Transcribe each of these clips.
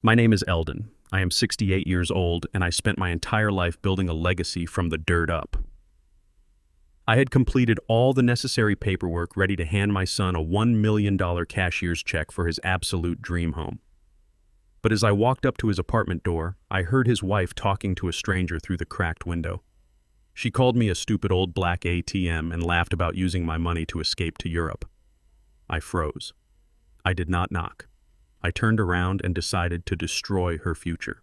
My name is Eldon. I am 68 years old, and I spent my entire life building a legacy from the dirt up. I had completed all the necessary paperwork ready to hand my son a $1 million cashier's check for his absolute dream home. But as I walked up to his apartment door, I heard his wife talking to a stranger through the cracked window. She called me a stupid old black ATM and laughed about using my money to escape to Europe. I froze. I did not knock. I turned around and decided to destroy her future.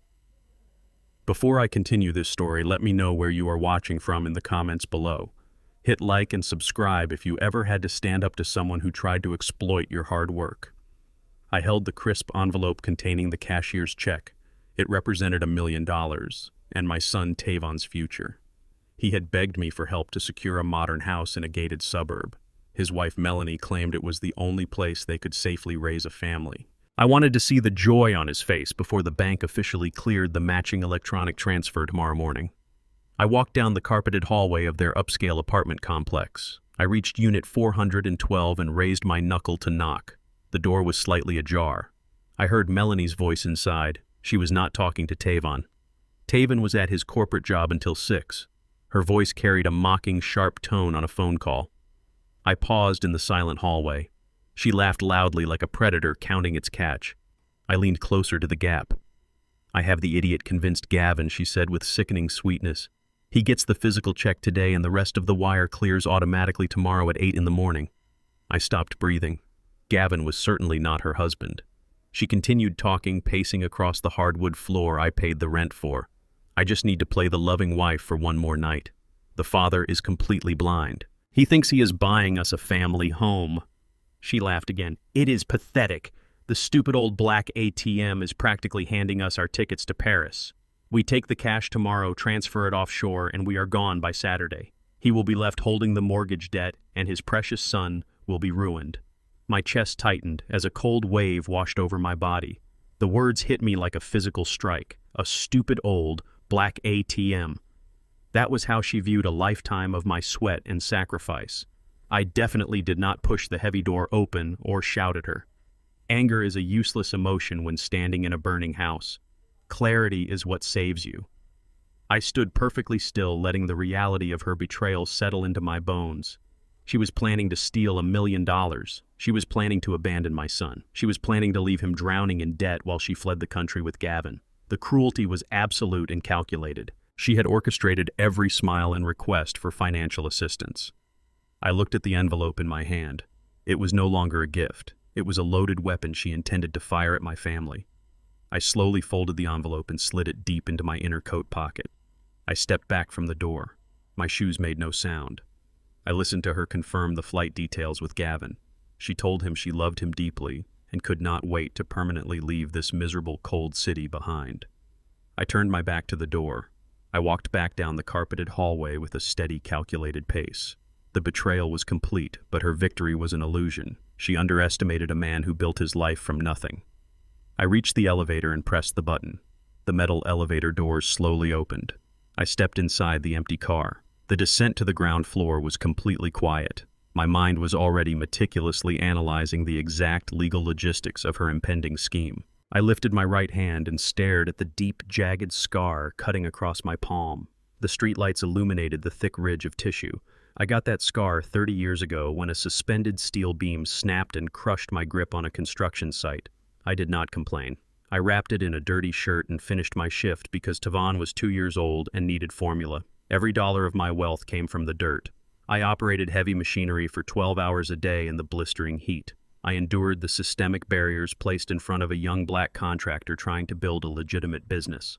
Before I continue this story, let me know where you are watching from in the comments below. Hit like and subscribe if you ever had to stand up to someone who tried to exploit your hard work. I held the crisp envelope containing the cashier's check. It represented $1 million and my son Tavon's future. He had begged me for help to secure a modern house in a gated suburb. His wife Melanie claimed it was the only place they could safely raise a family. I wanted to see the joy on his face before the bank officially cleared the matching electronic transfer tomorrow morning. I walked down the carpeted hallway of their upscale apartment complex. I reached unit 412 and raised my knuckle to knock. The door was slightly ajar. I heard Melanie's voice inside. She was not talking to Tavon. Tavon was at his corporate job until 6. Her voice carried a mocking, sharp tone on a phone call. I paused in the silent hallway. She laughed loudly like a predator counting its catch. I leaned closer to the gap. "I have the idiot convinced Gavin," she said with sickening sweetness. "He gets the physical check today and the rest of the wire clears automatically tomorrow at 8 in the morning." I stopped breathing. Gavin was certainly not her husband. She continued talking, pacing across the hardwood floor I paid the rent for. "I just need to play the loving wife for one more night. The father is completely blind. He thinks he is buying us a family home." She laughed again. "It is pathetic. The stupid old black ATM is practically handing us our tickets to Paris. We take the cash tomorrow, transfer it offshore, and we are gone by Saturday. He will be left holding the mortgage debt, and his precious son will be ruined." My chest tightened as a cold wave washed over my body. The words hit me like a physical strike. A stupid old black ATM. That was how she viewed a lifetime of my sweat and sacrifice. I definitely did not push the heavy door open or shout at her. Anger is a useless emotion when standing in a burning house. Clarity is what saves you. I stood perfectly still, letting the reality of her betrayal settle into my bones. She was planning to steal $1 million. She was planning to abandon my son. She was planning to leave him drowning in debt while she fled the country with Gavin. The cruelty was absolute and calculated. She had orchestrated every smile and request for financial assistance. I looked at the envelope in my hand. It was no longer a gift. It was a loaded weapon she intended to fire at my family. I slowly folded the envelope and slid it deep into my inner coat pocket. I stepped back from the door. My shoes made no sound. I listened to her confirm the flight details with Gavin. She told him she loved him deeply and could not wait to permanently leave this miserable, cold city behind. I turned my back to the door. I walked back down the carpeted hallway with a steady, calculated pace. The betrayal was complete, but her victory was an illusion. She underestimated a man who built his life from nothing. I reached the elevator and pressed the button. The metal elevator doors slowly opened. I stepped inside the empty car. The descent to the ground floor was completely quiet. My mind was already meticulously analyzing the exact legal logistics of her impending scheme. I lifted my right hand and stared at the deep, jagged scar cutting across my palm. The streetlights illuminated the thick ridge of tissue. I got that scar 30 years ago when a suspended steel beam snapped and crushed my grip on a construction site. I did not complain. I wrapped it in a dirty shirt and finished my shift because Tavon was 2 years old and needed formula. Every dollar of my wealth came from the dirt. I operated heavy machinery for 12 hours a day in the blistering heat. I endured the systemic barriers placed in front of a young black contractor trying to build a legitimate business.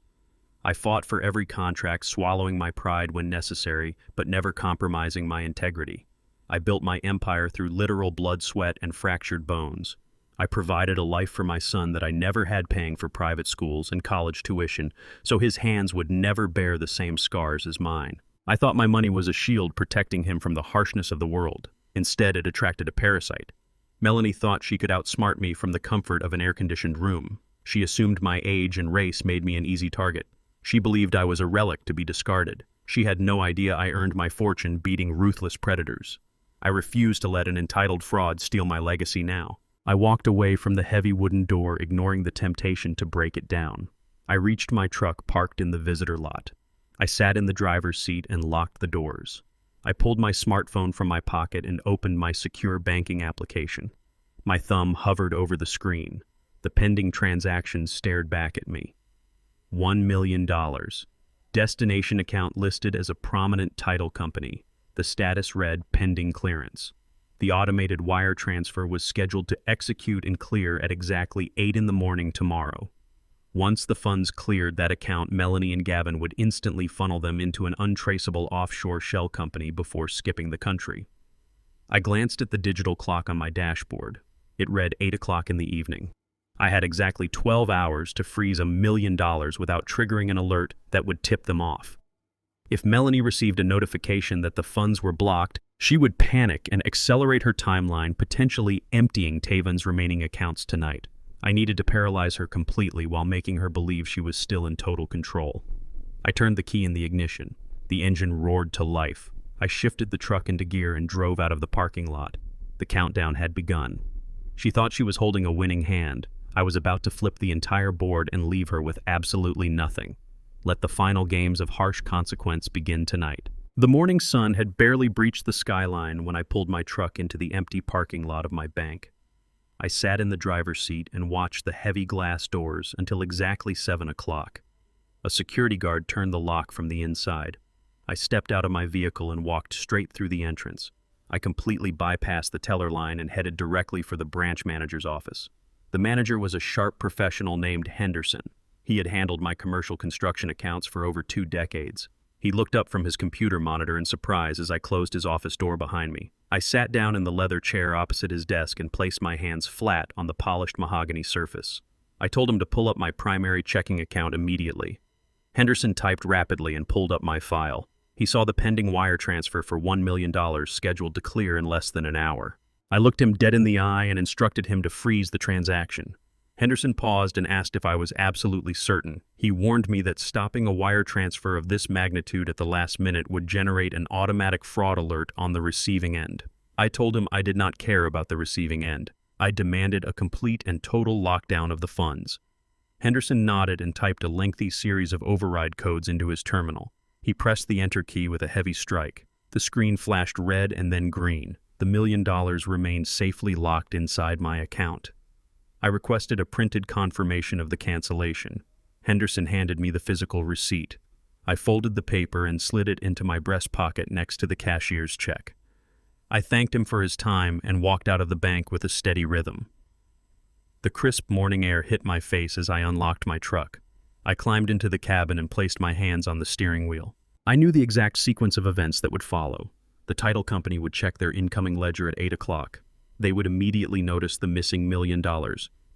I fought for every contract, swallowing my pride when necessary, but never compromising my integrity. I built my empire through literal blood, sweat, and fractured bones. I provided a life for my son that I never had, paying for private schools and college tuition, so his hands would never bear the same scars as mine. I thought my money was a shield protecting him from the harshness of the world. Instead, it attracted a parasite. Melanie thought she could outsmart me from the comfort of an air-conditioned room. She assumed my age and race made me an easy target. She believed I was a relic to be discarded. She had no idea I earned my fortune beating ruthless predators. I refused to let an entitled fraud steal my legacy now. I walked away from the heavy wooden door, ignoring the temptation to break it down. I reached my truck parked in the visitor lot. I sat in the driver's seat and locked the doors. I pulled my smartphone from my pocket and opened my secure banking application. My thumb hovered over the screen. The pending transaction stared back at me. $1 million. Destination account listed as a prominent title company. The status read pending clearance. The automated wire transfer was scheduled to execute and clear at exactly 8 in the morning tomorrow. Once the funds cleared that account, Melanie and Gavin would instantly funnel them into an untraceable offshore shell company before skipping the country. I glanced at the digital clock on my dashboard. It read 8 o'clock in the evening. I had exactly 12 hours to freeze $1 million without triggering an alert that would tip them off. If Melanie received a notification that the funds were blocked, she would panic and accelerate her timeline, potentially emptying Tavon's remaining accounts tonight. I needed to paralyze her completely while making her believe she was still in total control. I turned the key in the ignition. The engine roared to life. I shifted the truck into gear and drove out of the parking lot. The countdown had begun. She thought she was holding a winning hand. I was about to flip the entire board and leave her with absolutely nothing. Let the final games of harsh consequence begin tonight. The morning sun had barely breached the skyline when I pulled my truck into the empty parking lot of my bank. I sat in the driver's seat and watched the heavy glass doors until exactly 7 o'clock. A security guard turned the lock from the inside. I stepped out of my vehicle and walked straight through the entrance. I completely bypassed the teller line and headed directly for the branch manager's office. The manager was a sharp professional named Henderson. He had handled my commercial construction accounts for over 2 decades. He looked up from his computer monitor in surprise as I closed his office door behind me. I sat down in the leather chair opposite his desk and placed my hands flat on the polished mahogany surface. I told him to pull up my primary checking account immediately. Henderson typed rapidly and pulled up my file. He saw the pending wire transfer for $1 million scheduled to clear in less than an hour. I looked him dead in the eye and instructed him to freeze the transaction. Henderson paused and asked if I was absolutely certain. He warned me that stopping a wire transfer of this magnitude at the last minute would generate an automatic fraud alert on the receiving end. I told him I did not care about the receiving end. I demanded a complete and total lockdown of the funds. Henderson nodded and typed a lengthy series of override codes into his terminal. He pressed the enter key with a heavy strike. The screen flashed red and then green. The $1 million remained safely locked inside my account. I requested a printed confirmation of the cancellation. Henderson handed me the physical receipt. I folded the paper and slid it into my breast pocket next to the cashier's check. I thanked him for his time and walked out of the bank with a steady rhythm. The crisp morning air hit my face as I unlocked my truck. I climbed into the cabin and placed my hands on the steering wheel. I knew the exact sequence of events that would follow. The title company would check their incoming ledger at 8 o'clock. They would immediately notice the missing $1 million.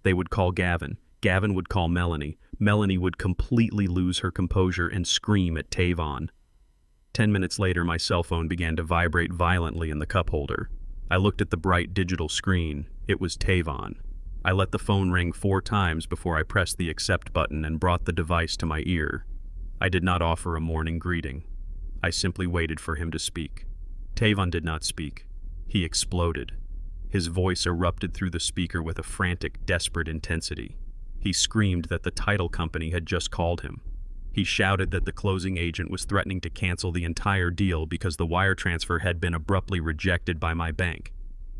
They would call Gavin. Gavin would call Melanie. Melanie would completely lose her composure and scream at Tavon. 10 minutes later, my cell phone began to vibrate violently in the cup holder. I looked at the bright digital screen. It was Tavon. I let the phone ring 4 times before I pressed the accept button and brought the device to my ear. I did not offer a morning greeting. I simply waited for him to speak. Tavon did not speak. He exploded. His voice erupted through the speaker with a frantic, desperate intensity. He screamed that the title company had just called him. He shouted that the closing agent was threatening to cancel the entire deal because the wire transfer had been abruptly rejected by my bank.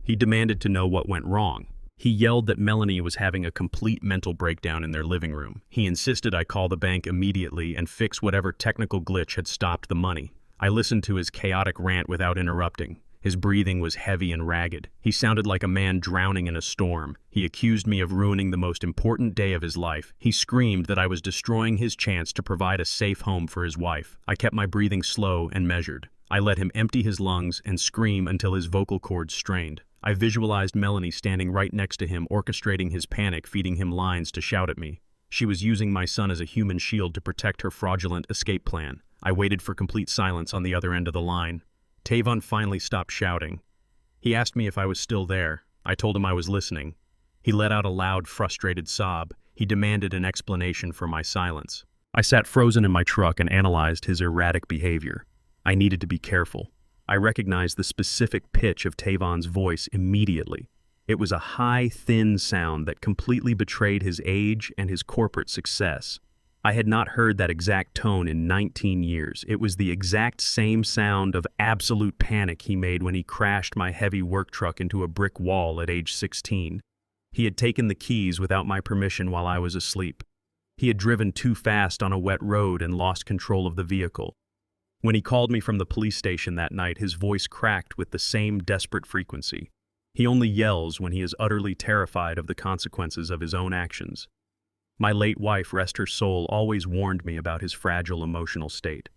He demanded to know what went wrong. He yelled that Melanie was having a complete mental breakdown in their living room. He insisted I call the bank immediately and fix whatever technical glitch had stopped the money. I listened to his chaotic rant without interrupting. His breathing was heavy and ragged. He sounded like a man drowning in a storm. He accused me of ruining the most important day of his life. He screamed that I was destroying his chance to provide a safe home for his wife. I kept my breathing slow and measured. I let him empty his lungs and scream until his vocal cords strained. I visualized Melanie standing right next to him, orchestrating his panic, feeding him lines to shout at me. She was using my son as a human shield to protect her fraudulent escape plan. I waited for complete silence on the other end of the line. Tavon finally stopped shouting. He asked me if I was still there. I told him I was listening. He let out a loud, frustrated sob. He demanded an explanation for my silence. I sat frozen in my truck and analyzed his erratic behavior. I needed to be careful. I recognized the specific pitch of Tavon's voice immediately. It was a high, thin sound that completely betrayed his age and his corporate success. I had not heard that exact tone in 19 years. It was the exact same sound of absolute panic he made when he crashed my heavy work truck into a brick wall at age 16. He had taken the keys without my permission while I was asleep. He had driven too fast on a wet road and lost control of the vehicle. When he called me from the police station that night, his voice cracked with the same desperate frequency. He only yells when he is utterly terrified of the consequences of his own actions. My late wife, rest her soul, always warned me about his fragile emotional state.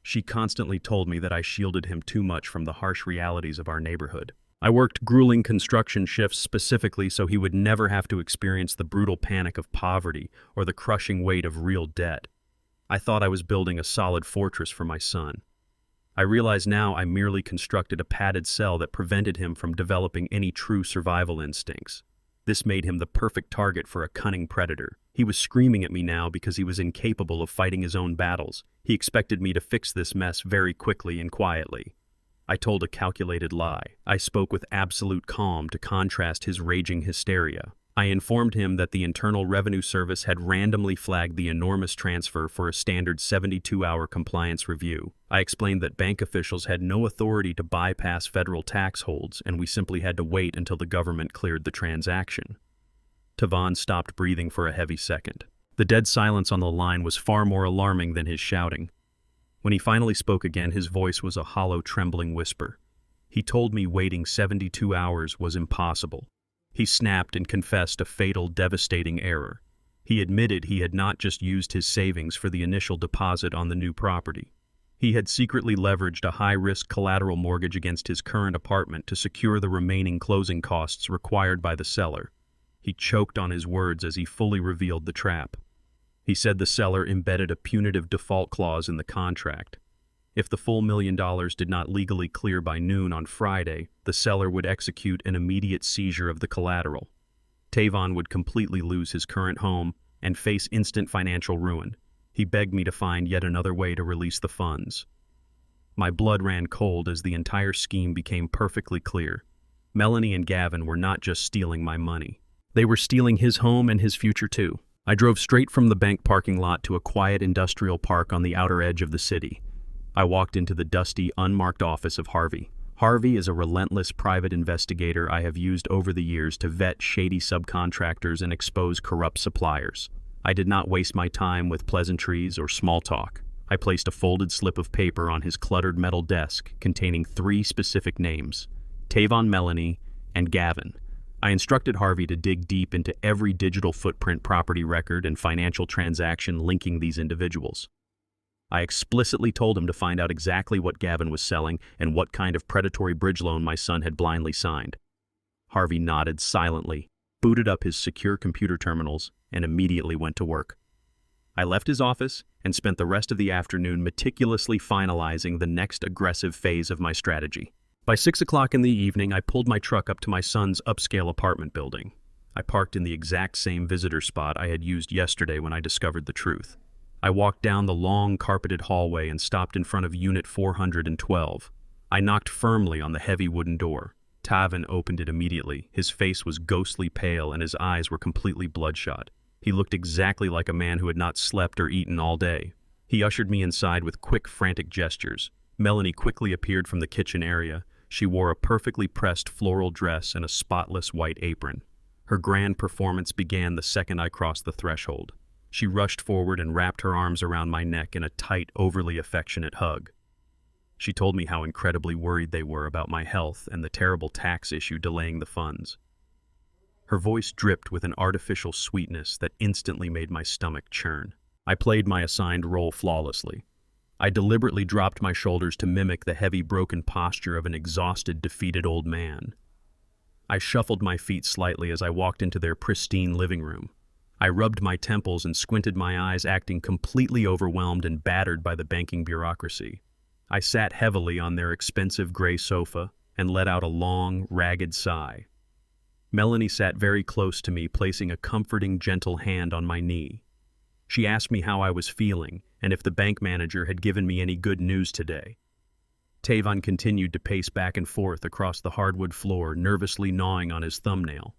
She constantly told me that I shielded him too much from the harsh realities of our neighborhood. I worked grueling construction shifts specifically so he would never have to experience the brutal panic of poverty or the crushing weight of real debt. I thought I was building a solid fortress for my son. I realize now I merely constructed a padded cell that prevented him from developing any true survival instincts. This made him the perfect target for a cunning predator. He was screaming at me now because he was incapable of fighting his own battles. He expected me to fix this mess very quickly and quietly. I told a calculated lie. I spoke with absolute calm to contrast his raging hysteria. I informed him that the Internal Revenue Service had randomly flagged the enormous transfer for a standard 72-hour compliance review. I explained that bank officials had no authority to bypass federal tax holds, and we simply had to wait until the government cleared the transaction. Tavon stopped breathing for a heavy second. The dead silence on the line was far more alarming than his shouting. When he finally spoke again, his voice was a hollow, trembling whisper. He told me waiting 72 hours was impossible. He snapped and confessed a fatal, devastating error. He admitted he had not just used his savings for the initial deposit on the new property. He had secretly leveraged a high-risk collateral mortgage against his current apartment to secure the remaining closing costs required by the seller. He choked on his words as he fully revealed the trap. He said the seller embedded a punitive default clause in the contract. If the full $1 million did not legally clear by noon on Friday, the seller would execute an immediate seizure of the collateral. Tavon would completely lose his current home and face instant financial ruin. He begged me to find yet another way to release the funds. My blood ran cold as the entire scheme became perfectly clear. Melanie and Gavin were not just stealing my money. They were stealing his home and his future too. I drove straight from the bank parking lot to a quiet industrial park on the outer edge of the city. I walked into the dusty, unmarked office of Harvey. Harvey is a relentless private investigator I have used over the years to vet shady subcontractors and expose corrupt suppliers. I did not waste my time with pleasantries or small talk. I placed a folded slip of paper on his cluttered metal desk containing 3 specific names: Tavon, Melanie, and Gavin. I instructed Harvey to dig deep into every digital footprint, property record, and financial transaction linking these individuals. I explicitly told him to find out exactly what Gavin was selling and what kind of predatory bridge loan my son had blindly signed. Harvey nodded silently, booted up his secure computer terminals, and immediately went to work. I left his office and spent the rest of the afternoon meticulously finalizing the next aggressive phase of my strategy. By 6 o'clock in the evening, I pulled my truck up to my son's upscale apartment building. I parked in the exact same visitor spot I had used yesterday when I discovered the truth. I walked down the long, carpeted hallway and stopped in front of Unit 412. I knocked firmly on the heavy wooden door. Tavon opened it immediately. His face was ghostly pale and his eyes were completely bloodshot. He looked exactly like a man who had not slept or eaten all day. He ushered me inside with quick, frantic gestures. Melanie quickly appeared from the kitchen area. She wore a perfectly pressed floral dress and a spotless white apron. Her grand performance began the second I crossed the threshold. She rushed forward and wrapped her arms around my neck in a tight, overly affectionate hug. She told me how incredibly worried they were about my health and the terrible tax issue delaying the funds. Her voice dripped with an artificial sweetness that instantly made my stomach churn. I played my assigned role flawlessly. I deliberately dropped my shoulders to mimic the heavy, broken posture of an exhausted, defeated old man. I shuffled my feet slightly as I walked into their pristine living room. I rubbed my temples and squinted my eyes, acting completely overwhelmed and battered by the banking bureaucracy. I sat heavily on their expensive gray sofa and let out a long, ragged sigh. Melanie sat very close to me, placing a comforting, gentle hand on my knee. She asked me how I was feeling and if the bank manager had given me any good news today. Tavon continued to pace back and forth across the hardwood floor, nervously gnawing on his thumbnail.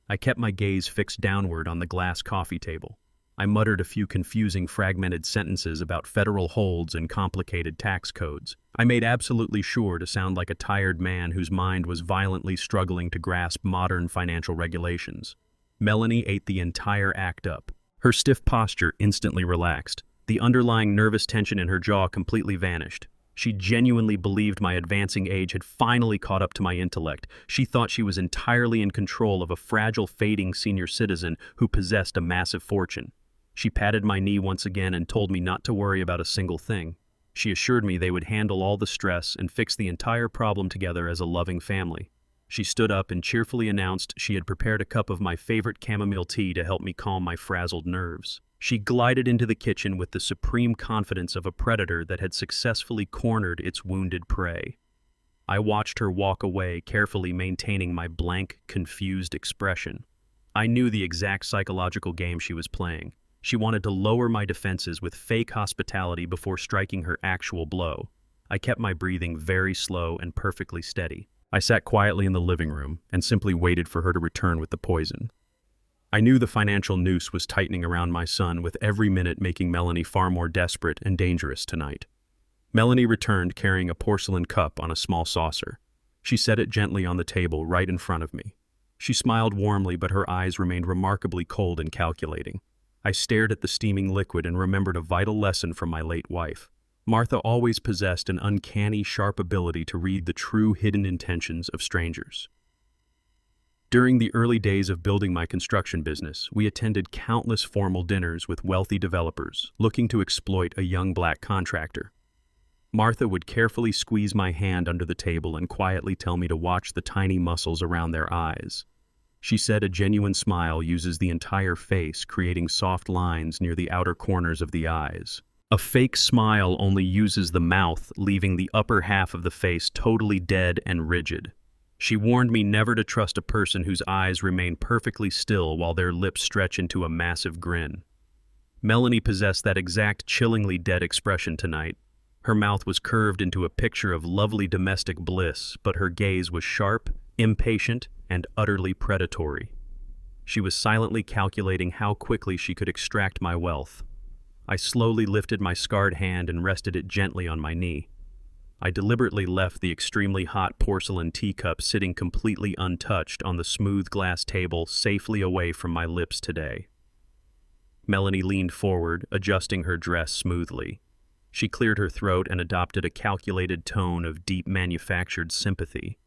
I kept my gaze fixed downward on the glass coffee table. I muttered a few confusing, fragmented sentences about federal holds and complicated tax codes. I made absolutely sure to sound like a tired man whose mind was violently struggling to grasp modern financial regulations. Melanie ate the entire act up. Her stiff posture instantly relaxed. The underlying nervous tension in her jaw completely vanished. She genuinely believed my advancing age had finally caught up to my intellect. She thought she was entirely in control of a fragile, fading senior citizen who possessed a massive fortune. She patted my knee once again and told me not to worry about a single thing. She assured me they would handle all the stress and fix the entire problem together as a loving family. She stood up and cheerfully announced she had prepared a cup of my favorite chamomile tea to help me calm my frazzled nerves. She glided into the kitchen with the supreme confidence of a predator that had successfully cornered its wounded prey. I watched her walk away, carefully maintaining my blank, confused expression. I knew the exact psychological game she was playing. She wanted to lower my defenses with fake hospitality before striking her actual blow. I kept my breathing very slow and perfectly steady. I sat quietly in the living room and simply waited for her to return with the poison. I knew the financial noose was tightening around my son, with every minute making Melanie far more desperate and dangerous tonight. Melanie returned carrying a porcelain cup on a small saucer. She set it gently on the table right in front of me. She smiled warmly, but her eyes remained remarkably cold and calculating. I stared at the steaming liquid and remembered a vital lesson from my late wife. Martha always possessed an uncanny, sharp ability to read the true hidden intentions of strangers. During the early days of building my construction business, we attended countless formal dinners with wealthy developers looking to exploit a young black contractor. Martha would carefully squeeze my hand under the table and quietly tell me to watch the tiny muscles around their eyes. She said a genuine smile uses the entire face, creating soft lines near the outer corners of the eyes. A fake smile only uses the mouth, leaving the upper half of the face totally dead and rigid. She warned me never to trust a person whose eyes remain perfectly still while their lips stretch into a massive grin. Melanie possessed that exact chillingly dead expression tonight. Her mouth was curved into a picture of lovely domestic bliss, but her gaze was sharp, impatient, and utterly predatory. She was silently calculating how quickly she could extract my wealth. I slowly lifted my scarred hand and rested it gently on my knee. I deliberately left the extremely hot porcelain teacup sitting completely untouched on the smooth glass table, safely away from my lips today. Melanie leaned forward, adjusting her dress smoothly. She cleared her throat and adopted a calculated tone of deep manufactured sympathy.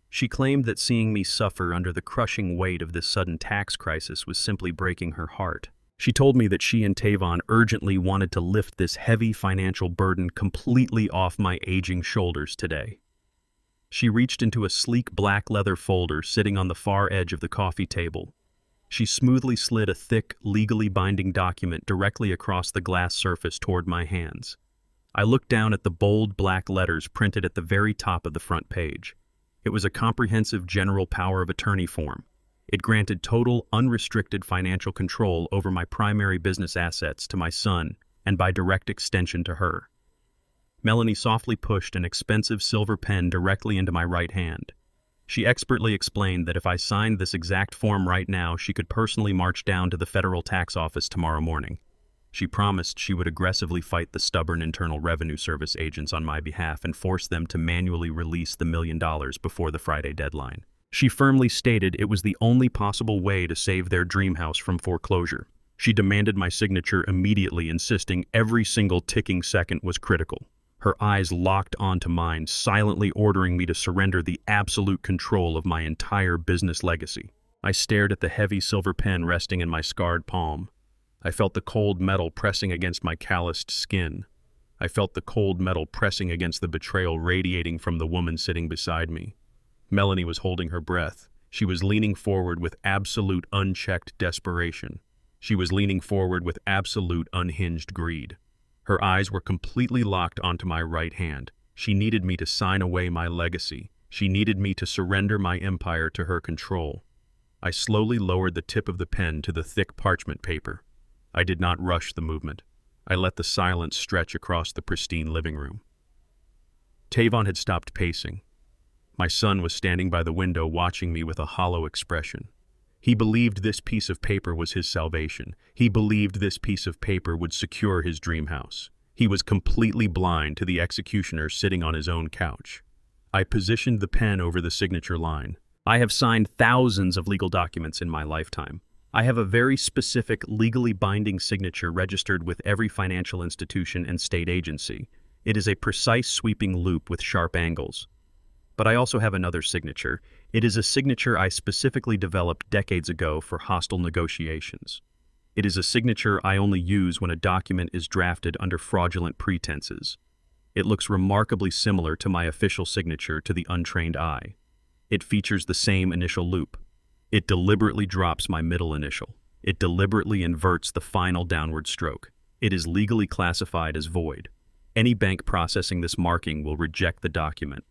She claimed that seeing me suffer under the crushing weight of this sudden tax crisis was simply breaking her heart. She told me that she and Tavon urgently wanted to lift this heavy financial burden completely off my aging shoulders today. She reached into a sleek black leather folder sitting on the far edge of the coffee table. She smoothly slid a thick, legally binding document directly across the glass surface toward my hands. I looked down at the bold black letters printed at the very top of the front page. It was a comprehensive general power of attorney form. It granted total, unrestricted financial control over my primary business assets to my son, and by direct extension to her. Melanie softly pushed an expensive silver pen directly into my right hand. She expertly explained that if I signed this exact form right now, she could personally march down to the federal tax office tomorrow morning. She promised she would aggressively fight the stubborn Internal Revenue Service agents on my behalf and force them to manually release the $1 million before the Friday deadline. She firmly stated it was the only possible way to save their dream house from foreclosure. She demanded my signature immediately, insisting every single ticking second was critical. Her eyes locked onto mine, silently ordering me to surrender the absolute control of my entire business legacy. I stared at the heavy silver pen resting in my scarred palm. I felt the cold metal pressing against my calloused skin. I felt the cold metal pressing against the betrayal radiating from the woman sitting beside me. Melanie was holding her breath. She was leaning forward with absolute unchecked desperation. She was leaning forward with absolute unhinged greed. Her eyes were completely locked onto my right hand. She needed me to sign away my legacy. She needed me to surrender my empire to her control. I slowly lowered the tip of the pen to the thick parchment paper. I did not rush the movement. I let the silence stretch across the pristine living room. Tavon had stopped pacing. My son was standing by the window watching me with a hollow expression. He believed this piece of paper was his salvation. He believed this piece of paper would secure his dream house. He was completely blind to the executioner sitting on his own couch. I positioned the pen over the signature line. I have signed thousands of legal documents in my lifetime. I have a very specific, legally binding signature registered with every financial institution and state agency. It is a precise sweeping loop with sharp angles. But I also have another signature. It is a signature I specifically developed decades ago for hostile negotiations. It is a signature I only use when a document is drafted under fraudulent pretenses. It looks remarkably similar to my official signature to the untrained eye. It features the same initial loop. It deliberately drops my middle initial. It deliberately inverts the final downward stroke. It is legally classified as void. Any bank processing this marking will reject the document.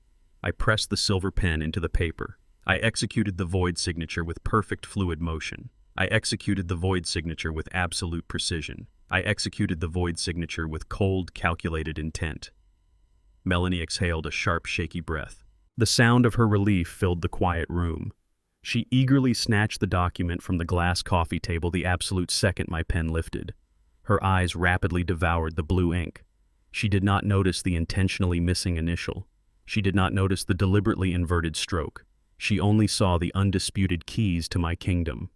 I pressed the silver pen into the paper. I executed the void signature with perfect fluid motion. I executed the void signature with absolute precision. I executed the void signature with cold, calculated intent. Melanie exhaled a sharp, shaky breath. The sound of her relief filled the quiet room. She eagerly snatched the document from the glass coffee table the absolute second my pen lifted. Her eyes rapidly devoured the blue ink. She did not notice the intentionally missing initial. She did not notice the deliberately inverted stroke. She only saw the undisputed keys to my kingdom.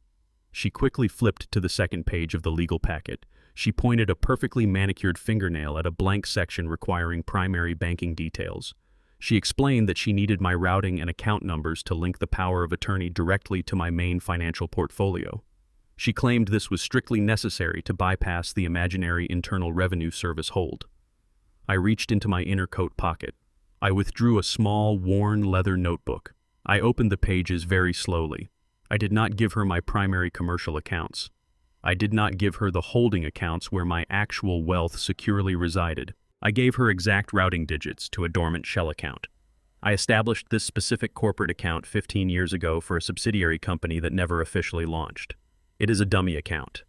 She quickly flipped to the second page of the legal packet. She pointed a perfectly manicured fingernail at a blank section requiring primary banking details. She explained that she needed my routing and account numbers to link the power of attorney directly to my main financial portfolio. She claimed this was strictly necessary to bypass the imaginary Internal Revenue Service hold. I reached into my inner coat pocket. I withdrew a small, worn leather notebook. I opened the pages very slowly. I did not give her my primary commercial accounts. I did not give her the holding accounts where my actual wealth securely resided. I gave her exact routing digits to a dormant shell account. I established this specific corporate account 15 years ago for a subsidiary company that never officially launched. It is a dummy account.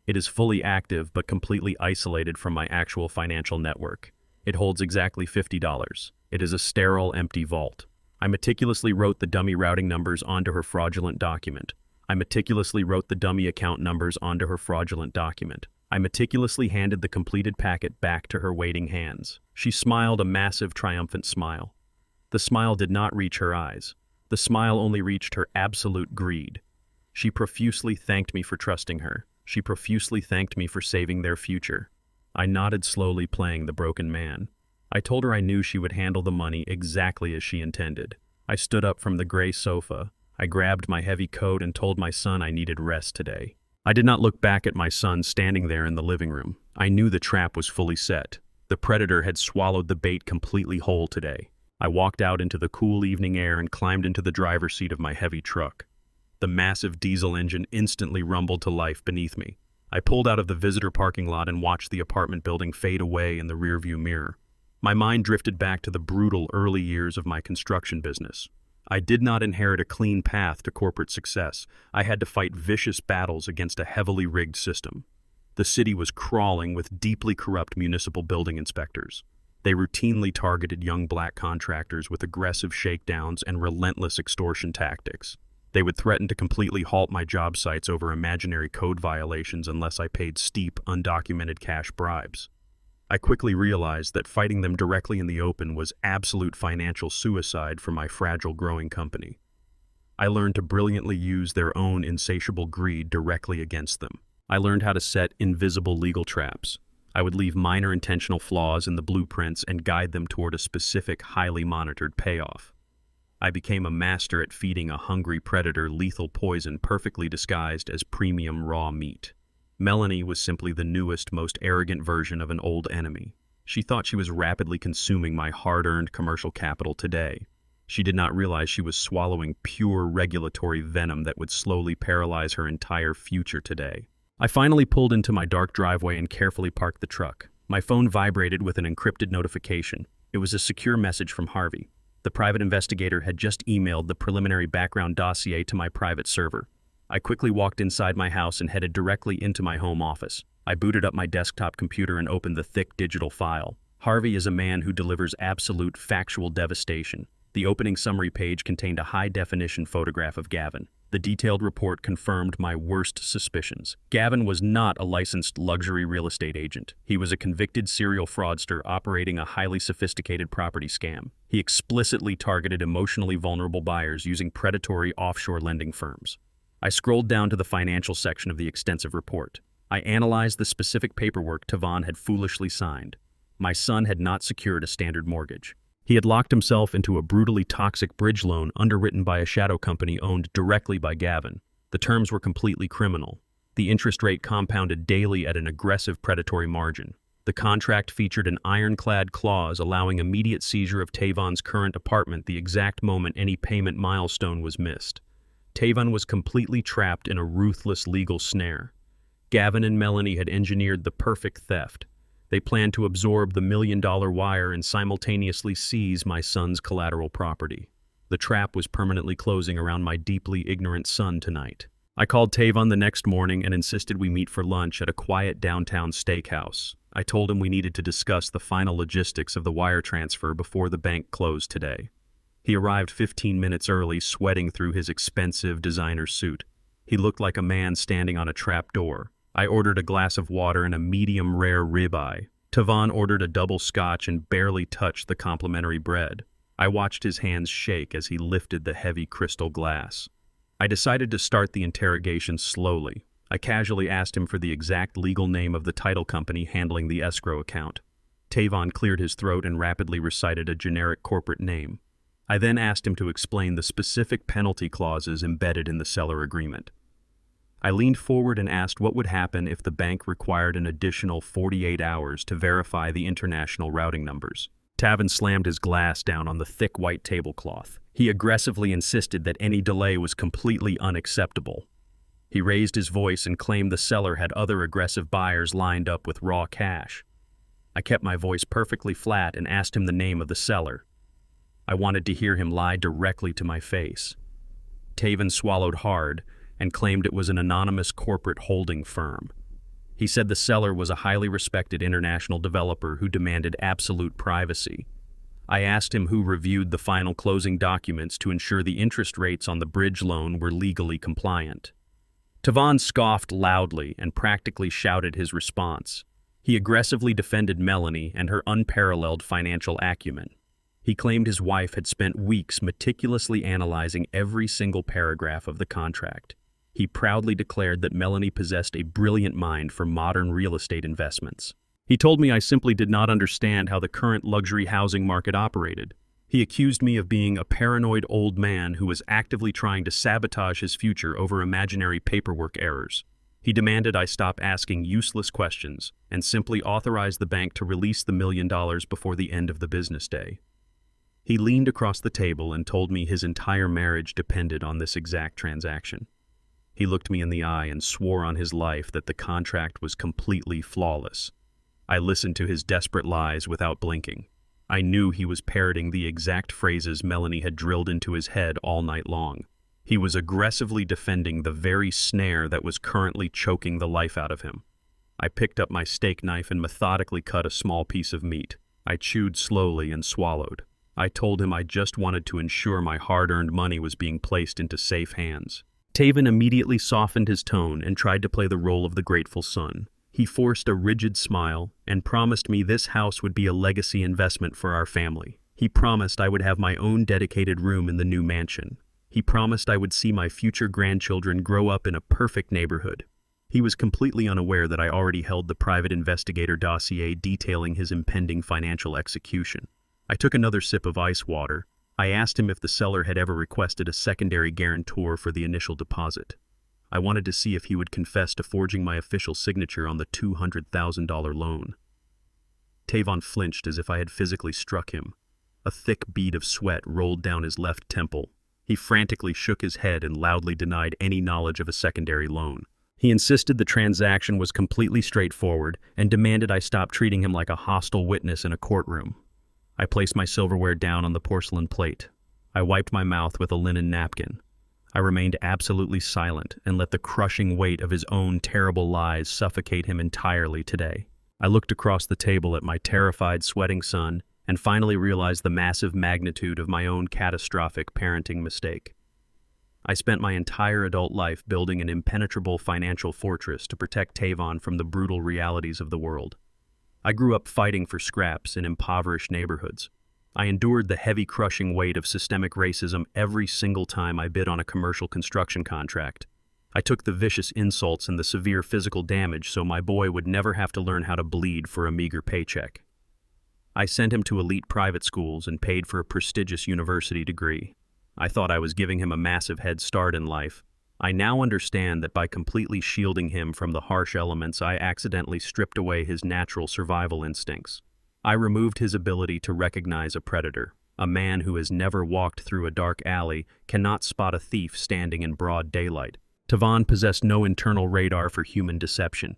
It is fully active but completely isolated from my actual financial network. It holds exactly $50. It is a sterile, empty vault. I meticulously wrote the dummy routing numbers onto her fraudulent document. I meticulously wrote the dummy account numbers onto her fraudulent document. I meticulously handed the completed packet back to her waiting hands. She smiled a massive, triumphant smile. The smile did not reach her eyes. The smile only reached her absolute greed. She profusely thanked me for trusting her. She profusely thanked me for saving their future. I nodded slowly, playing the broken man. I told her I knew she would handle the money exactly as she intended. I stood up from the gray sofa. I grabbed my heavy coat and told my son I needed rest today. I did not look back at my son standing there in the living room. I knew the trap was fully set. The predator had swallowed the bait completely whole today. I walked out into the cool evening air and climbed into the driver's seat of my heavy truck. The massive diesel engine instantly rumbled to life beneath me. I pulled out of the visitor parking lot and watched the apartment building fade away in the rearview mirror. My mind drifted back to the brutal early years of my construction business. I did not inherit a clean path to corporate success. I had to fight vicious battles against a heavily rigged system. The city was crawling with deeply corrupt municipal building inspectors. They routinely targeted young black contractors with aggressive shakedowns and relentless extortion tactics. They would threaten to completely halt my job sites over imaginary code violations unless I paid steep, undocumented cash bribes. I quickly realized that fighting them directly in the open was absolute financial suicide for my fragile growing company. I learned to brilliantly use their own insatiable greed directly against them. I learned how to set invisible legal traps. I would leave minor intentional flaws in the blueprints and guide them toward a specific, highly monitored payoff. I became a master at feeding a hungry predator lethal poison perfectly disguised as premium raw meat. Melanie was simply the newest, most arrogant version of an old enemy. She thought she was rapidly consuming my hard-earned commercial capital today. She did not realize she was swallowing pure regulatory venom that would slowly paralyze her entire future today. I finally pulled into my dark driveway and carefully parked the truck. My phone vibrated with an encrypted notification. It was a secure message from Harvey. The private investigator had just emailed the preliminary background dossier to my private server. I quickly walked inside my house and headed directly into my home office. I booted up my desktop computer and opened the thick digital file. Harvey is a man who delivers absolute factual devastation. The opening summary page contained a high-definition photograph of Gavin. The detailed report confirmed my worst suspicions. Gavin was not a licensed luxury real estate agent. He was a convicted serial fraudster operating a highly sophisticated property scam. He explicitly targeted emotionally vulnerable buyers using predatory offshore lending firms. I scrolled down to the financial section of the extensive report. I analyzed the specific paperwork Tavon had foolishly signed. My son had not secured a standard mortgage. He had locked himself into a brutally toxic bridge loan underwritten by a shadow company owned directly by Gavin. The terms were completely criminal. The interest rate compounded daily at an aggressive predatory margin. The contract featured an ironclad clause allowing immediate seizure of Tavon's current apartment the exact moment any payment milestone was missed. Tavon was completely trapped in a ruthless legal snare. Gavin and Melanie had engineered the perfect theft. They planned to absorb the $1 million wire and simultaneously seize my son's collateral property. The trap was permanently closing around my deeply ignorant son tonight. I called Tavon the next morning and insisted we meet for lunch at a quiet downtown steakhouse. I told him we needed to discuss the final logistics of the wire transfer before the bank closed today. He arrived 15 minutes early, sweating through his expensive designer suit. He looked like a man standing on a trap door. I ordered a glass of water and a medium-rare ribeye. Tavon ordered a double scotch and barely touched the complimentary bread. I watched his hands shake as he lifted the heavy crystal glass. I decided to start the interrogation slowly. I casually asked him for the exact legal name of the title company handling the escrow account. Tavon cleared his throat and rapidly recited a generic corporate name. I then asked him to explain the specific penalty clauses embedded in the seller agreement. I leaned forward and asked what would happen if the bank required an additional 48 hours to verify the international routing numbers. Tavon slammed his glass down on the thick white tablecloth. He aggressively insisted that any delay was completely unacceptable. He raised his voice and claimed the seller had other aggressive buyers lined up with raw cash. I kept my voice perfectly flat and asked him the name of the seller. I wanted to hear him lie directly to my face. Tavon swallowed hard and claimed it was an anonymous corporate holding firm. He said the seller was a highly respected international developer who demanded absolute privacy. I asked him who reviewed the final closing documents to ensure the interest rates on the bridge loan were legally compliant. Tavon scoffed loudly and practically shouted his response. He aggressively defended Melanie and her unparalleled financial acumen. He claimed his wife had spent weeks meticulously analyzing every single paragraph of the contract. He proudly declared that Melanie possessed a brilliant mind for modern real estate investments. He told me I simply did not understand how the current luxury housing market operated. He accused me of being a paranoid old man who was actively trying to sabotage his future over imaginary paperwork errors. He demanded I stop asking useless questions and simply authorize the bank to release the $1 million before the end of the business day. He leaned across the table and told me his entire marriage depended on this exact transaction. He looked me in the eye and swore on his life that the contract was completely flawless. I listened to his desperate lies without blinking. I knew he was parroting the exact phrases Melanie had drilled into his head all night long. He was aggressively defending the very snare that was currently choking the life out of him. I picked up my steak knife and methodically cut a small piece of meat. I chewed slowly and swallowed. I told him I just wanted to ensure my hard-earned money was being placed into safe hands. Tavon immediately softened his tone and tried to play the role of the grateful son. He forced a rigid smile and promised me this house would be a legacy investment for our family. He promised I would have my own dedicated room in the new mansion. He promised I would see my future grandchildren grow up in a perfect neighborhood. He was completely unaware that I already held the private investigator dossier detailing his impending financial execution. I took another sip of ice water. I asked him if the seller had ever requested a secondary guarantor for the initial deposit. I wanted to see if he would confess to forging my official signature on the $200,000 loan. Tavon flinched as if I had physically struck him. A thick bead of sweat rolled down his left temple. He frantically shook his head and loudly denied any knowledge of a secondary loan. He insisted the transaction was completely straightforward and demanded I stop treating him like a hostile witness in a courtroom. I placed my silverware down on the porcelain plate. I wiped my mouth with a linen napkin. I remained absolutely silent and let the crushing weight of his own terrible lies suffocate him entirely today. I looked across the table at my terrified, sweating son and finally realized the massive magnitude of my own catastrophic parenting mistake. I spent my entire adult life building an impenetrable financial fortress to protect Tavon from the brutal realities of the world. I grew up fighting for scraps in impoverished neighborhoods. I endured the heavy, crushing weight of systemic racism every single time I bid on a commercial construction contract. I took the vicious insults and the severe physical damage so my boy would never have to learn how to bleed for a meager paycheck. I sent him to elite private schools and paid for a prestigious university degree. I thought I was giving him a massive head start in life. I now understand that by completely shielding him from the harsh elements, I accidentally stripped away his natural survival instincts. I removed his ability to recognize a predator. A man who has never walked through a dark alley cannot spot a thief standing in broad daylight. Tavon possessed no internal radar for human deception.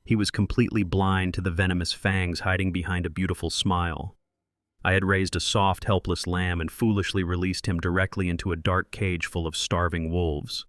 He was completely blind to the venomous fangs hiding behind a beautiful smile. I had raised a soft, helpless lamb and foolishly released him directly into a dark cage full of starving wolves.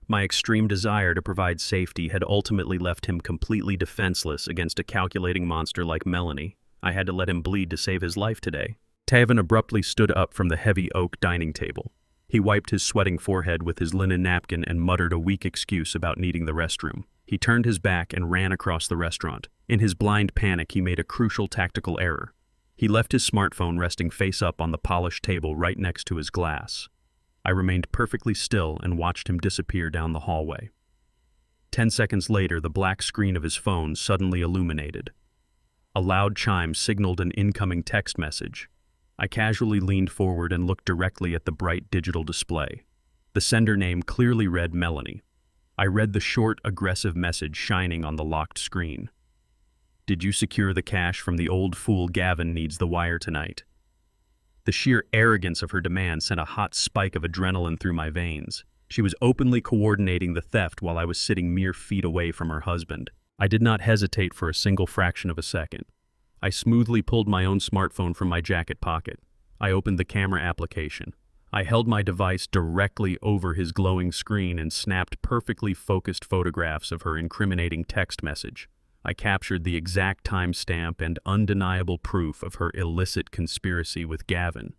My extreme desire to provide safety had ultimately left him completely defenseless against a calculating monster like Melanie. I had to let him bleed to save his life today. Tavon abruptly stood up from the heavy oak dining table. He wiped his sweating forehead with his linen napkin and muttered a weak excuse about needing the restroom. He turned his back and ran across the restaurant. In his blind panic, he made a crucial tactical error. He left his smartphone resting face up on the polished table right next to his glass. I remained perfectly still and watched him disappear down the hallway. 10 seconds later, the black screen of his phone suddenly illuminated. A loud chime signaled an incoming text message. I casually leaned forward and looked directly at the bright digital display. The sender name clearly read Melanie. I read the short, aggressive message shining on the locked screen. "Did you secure the cash from the old fool Gavin needs the wire tonight?" The sheer arrogance of her demand sent a hot spike of adrenaline through my veins. She was openly coordinating the theft while I was sitting mere feet away from her husband. I did not hesitate for a single fraction of a second. I smoothly pulled my own smartphone from my jacket pocket. I opened the camera application. I held my device directly over his glowing screen and snapped perfectly focused photographs of her incriminating text message. I captured the exact timestamp and undeniable proof of her illicit conspiracy with Gavin.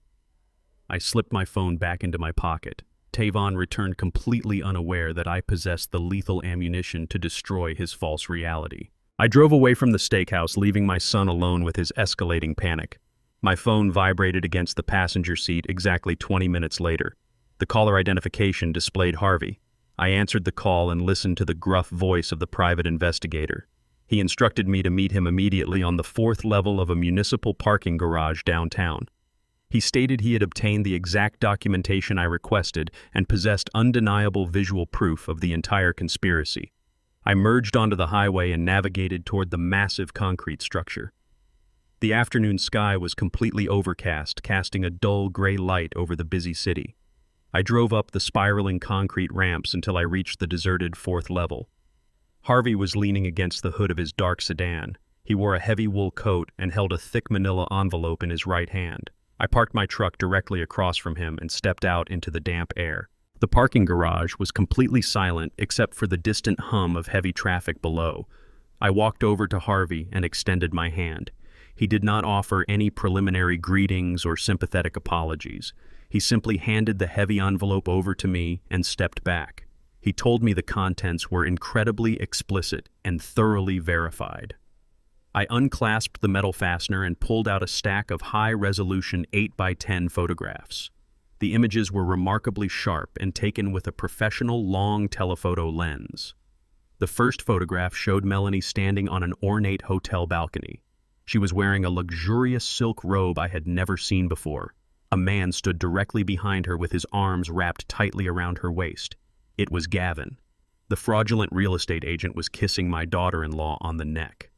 I slipped my phone back into my pocket. Tavon returned completely unaware that I possessed the lethal ammunition to destroy his false reality. I drove away from the steakhouse, leaving my son alone with his escalating panic. My phone vibrated against the passenger seat exactly 20 minutes later. The caller identification displayed Harvey. I answered the call and listened to the gruff voice of the private investigator. He instructed me to meet him immediately on the 4th level of a municipal parking garage downtown. He stated he had obtained the exact documentation I requested and possessed undeniable visual proof of the entire conspiracy. I merged onto the highway and navigated toward the massive concrete structure. The afternoon sky was completely overcast, casting a dull gray light over the busy city. I drove up the spiraling concrete ramps until I reached the deserted 4th level. Harvey was leaning against the hood of his dark sedan. He wore a heavy wool coat and held a thick manila envelope in his right hand. I parked my truck directly across from him and stepped out into the damp air. The parking garage was completely silent except for the distant hum of heavy traffic below. I walked over to Harvey and extended my hand. He did not offer any preliminary greetings or sympathetic apologies. He simply handed the heavy envelope over to me and stepped back. He told me the contents were incredibly explicit and thoroughly verified. I unclasped the metal fastener and pulled out a stack of high-resolution 8x10 photographs. The images were remarkably sharp and taken with a professional long telephoto lens. The first photograph showed Melanie standing on an ornate hotel balcony. She was wearing a luxurious silk robe I had never seen before. A man stood directly behind her with his arms wrapped tightly around her waist. It was Gavin. The fraudulent real estate agent was kissing my daughter-in-law on the neck.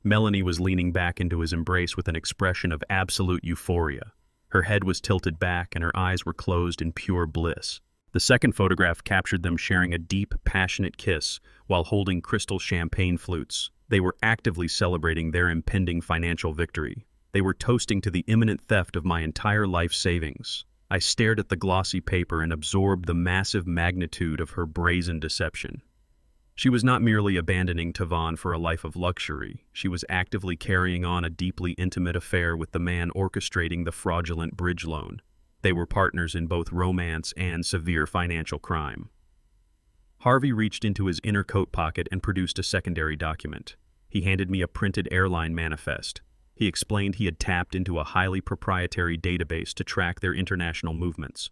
Melanie was leaning back into his embrace with an expression of absolute euphoria. Her head was tilted back and her eyes were closed in pure bliss. The second photograph captured them sharing a deep, passionate kiss while holding crystal champagne flutes. They were actively celebrating their impending financial victory. They were toasting to the imminent theft of my entire life savings. I stared at the glossy paper and absorbed the massive magnitude of her brazen deception. She was not merely abandoning Tavon for a life of luxury. She was actively carrying on a deeply intimate affair with the man orchestrating the fraudulent bridge loan. They were partners in both romance and severe financial crime. Harvey reached into his inner coat pocket and produced a secondary document. He handed me a printed airline manifest. He explained he had tapped into a highly proprietary database to track their international movements.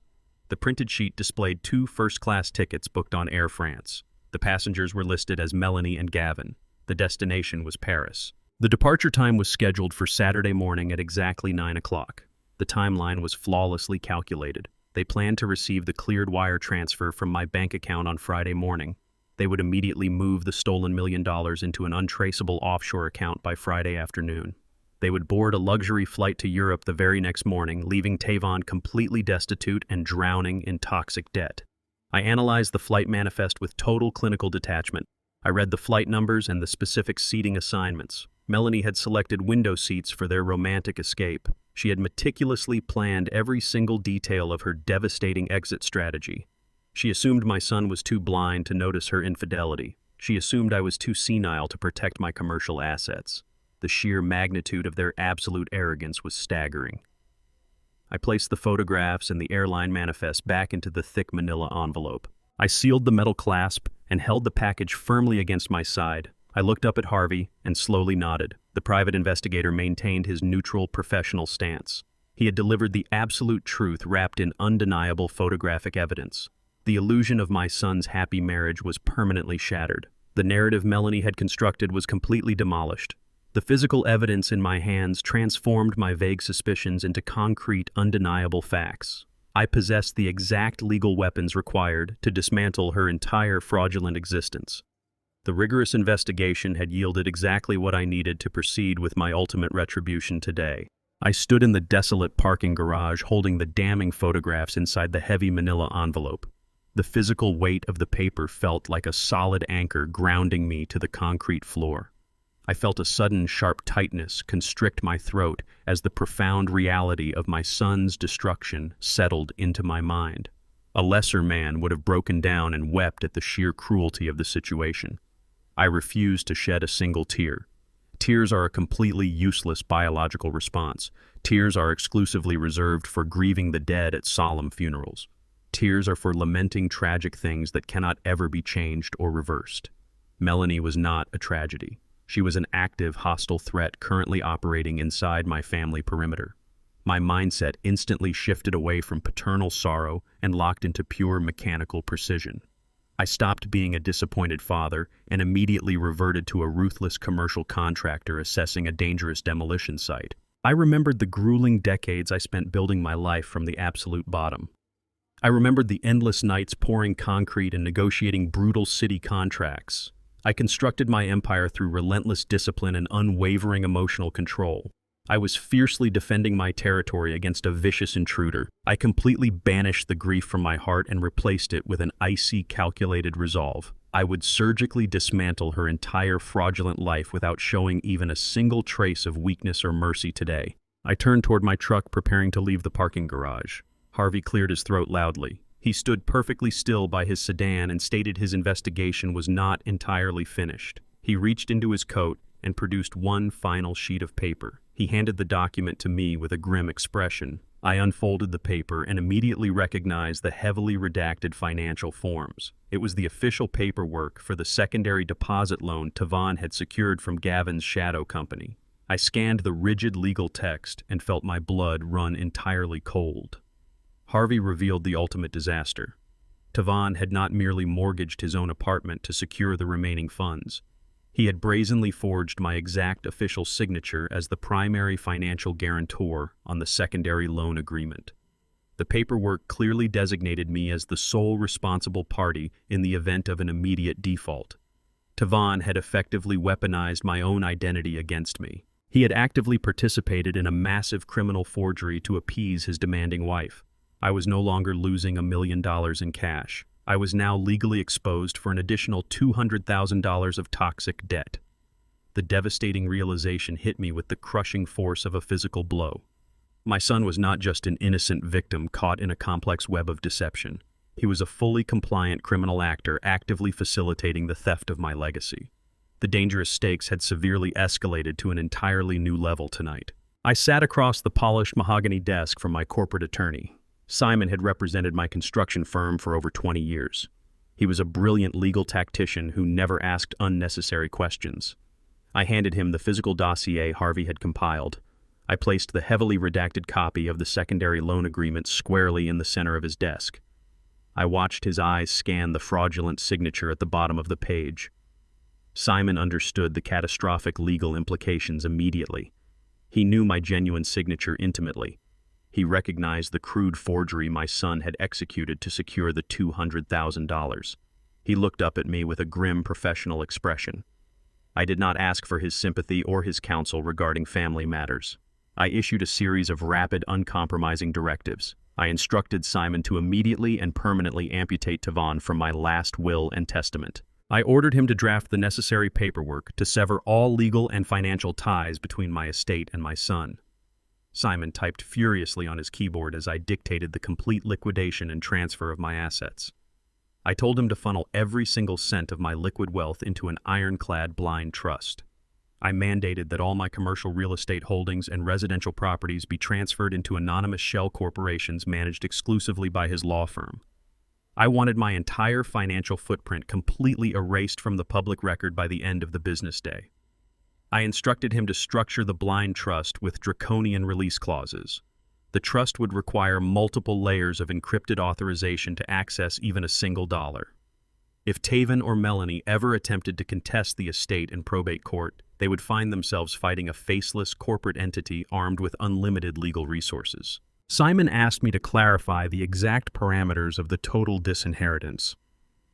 The printed sheet displayed 2 first-class tickets booked on Air France. The passengers were listed as Melanie and Gavin. The destination was Paris. The departure time was scheduled for Saturday morning at exactly 9 o'clock. The timeline was flawlessly calculated. They planned to receive the cleared wire transfer from my bank account on Friday morning. They would immediately move the stolen $1 million into an untraceable offshore account by Friday afternoon. They would board a luxury flight to Europe the very next morning, leaving Tavon completely destitute and drowning in toxic debt. I analyzed the flight manifest with total clinical detachment. I read the flight numbers and the specific seating assignments. Melanie had selected window seats for their romantic escape. She had meticulously planned every single detail of her devastating exit strategy. She assumed my son was too blind to notice her infidelity. She assumed I was too senile to protect my commercial assets. The sheer magnitude of their absolute arrogance was staggering. I placed the photographs and the airline manifest back into the thick manila envelope. I sealed the metal clasp and held the package firmly against my side. I looked up at Harvey and slowly nodded. The private investigator maintained his neutral, professional stance. He had delivered the absolute truth wrapped in undeniable photographic evidence. The illusion of my son's happy marriage was permanently shattered. The narrative Melanie had constructed was completely demolished. The physical evidence in my hands transformed my vague suspicions into concrete, undeniable facts. I possessed the exact legal weapons required to dismantle her entire fraudulent existence. The rigorous investigation had yielded exactly what I needed to proceed with my ultimate retribution today. I stood in the desolate parking garage holding the damning photographs inside the heavy manila envelope. The physical weight of the paper felt like a solid anchor grounding me to the concrete floor. I felt a sudden sharp tightness constrict my throat as the profound reality of my son's destruction settled into my mind. A lesser man would have broken down and wept at the sheer cruelty of the situation. I refused to shed a single tear. Tears are a completely useless biological response. Tears are exclusively reserved for grieving the dead at solemn funerals. Tears are for lamenting tragic things that cannot ever be changed or reversed. Melanie was not a tragedy. She was an active, hostile threat currently operating inside my family perimeter. My mindset instantly shifted away from paternal sorrow and locked into pure mechanical precision. I stopped being a disappointed father and immediately reverted to a ruthless commercial contractor assessing a dangerous demolition site. I remembered the grueling decades I spent building my life from the absolute bottom. I remembered the endless nights pouring concrete and negotiating brutal city contracts. I constructed my empire through relentless discipline and unwavering emotional control. I was fiercely defending my territory against a vicious intruder. I completely banished the grief from my heart and replaced it with an icy, calculated resolve. I would surgically dismantle her entire fraudulent life without showing even a single trace of weakness or mercy today. I turned toward my truck, preparing to leave the parking garage. Harvey cleared his throat loudly. He stood perfectly still by his sedan and stated his investigation was not entirely finished. He reached into his coat and produced one final sheet of paper. He handed the document to me with a grim expression. I unfolded the paper and immediately recognized the heavily redacted financial forms. It was the official paperwork for the secondary deposit loan Tavon had secured from Gavin's shadow company. I scanned the rigid legal text and felt my blood run entirely cold. Harvey revealed the ultimate disaster. Tavon had not merely mortgaged his own apartment to secure the remaining funds. He had brazenly forged my exact official signature as the primary financial guarantor on the secondary loan agreement. The paperwork clearly designated me as the sole responsible party in the event of an immediate default. Tavon had effectively weaponized my own identity against me. He had actively participated in a massive criminal forgery to appease his demanding wife. I was no longer losing $1 million in cash. I was now legally exposed for an additional $200,000 of toxic debt. The devastating realization hit me with the crushing force of a physical blow. My son was not just an innocent victim caught in a complex web of deception. He was a fully compliant criminal actor actively facilitating the theft of my legacy. The dangerous stakes had severely escalated to an entirely new level tonight. I sat across the polished mahogany desk from my corporate attorney. Simon had represented my construction firm for over 20 years. He was a brilliant legal tactician who never asked unnecessary questions. I handed him the physical dossier Harvey had compiled. I placed the heavily redacted copy of the secondary loan agreement squarely in the center of his desk. I watched his eyes scan the fraudulent signature at the bottom of the page. Simon understood the catastrophic legal implications immediately. He knew my genuine signature intimately. He recognized the crude forgery my son had executed to secure the $200,000. He looked up at me with a grim professional expression. I did not ask for his sympathy or his counsel regarding family matters. I issued a series of rapid, uncompromising directives. I instructed Simon to immediately and permanently amputate Tavon from my last will and testament. I ordered him to draft the necessary paperwork to sever all legal and financial ties between my estate and my son. Simon typed furiously on his keyboard as I dictated the complete liquidation and transfer of my assets. I told him to funnel every single cent of my liquid wealth into an ironclad blind trust. I mandated that all my commercial real estate holdings and residential properties be transferred into anonymous shell corporations managed exclusively by his law firm. I wanted my entire financial footprint completely erased from the public record by the end of the business day. I instructed him to structure the blind trust with draconian release clauses. The trust would require multiple layers of encrypted authorization to access even a single dollar. If Taven or Melanie ever attempted to contest the estate in probate court, they would find themselves fighting a faceless corporate entity armed with unlimited legal resources. Simon asked me to clarify the exact parameters of the total disinheritance.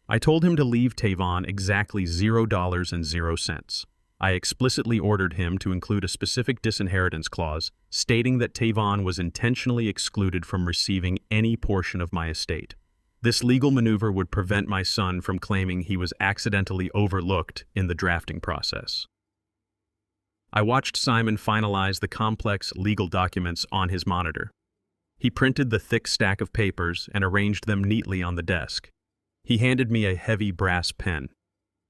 I told him to leave Tavon exactly $0.00. I explicitly ordered him to include a specific disinheritance clause stating that Tavon was intentionally excluded from receiving any portion of my estate. This legal maneuver would prevent my son from claiming he was accidentally overlooked in the drafting process. I watched Simon finalize the complex legal documents on his monitor. He printed the thick stack of papers and arranged them neatly on the desk. He handed me a heavy brass pen.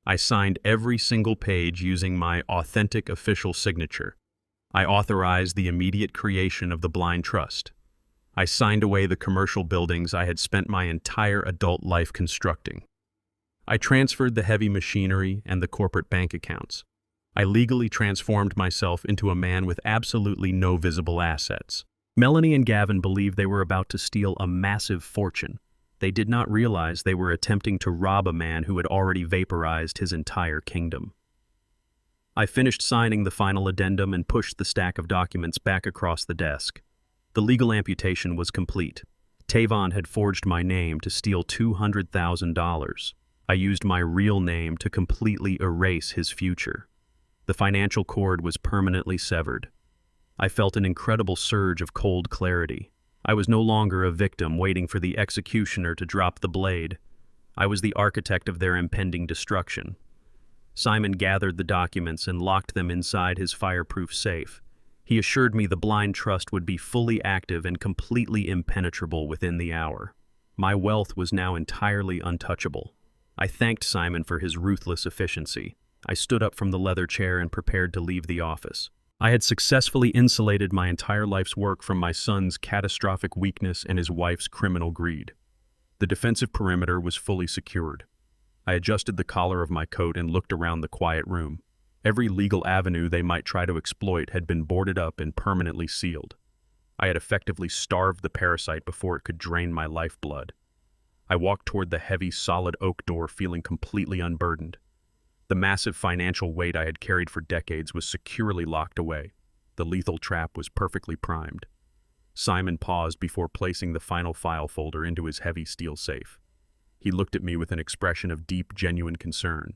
I signed every single page using my authentic official signature. I authorized the immediate creation of the blind trust. I signed away the commercial buildings I had spent my entire adult life constructing. I transferred the heavy machinery and the corporate bank accounts. I legally transformed myself into a man with absolutely no visible assets. Melanie and Gavin believed they were about to steal a massive fortune. They did not realize they were attempting to rob a man who had already vaporized his entire kingdom. I finished signing the final addendum and pushed the stack of documents back across the desk. The legal amputation was complete. Tavon had forged my name to steal $200,000. I used my real name to completely erase his future. The financial cord was permanently severed. I felt an incredible surge of cold clarity. I was no longer a victim waiting for the executioner to drop the blade. I was the architect of their impending destruction. Simon gathered the documents and locked them inside his fireproof safe. He assured me the blind trust would be fully active and completely impenetrable within the hour. My wealth was now entirely untouchable. I thanked Simon for his ruthless efficiency. I stood up from the leather chair and prepared to leave the office. I had successfully insulated my entire life's work from my son's catastrophic weakness and his wife's criminal greed. The defensive perimeter was fully secured. I adjusted the collar of my coat and looked around the quiet room. Every legal avenue they might try to exploit had been boarded up and permanently sealed. I had effectively starved the parasite before it could drain my lifeblood. I walked toward the heavy, solid oak door feeling completely unburdened. The massive financial weight I had carried for decades was securely locked away. The lethal trap was perfectly primed. Simon paused before placing the final file folder into his heavy steel safe. He looked at me with an expression of deep, genuine concern.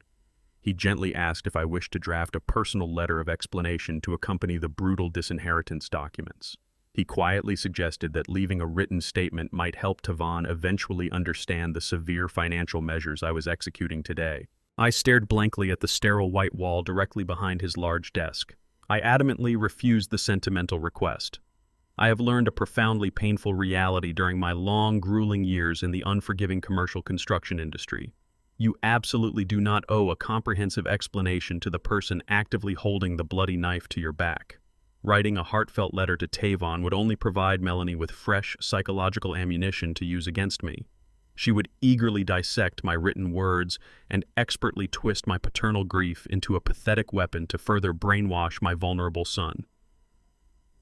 He gently asked if I wished to draft a personal letter of explanation to accompany the brutal disinheritance documents. He quietly suggested that leaving a written statement might help Tavon eventually understand the severe financial measures I was executing today. I stared blankly at the sterile white wall directly behind his large desk. I adamantly refused the sentimental request. I have learned a profoundly painful reality during my long, grueling years in the unforgiving commercial construction industry. You absolutely do not owe a comprehensive explanation to the person actively holding the bloody knife to your back. Writing a heartfelt letter to Tavon would only provide Melanie with fresh psychological ammunition to use against me. She would eagerly dissect my written words and expertly twist my paternal grief into a pathetic weapon to further brainwash my vulnerable son.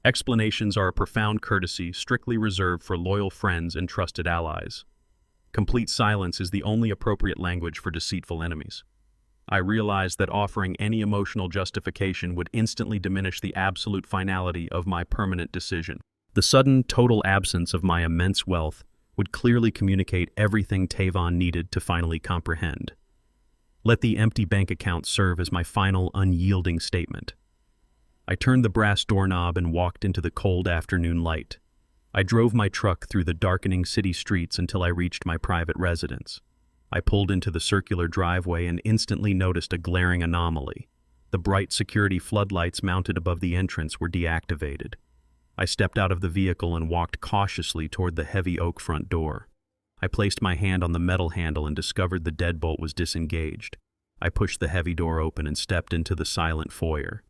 Explanations are a profound courtesy strictly reserved for loyal friends and trusted allies. Complete silence is the only appropriate language for deceitful enemies. I realized that offering any emotional justification would instantly diminish the absolute finality of my permanent decision. The sudden, total absence of my immense wealth would clearly communicate everything Tavon needed to finally comprehend. Let the empty bank account serve as my final, unyielding statement. I turned the brass doorknob and walked into the cold afternoon light. I drove my truck through the darkening city streets until I reached my private residence. I pulled into the circular driveway and instantly noticed a glaring anomaly. The bright security floodlights mounted above the entrance were deactivated. I stepped out of the vehicle and walked cautiously toward the heavy oak front door. I placed my hand on the metal handle and discovered the deadbolt was disengaged. I pushed the heavy door open and stepped into the silent foyer.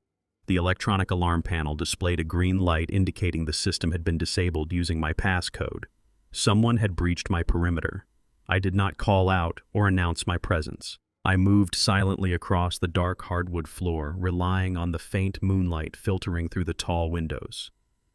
The electronic alarm panel displayed a green light indicating the system had been disabled using my passcode. Someone had breached my perimeter. I did not call out or announce my presence. I moved silently across the dark hardwood floor, relying on the faint moonlight filtering through the tall windows.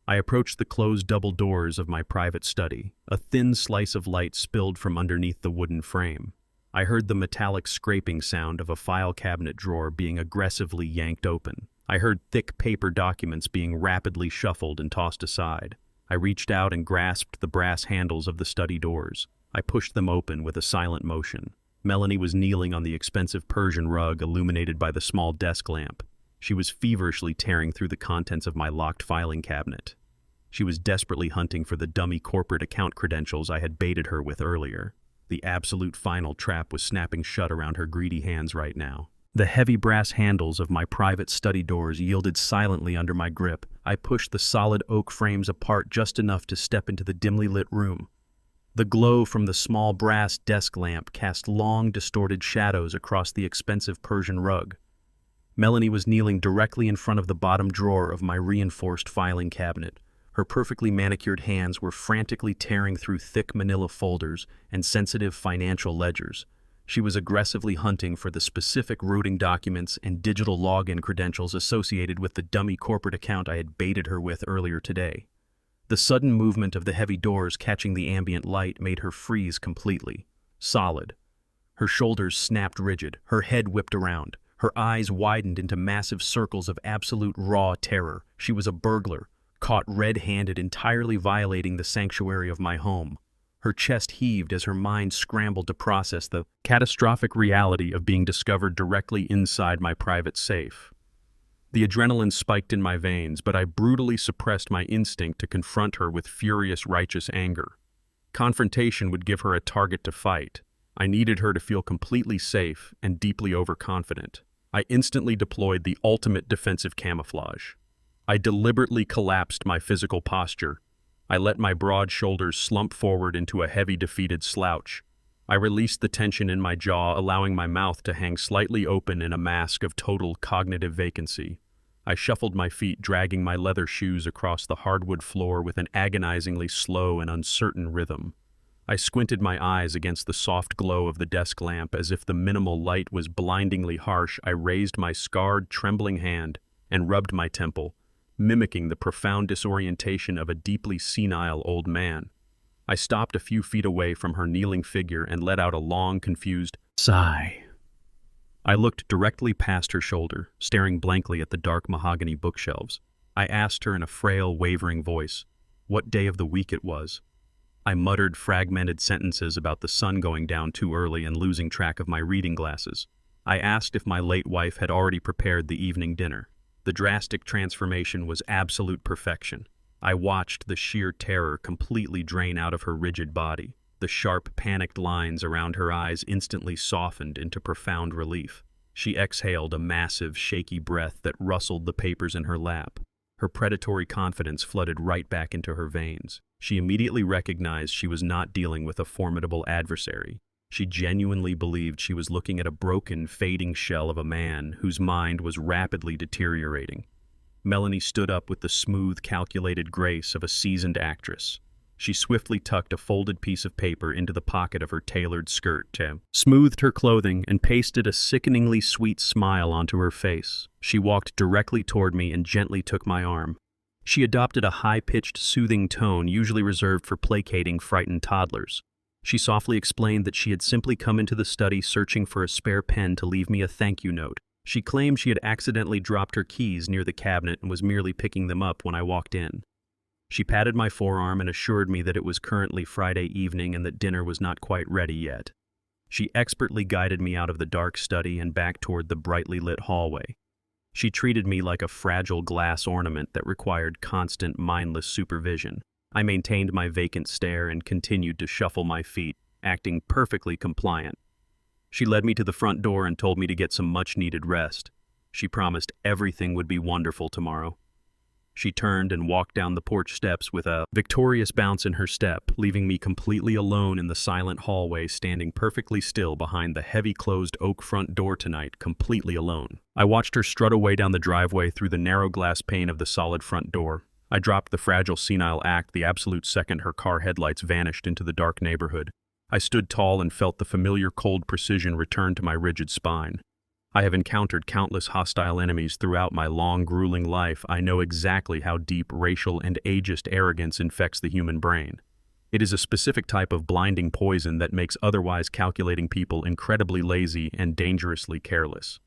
I approached the closed double doors of my private study. A thin slice of light spilled from underneath the wooden frame. I heard the metallic scraping sound of a file cabinet drawer being aggressively yanked open. I heard thick paper documents being rapidly shuffled and tossed aside. I reached out and grasped the brass handles of the study doors. I pushed them open with a silent motion. Melanie was kneeling on the expensive Persian rug illuminated by the small desk lamp. She was feverishly tearing through the contents of my locked filing cabinet. She was desperately hunting for the dummy corporate account credentials I had baited her with earlier. The absolute final trap was snapping shut around her greedy hands right now. The heavy brass handles of my private study doors yielded silently under my grip. I pushed the solid oak frames apart just enough to step into the dimly lit room. The glow from the small brass desk lamp cast long, distorted shadows across the expensive Persian rug. Melanie was kneeling directly in front of the bottom drawer of my reinforced filing cabinet. Her perfectly manicured hands were frantically tearing through thick manila folders and sensitive financial ledgers. She was aggressively hunting for the specific routing documents and digital login credentials associated with the dummy corporate account I had baited her with earlier today. The sudden movement of the heavy doors catching the ambient light made her freeze completely. Solid. Her shoulders snapped rigid, her head whipped around. Her eyes widened into massive circles of absolute raw terror. She was a burglar, caught red-handed, entirely violating the sanctuary of my home. Her chest heaved as her mind scrambled to process the catastrophic reality of being discovered directly inside my private safe. The adrenaline spiked in my veins, but I brutally suppressed my instinct to confront her with furious, righteous anger. Confrontation would give her a target to fight. I needed her to feel completely safe and deeply overconfident. I instantly deployed the ultimate defensive camouflage. I deliberately collapsed my physical posture. I let my broad shoulders slump forward into a heavy, defeated slouch. I released the tension in my jaw, allowing my mouth to hang slightly open in a mask of total cognitive vacancy. I shuffled my feet, dragging my leather shoes across the hardwood floor with an agonizingly slow and uncertain rhythm. I squinted my eyes against the soft glow of the desk lamp as if the minimal light was blindingly harsh. I raised my scarred, trembling hand and rubbed my temple, mimicking the profound disorientation of a deeply senile old man. I stopped a few feet away from her kneeling figure and let out a long, confused sigh. I looked directly past her shoulder, staring blankly at the dark mahogany bookshelves. I asked her in a frail, wavering voice what day of the week it was. I muttered fragmented sentences about the sun going down too early and losing track of my reading glasses. I asked if my late wife had already prepared the evening dinner. The drastic transformation was absolute perfection. I watched the sheer terror completely drain out of her rigid body. The sharp, panicked lines around her eyes instantly softened into profound relief. She exhaled a massive, shaky breath that rustled the papers in her lap. Her predatory confidence flooded right back into her veins. She immediately recognized she was not dealing with a formidable adversary. She genuinely believed she was looking at a broken, fading shell of a man whose mind was rapidly deteriorating. Melanie stood up with the smooth, calculated grace of a seasoned actress. She swiftly tucked a folded piece of paper into the pocket of her tailored skirt, smoothed her clothing, and pasted a sickeningly sweet smile onto her face. She walked directly toward me and gently took my arm. She adopted a high-pitched, soothing tone usually reserved for placating frightened toddlers. She softly explained that she had simply come into the study searching for a spare pen to leave me a thank-you note. She claimed she had accidentally dropped her keys near the cabinet and was merely picking them up when I walked in. She patted my forearm and assured me that it was currently Friday evening and that dinner was not quite ready yet. She expertly guided me out of the dark study and back toward the brightly lit hallway. She treated me like a fragile glass ornament that required constant, mindless supervision. I maintained my vacant stare and continued to shuffle my feet, acting perfectly compliant. She led me to the front door and told me to get some much-needed rest. She promised everything would be wonderful tomorrow. She turned and walked down the porch steps with a victorious bounce in her step, leaving me completely alone in the silent hallway, standing perfectly still behind the heavy closed oak front door tonight, completely alone. I watched her strut away down the driveway through the narrow glass pane of the solid front door. I dropped the fragile senile act the absolute second her car headlights vanished into the dark neighborhood. I stood tall and felt the familiar cold precision return to my rigid spine. I have encountered countless hostile enemies throughout my long, grueling life. I know exactly how deep racial and ageist arrogance infects the human brain. It is a specific type of blinding poison that makes otherwise calculating people incredibly lazy and dangerously careless.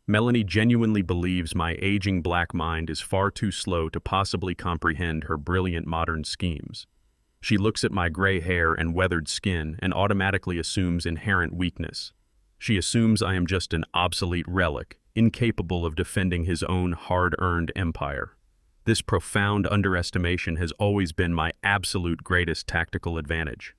Melanie genuinely believes my aging black mind is far too slow to possibly comprehend her brilliant modern schemes. She looks at my gray hair and weathered skin and automatically assumes inherent weakness. She assumes I am just an obsolete relic, incapable of defending his own hard-earned empire. This profound underestimation has always been my absolute greatest tactical advantage.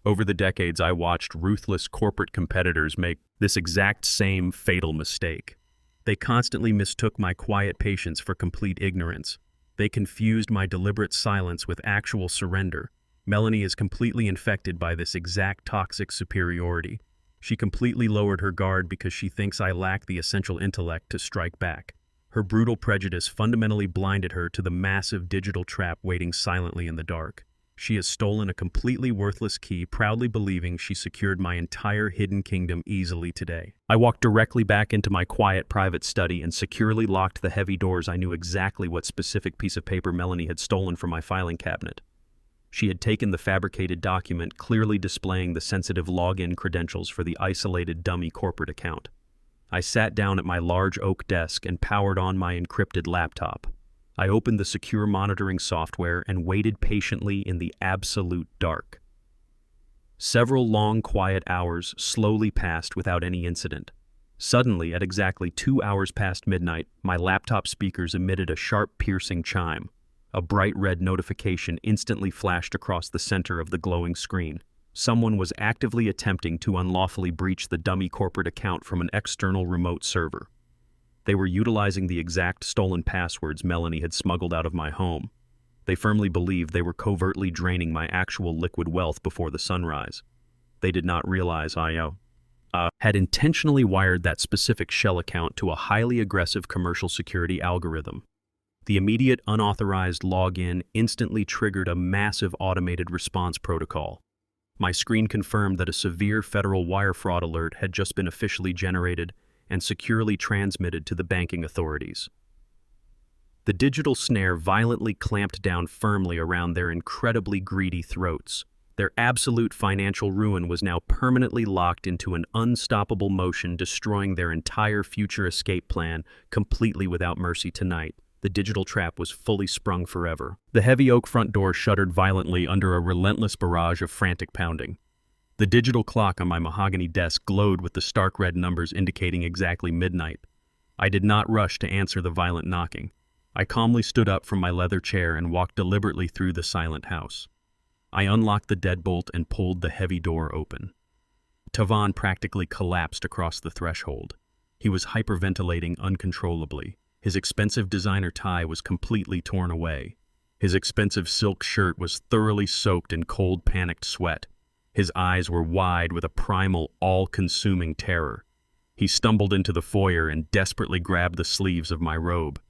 Over the decades, I watched ruthless corporate competitors make this exact same fatal mistake. They constantly mistook my quiet patience for complete ignorance. They confused my deliberate silence with actual surrender. Melanie is completely infected by this exact toxic superiority. She completely lowered her guard because she thinks I lack the essential intellect to strike back. Her brutal prejudice fundamentally blinded her to the massive digital trap waiting silently in the dark. She has stolen a completely worthless key, proudly believing she secured my entire hidden kingdom easily today. I walked directly back into my quiet private study and securely locked the heavy doors. I knew exactly what specific piece of paper Melanie had stolen from my filing cabinet. She had taken the fabricated document clearly displaying the sensitive login credentials for the isolated dummy corporate account. I sat down at my large oak desk and powered on my encrypted laptop. I opened the secure monitoring software and waited patiently in the absolute dark. Several long, quiet hours slowly passed without any incident. Suddenly, at exactly 2 hours past midnight, my laptop speakers emitted a sharp, piercing chime. A bright red notification instantly flashed across the center of the glowing screen. Someone was actively attempting to unlawfully breach the dummy corporate account from an external remote server. They were utilizing the exact stolen passwords Melanie had smuggled out of my home. They firmly believed they were covertly draining my actual liquid wealth before the sunrise. They did not realize I had intentionally wired that specific shell account to a highly aggressive commercial security algorithm. The immediate unauthorized login instantly triggered a massive automated response protocol. My screen confirmed that a severe federal wire fraud alert had just been officially generated and securely transmitted to the banking authorities. The digital snare violently clamped down firmly around their incredibly greedy throats. Their absolute financial ruin was now permanently locked into an unstoppable motion, destroying their entire future escape plan completely without mercy tonight. The digital trap was fully sprung forever. The heavy oak front door shuddered violently under a relentless barrage of frantic pounding. The digital clock on my mahogany desk glowed with the stark red numbers indicating exactly midnight. I did not rush to answer the violent knocking. I calmly stood up from my leather chair and walked deliberately through the silent house. I unlocked the deadbolt and pulled the heavy door open. Tavan practically collapsed across the threshold. He was hyperventilating uncontrollably, His expensive designer tie was completely torn away. His expensive silk shirt was thoroughly soaked in cold, panicked sweat. His eyes were wide with a primal, all-consuming terror. He stumbled into the foyer and desperately grabbed the sleeves of my robe.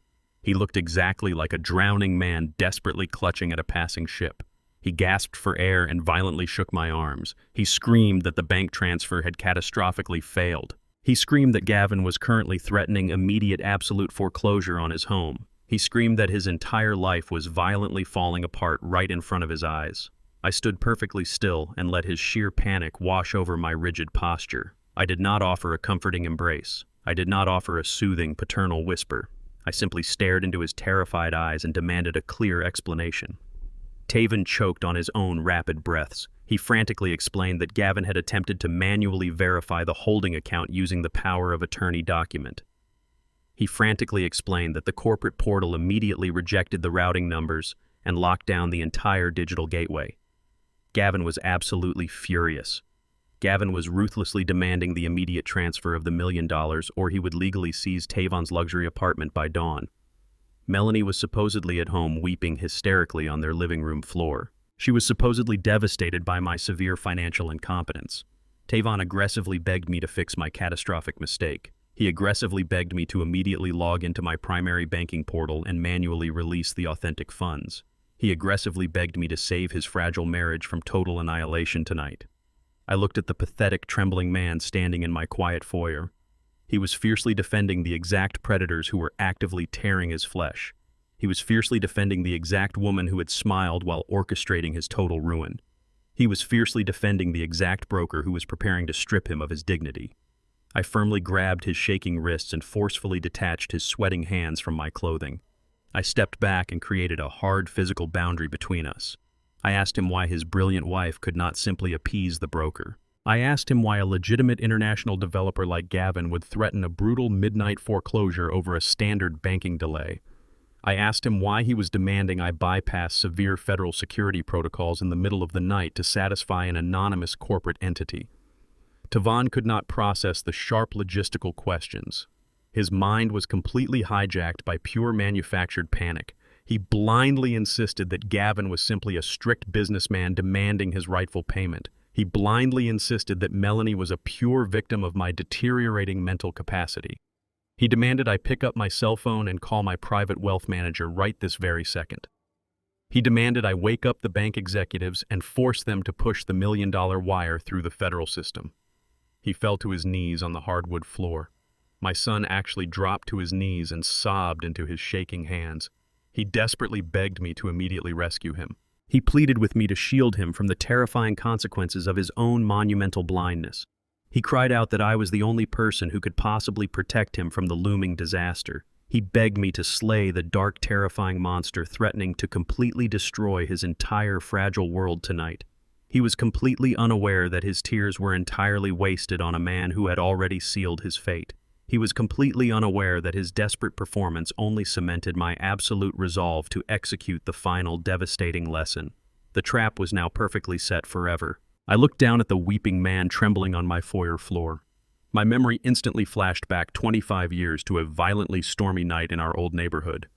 He looked exactly like a drowning man desperately clutching at a passing ship. He gasped for air and violently shook my arms. He screamed that the bank transfer had catastrophically failed. He screamed that Gavin was currently threatening immediate absolute foreclosure on his home. He screamed that his entire life was violently falling apart right in front of his eyes. I stood perfectly still and let his sheer panic wash over my rigid posture. I did not offer a comforting embrace. I did not offer a soothing, paternal whisper. I simply stared into his terrified eyes and demanded a clear explanation. Taven choked on his own rapid breaths. He frantically explained that Gavin had attempted to manually verify the holding account using the power of attorney document. He frantically explained that the corporate portal immediately rejected the routing numbers and locked down the entire digital gateway. Gavin was absolutely furious. Gavin was ruthlessly demanding the immediate transfer of the $1 million, or he would legally seize Tavon's luxury apartment by dawn. Melanie was supposedly at home weeping hysterically on their living room floor. She was supposedly devastated by my severe financial incompetence. Tavon aggressively begged me to fix my catastrophic mistake. He aggressively begged me to immediately log into my primary banking portal and manually release the authentic funds. He aggressively begged me to save his fragile marriage from total annihilation tonight. I looked at the pathetic, trembling man standing in my quiet foyer. He was fiercely defending the exact predators who were actively tearing his flesh. He was fiercely defending the exact woman who had smiled while orchestrating his total ruin. He was fiercely defending the exact broker who was preparing to strip him of his dignity. I firmly grabbed his shaking wrists and forcefully detached his sweating hands from my clothing. I stepped back and created a hard physical boundary between us. I asked him why his brilliant wife could not simply appease the broker. I asked him why a legitimate international developer like Gavin would threaten a brutal midnight foreclosure over a standard banking delay. I asked him why he was demanding I bypass severe federal security protocols in the middle of the night to satisfy an anonymous corporate entity. Tavon could not process the sharp logistical questions. His mind was completely hijacked by pure manufactured panic. He blindly insisted that Gavin was simply a strict businessman demanding his rightful payment. He blindly insisted that Melanie was a pure victim of my deteriorating mental capacity. He demanded I pick up my cell phone and call my private wealth manager right this very second. He demanded I wake up the bank executives and force them to push the $1 million wire through the federal system. He fell to his knees on the hardwood floor. My son actually dropped to his knees and sobbed into his shaking hands. He desperately begged me to immediately rescue him. He pleaded with me to shield him from the terrifying consequences of his own monumental blindness. He cried out that I was the only person who could possibly protect him from the looming disaster. He begged me to slay the dark, terrifying monster threatening to completely destroy his entire fragile world tonight. He was completely unaware that his tears were entirely wasted on a man who had already sealed his fate. He was completely unaware that his desperate performance only cemented my absolute resolve to execute the final devastating lesson. The trap was now perfectly set forever. I looked down at the weeping man trembling on my foyer floor. My memory instantly flashed back 25 years to a violently stormy night in our old neighborhood.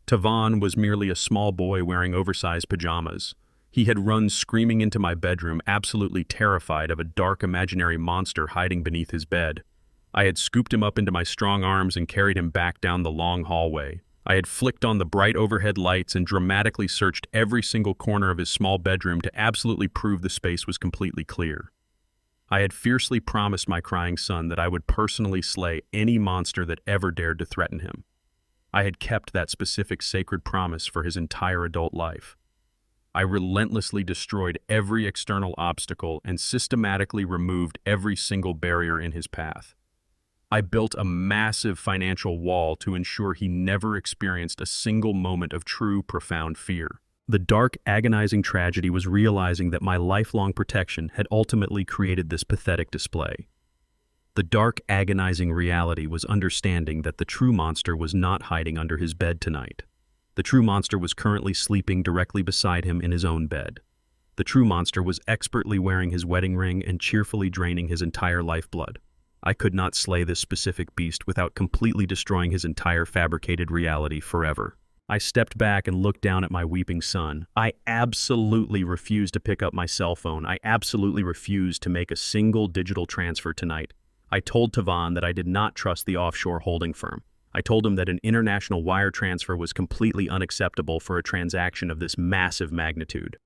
Tavon was merely a small boy wearing oversized pajamas. He had run screaming into my bedroom, absolutely terrified of a dark imaginary monster hiding beneath his bed. I had scooped him up into my strong arms and carried him back down the long hallway. I had flicked on the bright overhead lights and dramatically searched every single corner of his small bedroom to absolutely prove the space was completely clear. I had fiercely promised my crying son that I would personally slay any monster that ever dared to threaten him. I had kept that specific sacred promise for his entire adult life. I relentlessly destroyed every external obstacle and systematically removed every single barrier in his path. I built a massive financial wall to ensure he never experienced a single moment of true, profound fear. The dark, agonizing tragedy was realizing that my lifelong protection had ultimately created this pathetic display. The dark, agonizing reality was understanding that the true monster was not hiding under his bed tonight. The true monster was currently sleeping directly beside him in his own bed. The true monster was expertly wearing his wedding ring and cheerfully draining his entire lifeblood. I could not slay this specific beast without completely destroying his entire fabricated reality forever. I stepped back and looked down at my weeping son. I absolutely refused to pick up my cell phone. I absolutely refused to make a single digital transfer tonight. I told Tavan that I did not trust the offshore holding firm. I told him that an international wire transfer was completely unacceptable for a transaction of this massive magnitude.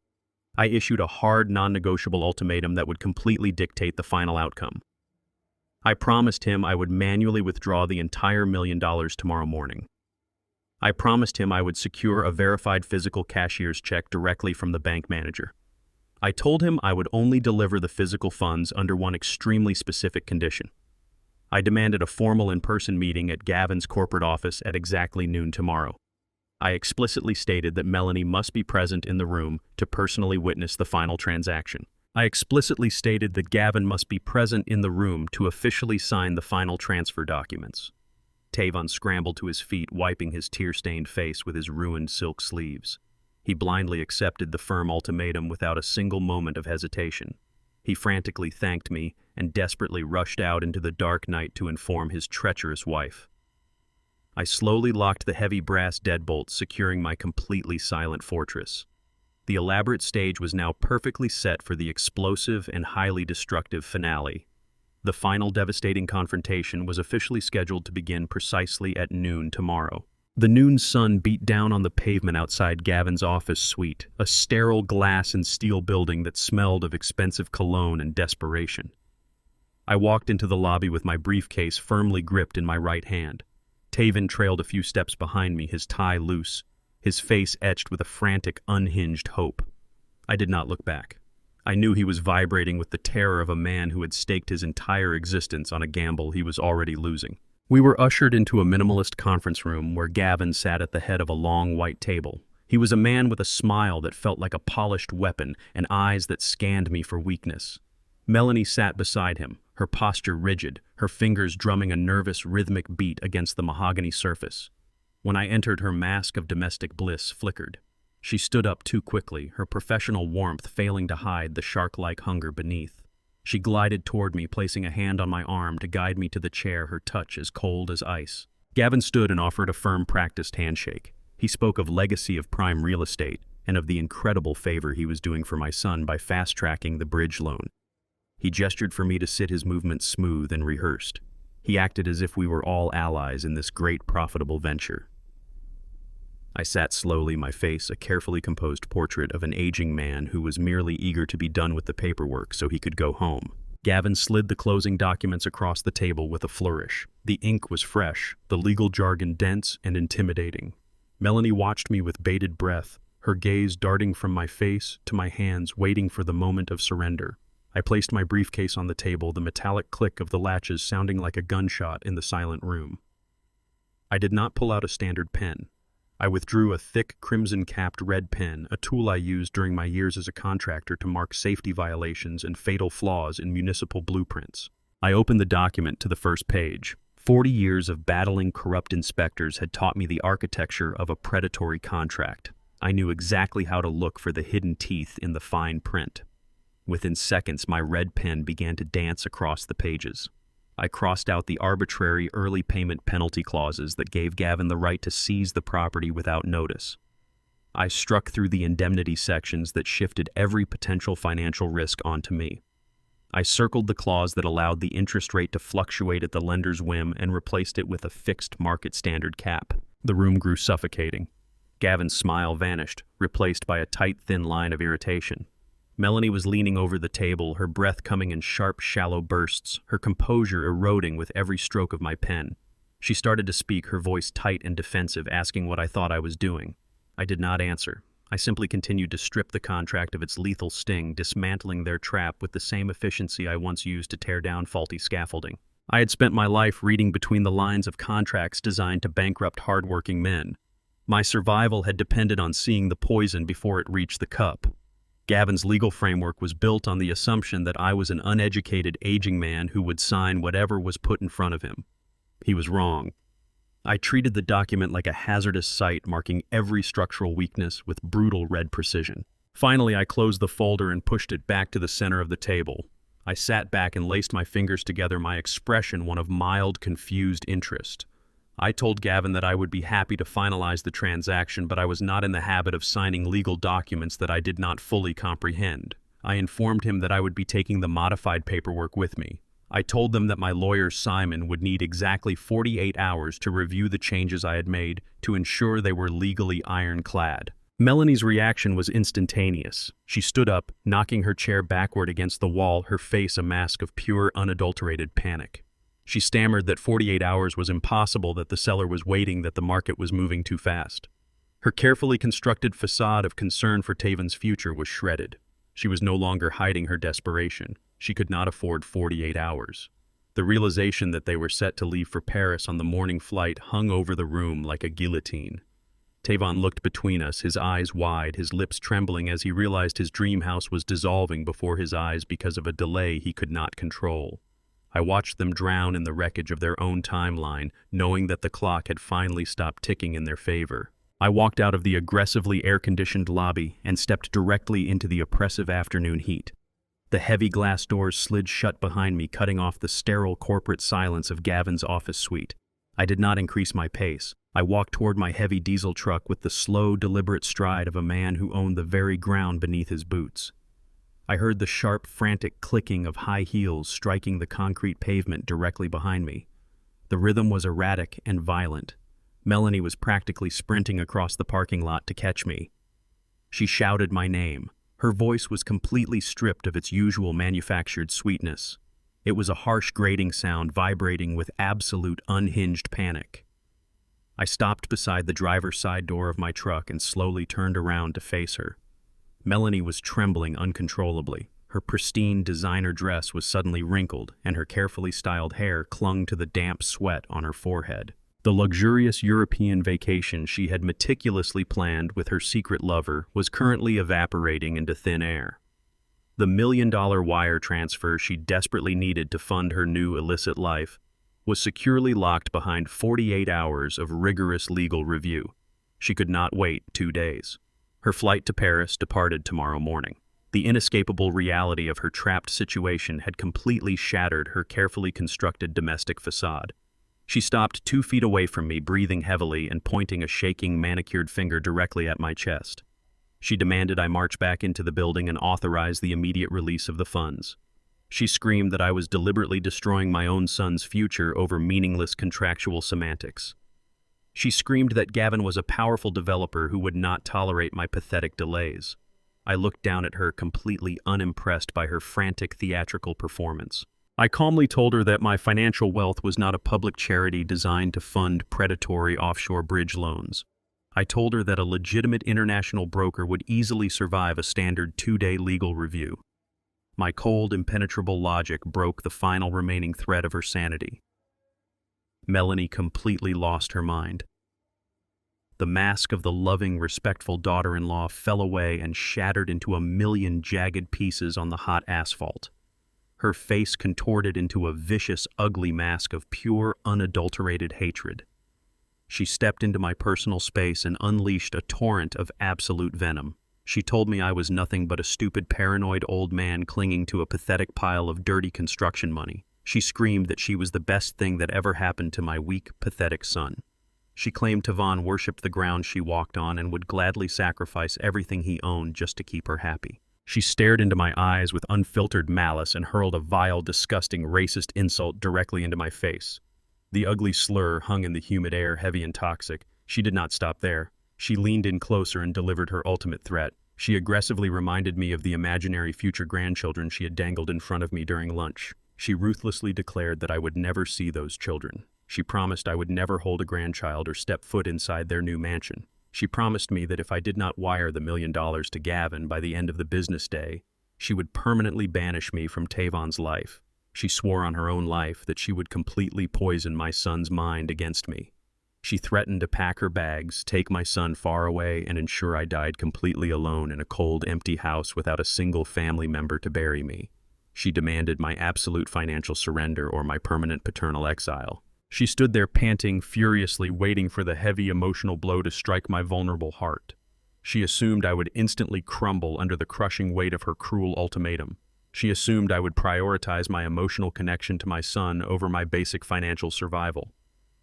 I issued a hard, non-negotiable ultimatum that would completely dictate the final outcome. I promised him I would manually withdraw the entire $1 million tomorrow morning. I promised him I would secure a verified physical cashier's check directly from the bank manager. I told him I would only deliver the physical funds under one extremely specific condition. I demanded a formal in-person meeting at Gavin's corporate office at exactly noon tomorrow. I explicitly stated that Melanie must be present in the room to personally witness the final transaction. I explicitly stated that Gavin must be present in the room to officially sign the final transfer documents. Tavan scrambled to his feet, wiping his tear-stained face with his ruined silk sleeves. He blindly accepted the firm ultimatum without a single moment of hesitation. He frantically thanked me and desperately rushed out into the dark night to inform his treacherous wife. I slowly locked the heavy brass deadbolts, securing my completely silent fortress. The elaborate stage was now perfectly set for the explosive and highly destructive finale. The final devastating confrontation was officially scheduled to begin precisely at noon tomorrow. The noon sun beat down on the pavement outside Gavin's office suite, a sterile glass and steel building that smelled of expensive cologne and desperation. I walked into the lobby with my briefcase firmly gripped in my right hand. Tavan trailed a few steps behind me, his tie loose, his face etched with a frantic, unhinged hope. I did not look back. I knew he was vibrating with the terror of a man who had staked his entire existence on a gamble he was already losing. We were ushered into a minimalist conference room where Gavin sat at the head of a long white table. He was a man with a smile that felt like a polished weapon and eyes that scanned me for weakness. Melanie sat beside him, her posture rigid, her fingers drumming a nervous, rhythmic beat against the mahogany surface. When I entered, her mask of domestic bliss flickered. She stood up too quickly, her professional warmth failing to hide the shark-like hunger beneath. She glided toward me, placing a hand on my arm to guide me to the chair, her touch as cold as ice. Gavin stood and offered a firm, practiced handshake. He spoke of legacy of prime real estate and of the incredible favor he was doing for my son by fast-tracking the bridge loan. He gestured for me to sit, his movements smooth and rehearsed. He acted as if we were all allies in this great, profitable venture. I sat slowly, my face a carefully composed portrait of an aging man who was merely eager to be done with the paperwork so he could go home. Gavin slid the closing documents across the table with a flourish. The ink was fresh, the legal jargon dense and intimidating. Melanie watched me with bated breath, her gaze darting from my face to my hands, waiting for the moment of surrender. I placed my briefcase on the table, the metallic click of the latches sounding like a gunshot in the silent room. I did not pull out a standard pen. I withdrew a thick, crimson-capped red pen, a tool I used during my years as a contractor to mark safety violations and fatal flaws in municipal blueprints. I opened the document to the first page. 40 years of battling corrupt inspectors had taught me the architecture of a predatory contract. I knew exactly how to look for the hidden teeth in the fine print. Within seconds, my red pen began to dance across the pages. I crossed out the arbitrary early payment penalty clauses that gave Gavin the right to seize the property without notice. I struck through the indemnity sections that shifted every potential financial risk onto me. I circled the clause that allowed the interest rate to fluctuate at the lender's whim and replaced it with a fixed market standard cap. The room grew suffocating. Gavin's smile vanished, replaced by a tight, thin line of irritation. Melanie was leaning over the table, her breath coming in sharp, shallow bursts, her composure eroding with every stroke of my pen. She started to speak, her voice tight and defensive, asking what I thought I was doing. I did not answer. I simply continued to strip the contract of its lethal sting, dismantling their trap with the same efficiency I once used to tear down faulty scaffolding. I had spent my life reading between the lines of contracts designed to bankrupt hard-working men. My survival had depended on seeing the poison before it reached the cup. Gavin's legal framework was built on the assumption that I was an uneducated, aging man who would sign whatever was put in front of him. He was wrong. I treated the document like a hazardous site, marking every structural weakness with brutal red precision. Finally, I closed the folder and pushed it back to the center of the table. I sat back and laced my fingers together, my expression one of mild, confused interest. I told Gavin that I would be happy to finalize the transaction, but I was not in the habit of signing legal documents that I did not fully comprehend. I informed him that I would be taking the modified paperwork with me. I told them that my lawyer, Simon, would need exactly 48 hours to review the changes I had made to ensure they were legally ironclad. Melanie's reaction was instantaneous. She stood up, knocking her chair backward against the wall, her face a mask of pure, unadulterated panic. She stammered that 48 hours was impossible, that the seller was waiting, that the market was moving too fast. Her carefully constructed facade of concern for Taven's future was shredded. She was no longer hiding her desperation. She could not afford 48 hours. The realization that they were set to leave for Paris on the morning flight hung over the room like a guillotine. Taven looked between us, his eyes wide, his lips trembling as he realized his dream house was dissolving before his eyes because of a delay he could not control. I watched them drown in the wreckage of their own timeline, knowing that the clock had finally stopped ticking in their favor. I walked out of the aggressively air-conditioned lobby and stepped directly into the oppressive afternoon heat. The heavy glass doors slid shut behind me, cutting off the sterile corporate silence of Gavin's office suite. I did not increase my pace. I walked toward my heavy diesel truck with the slow, deliberate stride of a man who owned the very ground beneath his boots. I heard the sharp, frantic clicking of high heels striking the concrete pavement directly behind me. The rhythm was erratic and violent. Melanie was practically sprinting across the parking lot to catch me. She shouted my name. Her voice was completely stripped of its usual manufactured sweetness. It was a harsh, grating sound vibrating with absolute unhinged panic. I stopped beside the driver's side door of my truck and slowly turned around to face her. Melanie was trembling uncontrollably. Her pristine designer dress was suddenly wrinkled, and her carefully styled hair clung to the damp sweat on her forehead. The luxurious European vacation she had meticulously planned with her secret lover was currently evaporating into thin air. The million-dollar wire transfer she desperately needed to fund her new illicit life was securely locked behind 48 hours of rigorous legal review. She could not wait 2 days. Her flight to Paris departed tomorrow morning. The inescapable reality of her trapped situation had completely shattered her carefully constructed domestic facade. She stopped 2 feet away from me, breathing heavily and pointing a shaking, manicured finger directly at my chest. She demanded I march back into the building and authorize the immediate release of the funds. She screamed that I was deliberately destroying my own son's future over meaningless contractual semantics. She screamed that Gavin was a powerful developer who would not tolerate my pathetic delays. I looked down at her, completely unimpressed by her frantic theatrical performance. I calmly told her that my financial wealth was not a public charity designed to fund predatory offshore bridge loans. I told her that a legitimate international broker would easily survive a standard 2-day legal review. My cold, impenetrable logic broke the final remaining thread of her sanity. Melanie completely lost her mind. The mask of the loving, respectful daughter-in-law fell away and shattered into a million jagged pieces on the hot asphalt. Her face contorted into a vicious, ugly mask of pure, unadulterated hatred. She stepped into my personal space and unleashed a torrent of absolute venom. She told me I was nothing but a stupid, paranoid old man clinging to a pathetic pile of dirty construction money. She screamed that she was the best thing that ever happened to my weak, pathetic son. She claimed Taven worshipped the ground she walked on and would gladly sacrifice everything he owned just to keep her happy. She stared into my eyes with unfiltered malice and hurled a vile, disgusting, racist insult directly into my face. The ugly slur hung in the humid air, heavy and toxic. She did not stop there. She leaned in closer and delivered her ultimate threat. She aggressively reminded me of the imaginary future grandchildren she had dangled in front of me during lunch. She ruthlessly declared that I would never see those children. She promised I would never hold a grandchild or step foot inside their new mansion. She promised me that if I did not wire the $1 million to Gavin by the end of the business day, she would permanently banish me from Taven's life. She swore on her own life that she would completely poison my son's mind against me. She threatened to pack her bags, take my son far away, and ensure I died completely alone in a cold, empty house without a single family member to bury me. She demanded my absolute financial surrender or my permanent paternal exile. She stood there panting, furiously waiting for the heavy emotional blow to strike my vulnerable heart. She assumed I would instantly crumble under the crushing weight of her cruel ultimatum. She assumed I would prioritize my emotional connection to my son over my basic financial survival.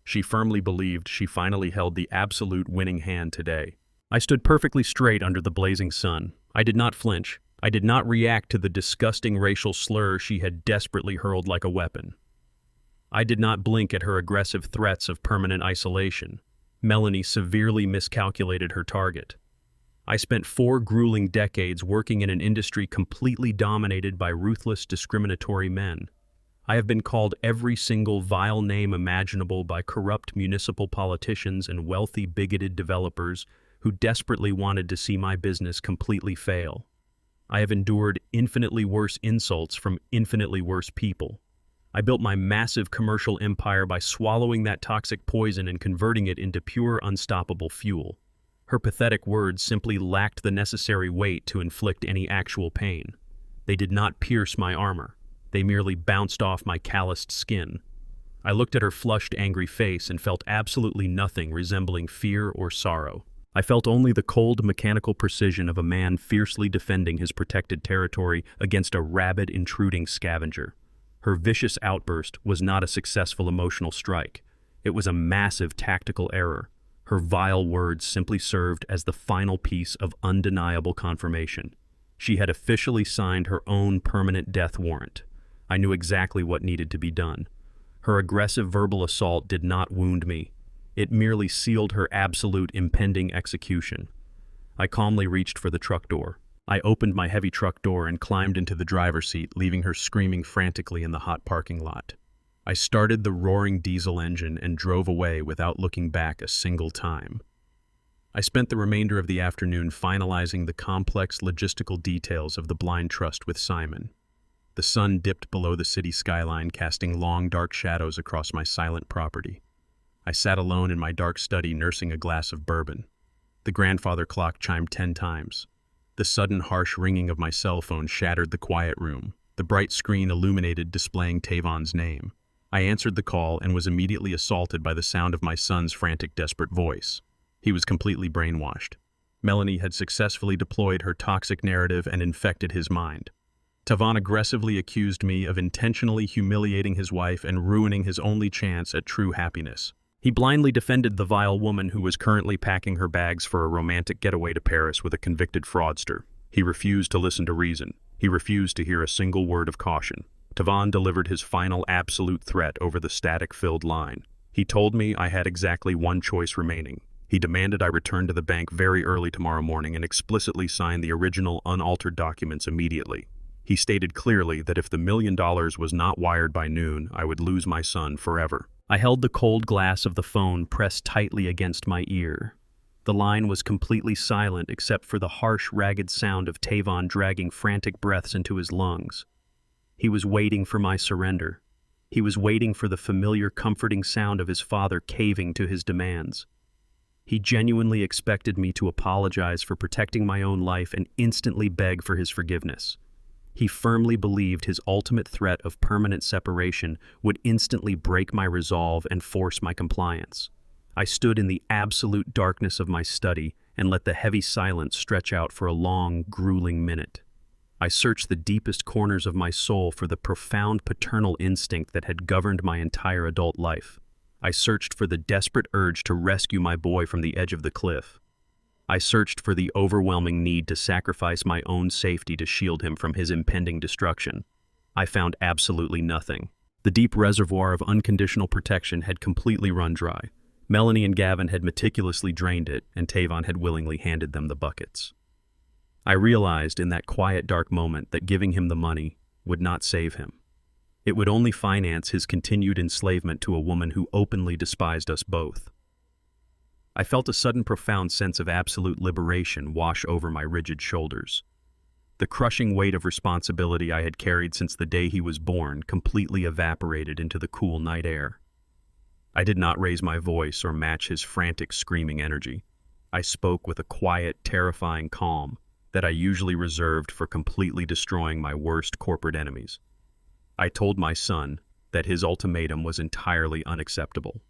She firmly believed she finally held the absolute winning hand today. I stood perfectly straight under the blazing sun. I did not flinch. I did not react to the disgusting racial slur she had desperately hurled like a weapon. I did not blink at her aggressive threats of permanent isolation. Melanie severely miscalculated her target. I spent 4 grueling decades working in an industry completely dominated by ruthless, discriminatory men. I have been called every single vile name imaginable by corrupt municipal politicians and wealthy, bigoted developers who desperately wanted to see my business completely fail. I have endured infinitely worse insults from infinitely worse people. I built my massive commercial empire by swallowing that toxic poison and converting it into pure, unstoppable fuel. Her pathetic words simply lacked the necessary weight to inflict any actual pain. They did not pierce my armor. They merely bounced off my calloused skin. I looked at her flushed, angry face and felt absolutely nothing resembling fear or sorrow. I felt only the cold, mechanical precision of a man fiercely defending his protected territory against a rabid, intruding scavenger. Her vicious outburst was not a successful emotional strike. It was a massive tactical error. Her vile words simply served as the final piece of undeniable confirmation. She had officially signed her own permanent death warrant. I knew exactly what needed to be done. Her aggressive verbal assault did not wound me. It merely sealed her absolute impending execution. I calmly reached for the truck door. I opened my heavy truck door and climbed into the driver's seat, leaving her screaming frantically in the hot parking lot. I started the roaring diesel engine and drove away without looking back a single time. I spent the remainder of the afternoon finalizing the complex logistical details of the blind trust with Simon. The sun dipped below the city skyline, casting long, dark shadows across my silent property. I sat alone in my dark study, nursing a glass of bourbon. The grandfather clock chimed 10 times. The sudden, harsh ringing of my cell phone shattered the quiet room. The bright screen illuminated, displaying Tavon's name. I answered the call and was immediately assaulted by the sound of my son's frantic, desperate voice. He was completely brainwashed. Melanie had successfully deployed her toxic narrative and infected his mind. Tavon aggressively accused me of intentionally humiliating his wife and ruining his only chance at true happiness. He blindly defended the vile woman who was currently packing her bags for a romantic getaway to Paris with a convicted fraudster. He refused to listen to reason. He refused to hear a single word of caution. Tavon delivered his final absolute threat over the static-filled line. He told me I had exactly one choice remaining. He demanded I return to the bank very early tomorrow morning and explicitly sign the original, unaltered documents immediately. He stated clearly that if the $1 million was not wired by noon, I would lose my son forever. I held the cold glass of the phone pressed tightly against my ear. The line was completely silent except for the harsh, ragged sound of Tavon dragging frantic breaths into his lungs. He was waiting for my surrender. He was waiting for the familiar, comforting sound of his father caving to his demands. He genuinely expected me to apologize for protecting my own life and instantly beg for his forgiveness. He firmly believed his ultimate threat of permanent separation would instantly break my resolve and force my compliance. I stood in the absolute darkness of my study and let the heavy silence stretch out for a long, grueling minute. I searched the deepest corners of my soul for the profound paternal instinct that had governed my entire adult life. I searched for the desperate urge to rescue my boy from the edge of the cliff. I searched for the overwhelming need to sacrifice my own safety to shield him from his impending destruction. I found absolutely nothing. The deep reservoir of unconditional protection had completely run dry. Melanie and Gavin had meticulously drained it, and Tavon had willingly handed them the buckets. I realized in that quiet, dark moment that giving him the money would not save him. It would only finance his continued enslavement to a woman who openly despised us both. I felt a sudden profound sense of absolute liberation wash over my rigid shoulders. The crushing weight of responsibility I had carried since the day he was born completely evaporated into the cool night air. I did not raise my voice or match his frantic, screaming energy. I spoke with a quiet, terrifying calm that I usually reserved for completely destroying my worst corporate enemies. I told my son that his ultimatum was entirely unacceptable.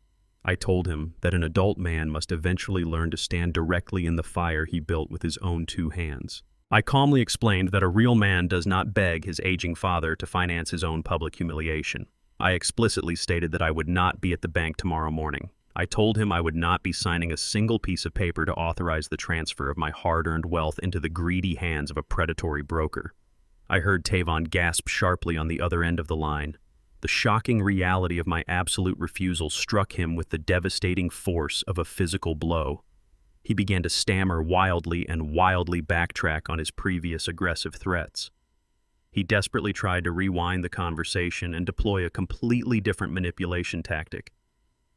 I told him that an adult man must eventually learn to stand directly in the fire he built with his own 2 hands. I calmly explained that a real man does not beg his aging father to finance his own public humiliation. I explicitly stated that I would not be at the bank tomorrow morning. I told him I would not be signing a single piece of paper to authorize the transfer of my hard-earned wealth into the greedy hands of a predatory broker. I heard Tavon gasp sharply on the other end of the line. The shocking reality of my absolute refusal struck him with the devastating force of a physical blow. He began to stammer wildly and wildly backtrack on his previous aggressive threats. He desperately tried to rewind the conversation and deploy a completely different manipulation tactic.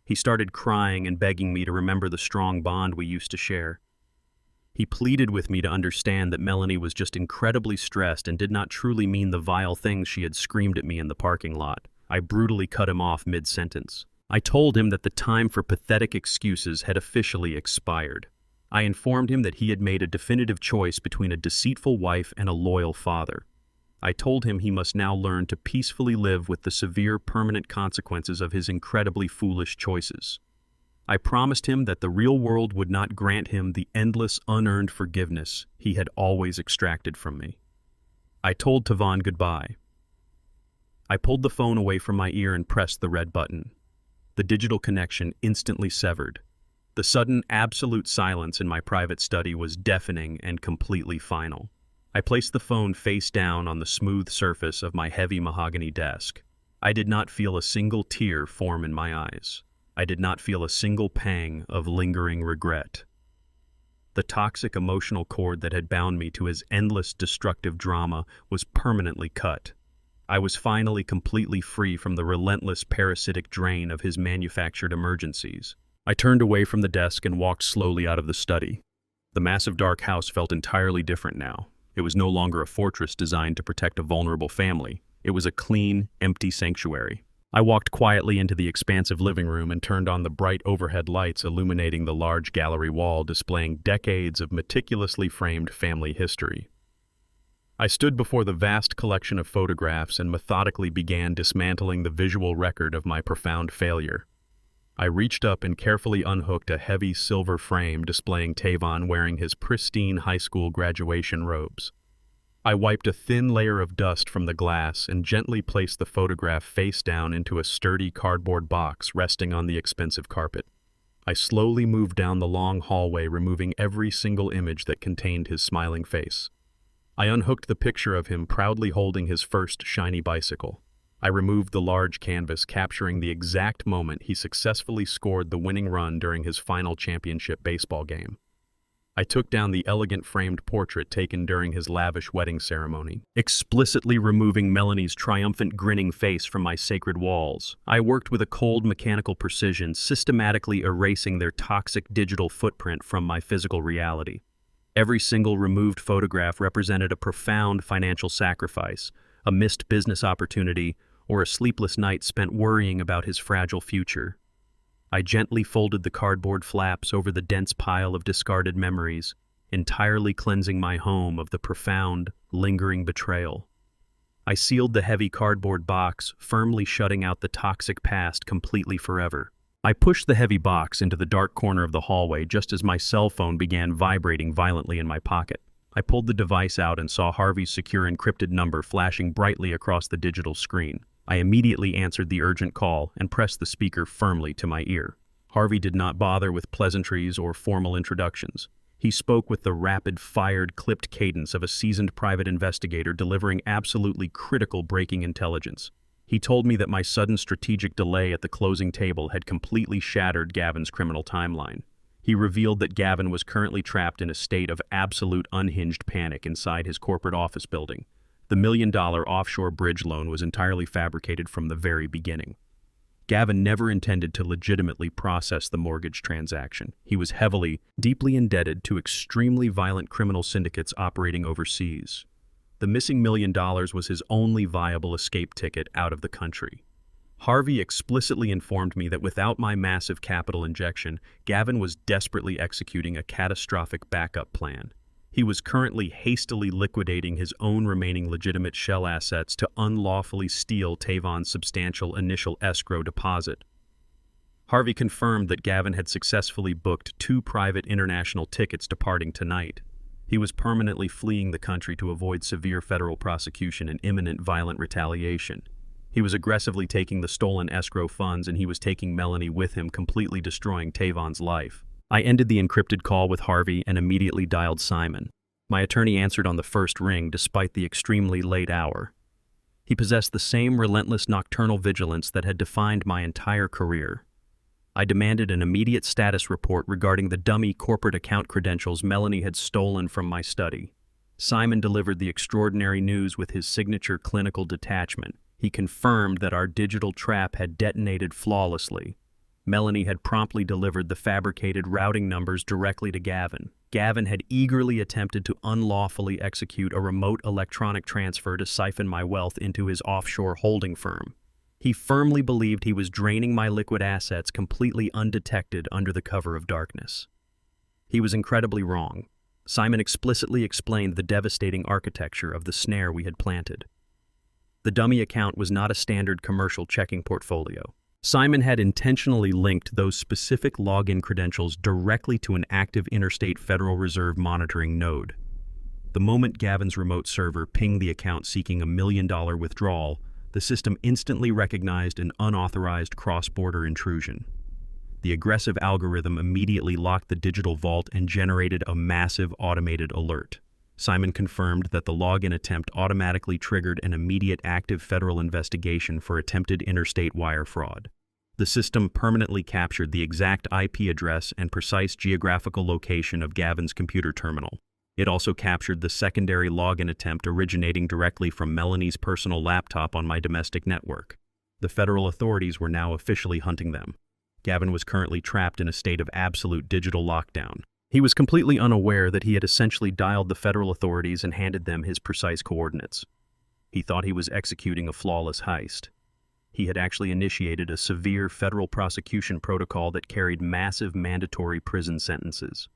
He started crying and begging me to remember the strong bond we used to share. He pleaded with me to understand that Melanie was just incredibly stressed and did not truly mean the vile things she had screamed at me in the parking lot. I brutally cut him off mid-sentence. I told him that the time for pathetic excuses had officially expired. I informed him that he had made a definitive choice between a deceitful wife and a loyal father. I told him he must now learn to peacefully live with the severe permanent consequences of his incredibly foolish choices. I promised him that the real world would not grant him the endless unearned forgiveness he had always extracted from me. I told Tavon goodbye. I pulled the phone away from my ear and pressed the red button. The digital connection instantly severed. The sudden absolute silence in my private study was deafening and completely final. I placed the phone face down on the smooth surface of my heavy mahogany desk. I did not feel a single tear form in my eyes. I did not feel a single pang of lingering regret. The toxic emotional cord that had bound me to his endless destructive drama was permanently cut. I was finally completely free from the relentless parasitic drain of his manufactured emergencies. I turned away from the desk and walked slowly out of the study. The massive dark house felt entirely different now. It was no longer a fortress designed to protect a vulnerable family. It was a clean, empty sanctuary. I walked quietly into the expansive living room and turned on the bright overhead lights illuminating the large gallery wall displaying decades of meticulously framed family history. I stood before the vast collection of photographs and methodically began dismantling the visual record of my profound failure. I reached up and carefully unhooked a heavy silver frame displaying Tavon wearing his pristine high school graduation robes. I wiped a thin layer of dust from the glass and gently placed the photograph face down into a sturdy cardboard box resting on the expensive carpet. I slowly moved down the long hallway, removing every single image that contained his smiling face. I unhooked the picture of him proudly holding his first shiny bicycle. I removed the large canvas, capturing the exact moment he successfully scored the winning run during his final championship baseball game. I took down the elegant framed portrait taken during his lavish wedding ceremony, explicitly removing Melanie's triumphant grinning face from my sacred walls. I worked with a cold mechanical precision, systematically erasing their toxic digital footprint from my physical reality. Every single removed photograph represented a profound financial sacrifice, a missed business opportunity, or a sleepless night spent worrying about his fragile future. I gently folded the cardboard flaps over the dense pile of discarded memories, entirely cleansing my home of the profound, lingering betrayal. I sealed the heavy cardboard box, firmly shutting out the toxic past completely forever. I pushed the heavy box into the dark corner of the hallway just as my cell phone began vibrating violently in my pocket. I pulled the device out and saw Harvey's secure encrypted number flashing brightly across the digital screen. I immediately answered the urgent call and pressed the speaker firmly to my ear. Harvey did not bother with pleasantries or formal introductions. He spoke with the rapid-fired, clipped cadence of a seasoned private investigator delivering absolutely critical breaking intelligence. He told me that my sudden strategic delay at the closing table had completely shattered Gavin's criminal timeline. He revealed that Gavin was currently trapped in a state of absolute unhinged panic inside his corporate office building. The $1 million offshore bridge loan was entirely fabricated from the very beginning. Gavin never intended to legitimately process the mortgage transaction. He was deeply indebted to extremely violent criminal syndicates operating overseas. The missing $1 million was his only viable escape ticket out of the country. Harvey explicitly informed me that without my massive capital injection, Gavin was desperately executing a catastrophic backup plan. He was currently hastily liquidating his own remaining legitimate shell assets to unlawfully steal Tavon's substantial initial escrow deposit. Harvey confirmed that Gavin had successfully booked 2 private international tickets departing tonight. He was permanently fleeing the country to avoid severe federal prosecution and imminent violent retaliation. He was aggressively taking the stolen escrow funds, and he was taking Melanie with him, completely destroying Tavon's life. I ended the encrypted call with Harvey and immediately dialed Simon. My attorney answered on the first ring despite the extremely late hour. He possessed the same relentless nocturnal vigilance that had defined my entire career. I demanded an immediate status report regarding the dummy corporate account credentials Melanie had stolen from my study. Simon delivered the extraordinary news with his signature clinical detachment. He confirmed that our digital trap had detonated flawlessly. Melanie had promptly delivered the fabricated routing numbers directly to Gavin. Gavin had eagerly attempted to unlawfully execute a remote electronic transfer to siphon my wealth into his offshore holding firm. He firmly believed he was draining my liquid assets completely undetected under the cover of darkness. He was incredibly wrong. Simon explicitly explained the devastating architecture of the snare we had planted. The dummy account was not a standard commercial checking portfolio. Simon had intentionally linked those specific login credentials directly to an active interstate Federal Reserve monitoring node. The moment Gavin's remote server pinged the account seeking a $1 million withdrawal, the system instantly recognized an unauthorized cross-border intrusion. The aggressive algorithm immediately locked the digital vault and generated a massive automated alert. Simon confirmed that the login attempt automatically triggered an immediate active federal investigation for attempted interstate wire fraud. The system permanently captured the exact IP address and precise geographical location of Gavin's computer terminal. It also captured the secondary login attempt originating directly from Melanie's personal laptop on my domestic network. The federal authorities were now officially hunting them. Gavin was currently trapped in a state of absolute digital lockdown. He was completely unaware that he had essentially dialed the federal authorities and handed them his precise coordinates. He thought he was executing a flawless heist. He had actually initiated a severe federal prosecution protocol that carried massive mandatory prison sentences.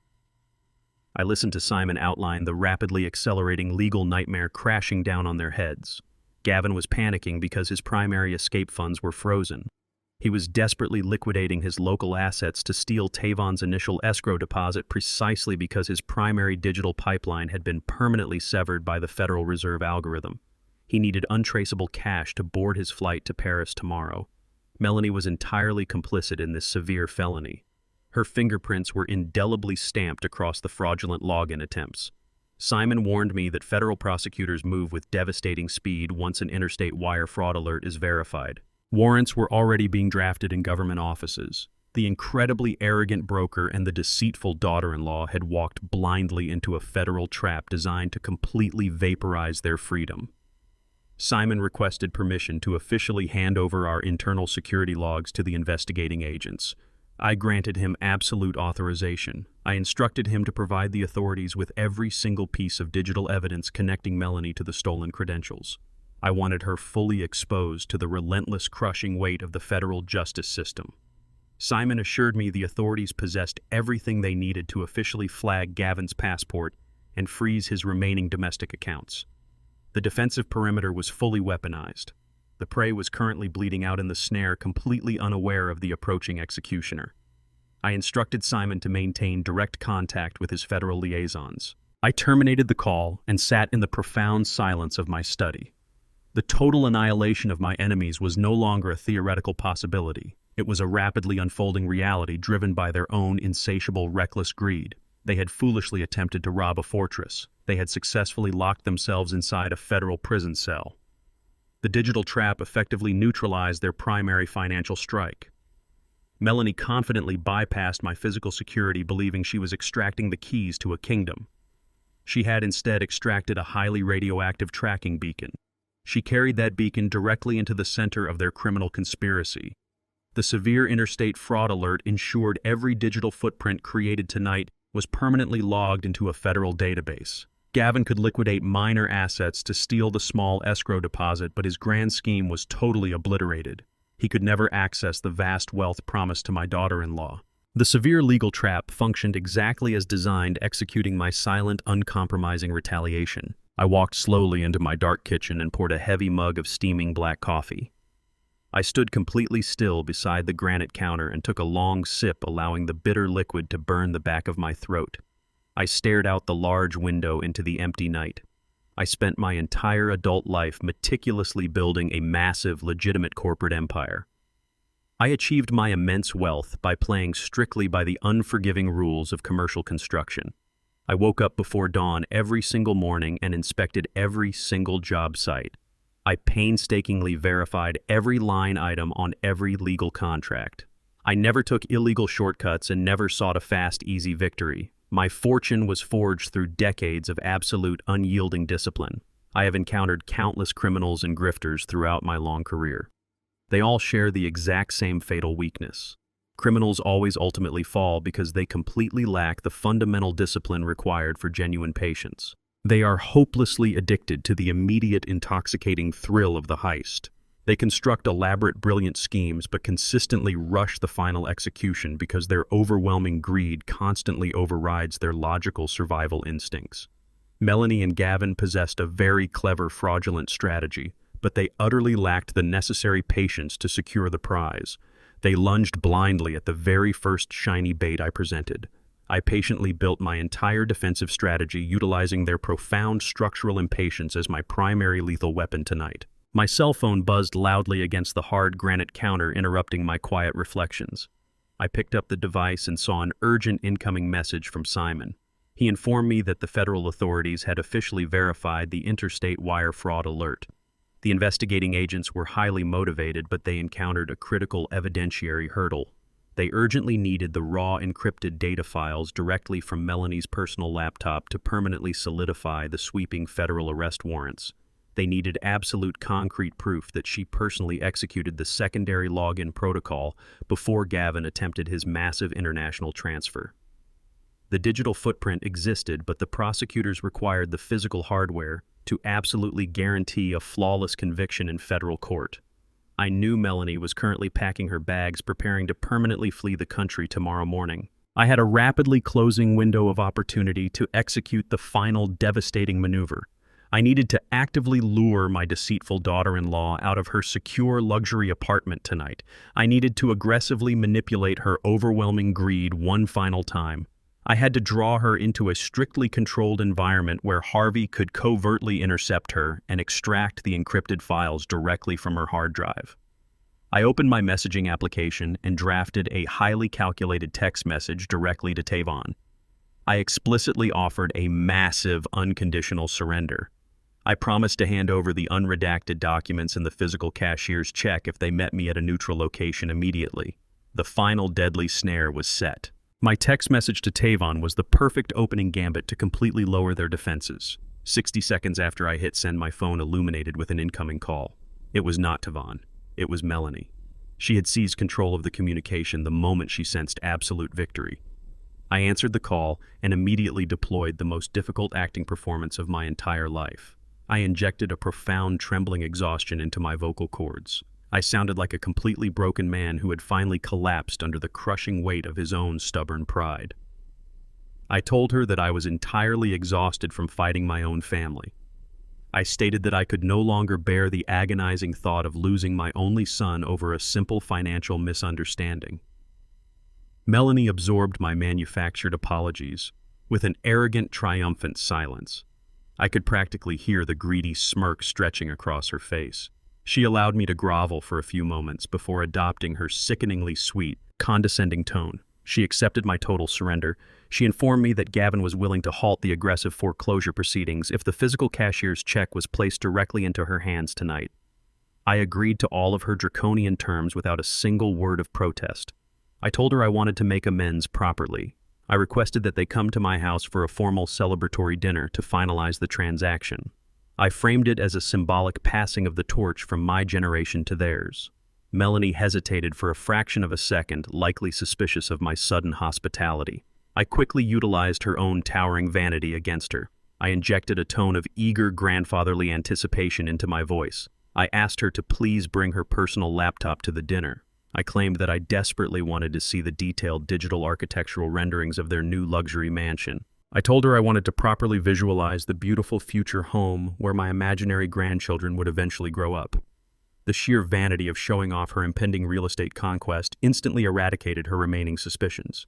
I listened to Simon outline the rapidly accelerating legal nightmare crashing down on their heads. Gavin was panicking because his primary escape funds were frozen. He was desperately liquidating his local assets to steal Tavon's initial escrow deposit precisely because his primary digital pipeline had been permanently severed by the Federal Reserve algorithm. He needed untraceable cash to board his flight to Paris tomorrow. Melanie was entirely complicit in this severe felony. Her fingerprints were indelibly stamped across the fraudulent login attempts. Simon warned me that federal prosecutors move with devastating speed once an interstate wire fraud alert is verified. Warrants were already being drafted in government offices. The incredibly arrogant broker and the deceitful daughter-in-law had walked blindly into a federal trap designed to completely vaporize their freedom. Simon requested permission to officially hand over our internal security logs to the investigating agents. I granted him absolute authorization. I instructed him to provide the authorities with every single piece of digital evidence connecting Melanie to the stolen credentials. I wanted her fully exposed to the relentless crushing weight of the federal justice system. Simon assured me the authorities possessed everything they needed to officially flag Gavin's passport and freeze his remaining domestic accounts. The defensive perimeter was fully weaponized. The prey was currently bleeding out in the snare, completely unaware of the approaching executioner. I instructed Simon to maintain direct contact with his federal liaisons. I terminated the call and sat in the profound silence of my study. The total annihilation of my enemies was no longer a theoretical possibility. It was a rapidly unfolding reality driven by their own insatiable, reckless greed. They had foolishly attempted to rob a fortress. They had successfully locked themselves inside a federal prison cell. The digital trap effectively neutralized their primary financial strike. Melanie confidently bypassed my physical security, believing she was extracting the keys to a kingdom. She had instead extracted a highly radioactive tracking beacon. She carried that beacon directly into the center of their criminal conspiracy. The severe interstate fraud alert ensured every digital footprint created tonight was permanently logged into a federal database. Gavin could liquidate minor assets to steal the small escrow deposit, but his grand scheme was totally obliterated. He could never access the vast wealth promised to my daughter-in-law. The severe legal trap functioned exactly as designed, executing my silent, uncompromising retaliation. I walked slowly into my dark kitchen and poured a heavy mug of steaming black coffee. I stood completely still beside the granite counter and took a long sip, allowing the bitter liquid to burn the back of my throat. I stared out the large window into the empty night. I spent my entire adult life meticulously building a massive, legitimate corporate empire. I achieved my immense wealth by playing strictly by the unforgiving rules of commercial construction. I woke up before dawn every single morning and inspected every single job site. I painstakingly verified every line item on every legal contract. I never took illegal shortcuts and never sought a fast, easy victory. My fortune was forged through decades of absolute, unyielding discipline. I have encountered countless criminals and grifters throughout my long career. They all share the exact same fatal weakness. Criminals always ultimately fall because they completely lack the fundamental discipline required for genuine patience. They are hopelessly addicted to the immediate intoxicating thrill of the heist. They construct elaborate, brilliant schemes but consistently rush the final execution because their overwhelming greed constantly overrides their logical survival instincts. Melanie and Gavin possessed a very clever, fraudulent strategy, but they utterly lacked the necessary patience to secure the prize. They lunged blindly at the very first shiny bait I presented. I patiently built my entire defensive strategy, utilizing their profound structural impatience as my primary lethal weapon tonight. My cell phone buzzed loudly against the hard granite counter, interrupting my quiet reflections. I picked up the device and saw an urgent incoming message from Simon. He informed me that the federal authorities had officially verified the interstate wire fraud alert. The investigating agents were highly motivated, but they encountered a critical evidentiary hurdle. They urgently needed the raw encrypted data files directly from Melanie's personal laptop to permanently solidify the sweeping federal arrest warrants. They needed absolute concrete proof that she personally executed the secondary login protocol before Gavin attempted his massive international transfer. The digital footprint existed, but the prosecutors required the physical hardware to absolutely guarantee a flawless conviction in federal court. I knew Melanie was currently packing her bags, preparing to permanently flee the country tomorrow morning. I had a rapidly closing window of opportunity to execute the final devastating maneuver. I needed to actively lure my deceitful daughter-in-law out of her secure luxury apartment tonight. I needed to aggressively manipulate her overwhelming greed one final time. I had to draw her into a strictly controlled environment where Harvey could covertly intercept her and extract the encrypted files directly from her hard drive. I opened my messaging application and drafted a highly calculated text message directly to Tavon. I explicitly offered a massive unconditional surrender. I promised to hand over the unredacted documents and the physical cashier's check if they met me at a neutral location immediately. The final deadly snare was set. My text message to Tavon was the perfect opening gambit to completely lower their defenses. 60 seconds after I hit send, my phone illuminated with an incoming call. It was not Tavon. It was Melanie. She had seized control of the communication the moment she sensed absolute victory. I answered the call and immediately deployed the most difficult acting performance of my entire life. I injected a profound trembling exhaustion into my vocal cords. I sounded like a completely broken man who had finally collapsed under the crushing weight of his own stubborn pride. I told her that I was entirely exhausted from fighting my own family. I stated that I could no longer bear the agonizing thought of losing my only son over a simple financial misunderstanding. Melanie absorbed my manufactured apologies with an arrogant, triumphant silence. I could practically hear the greedy smirk stretching across her face. She allowed me to grovel for a few moments before adopting her sickeningly sweet, condescending tone. She accepted my total surrender. She informed me that Gavin was willing to halt the aggressive foreclosure proceedings if the physical cashier's check was placed directly into her hands tonight. I agreed to all of her draconian terms without a single word of protest. I told her I wanted to make amends properly. I requested that they come to my house for a formal celebratory dinner to finalize the transaction. I framed it as a symbolic passing of the torch from my generation to theirs. Melanie hesitated for a fraction of a second, likely suspicious of my sudden hospitality. I quickly utilized her own towering vanity against her. I injected a tone of eager grandfatherly anticipation into my voice. I asked her to please bring her personal laptop to the dinner. I claimed that I desperately wanted to see the detailed digital architectural renderings of their new luxury mansion. I told her I wanted to properly visualize the beautiful future home where my imaginary grandchildren would eventually grow up. The sheer vanity of showing off her impending real estate conquest instantly eradicated her remaining suspicions.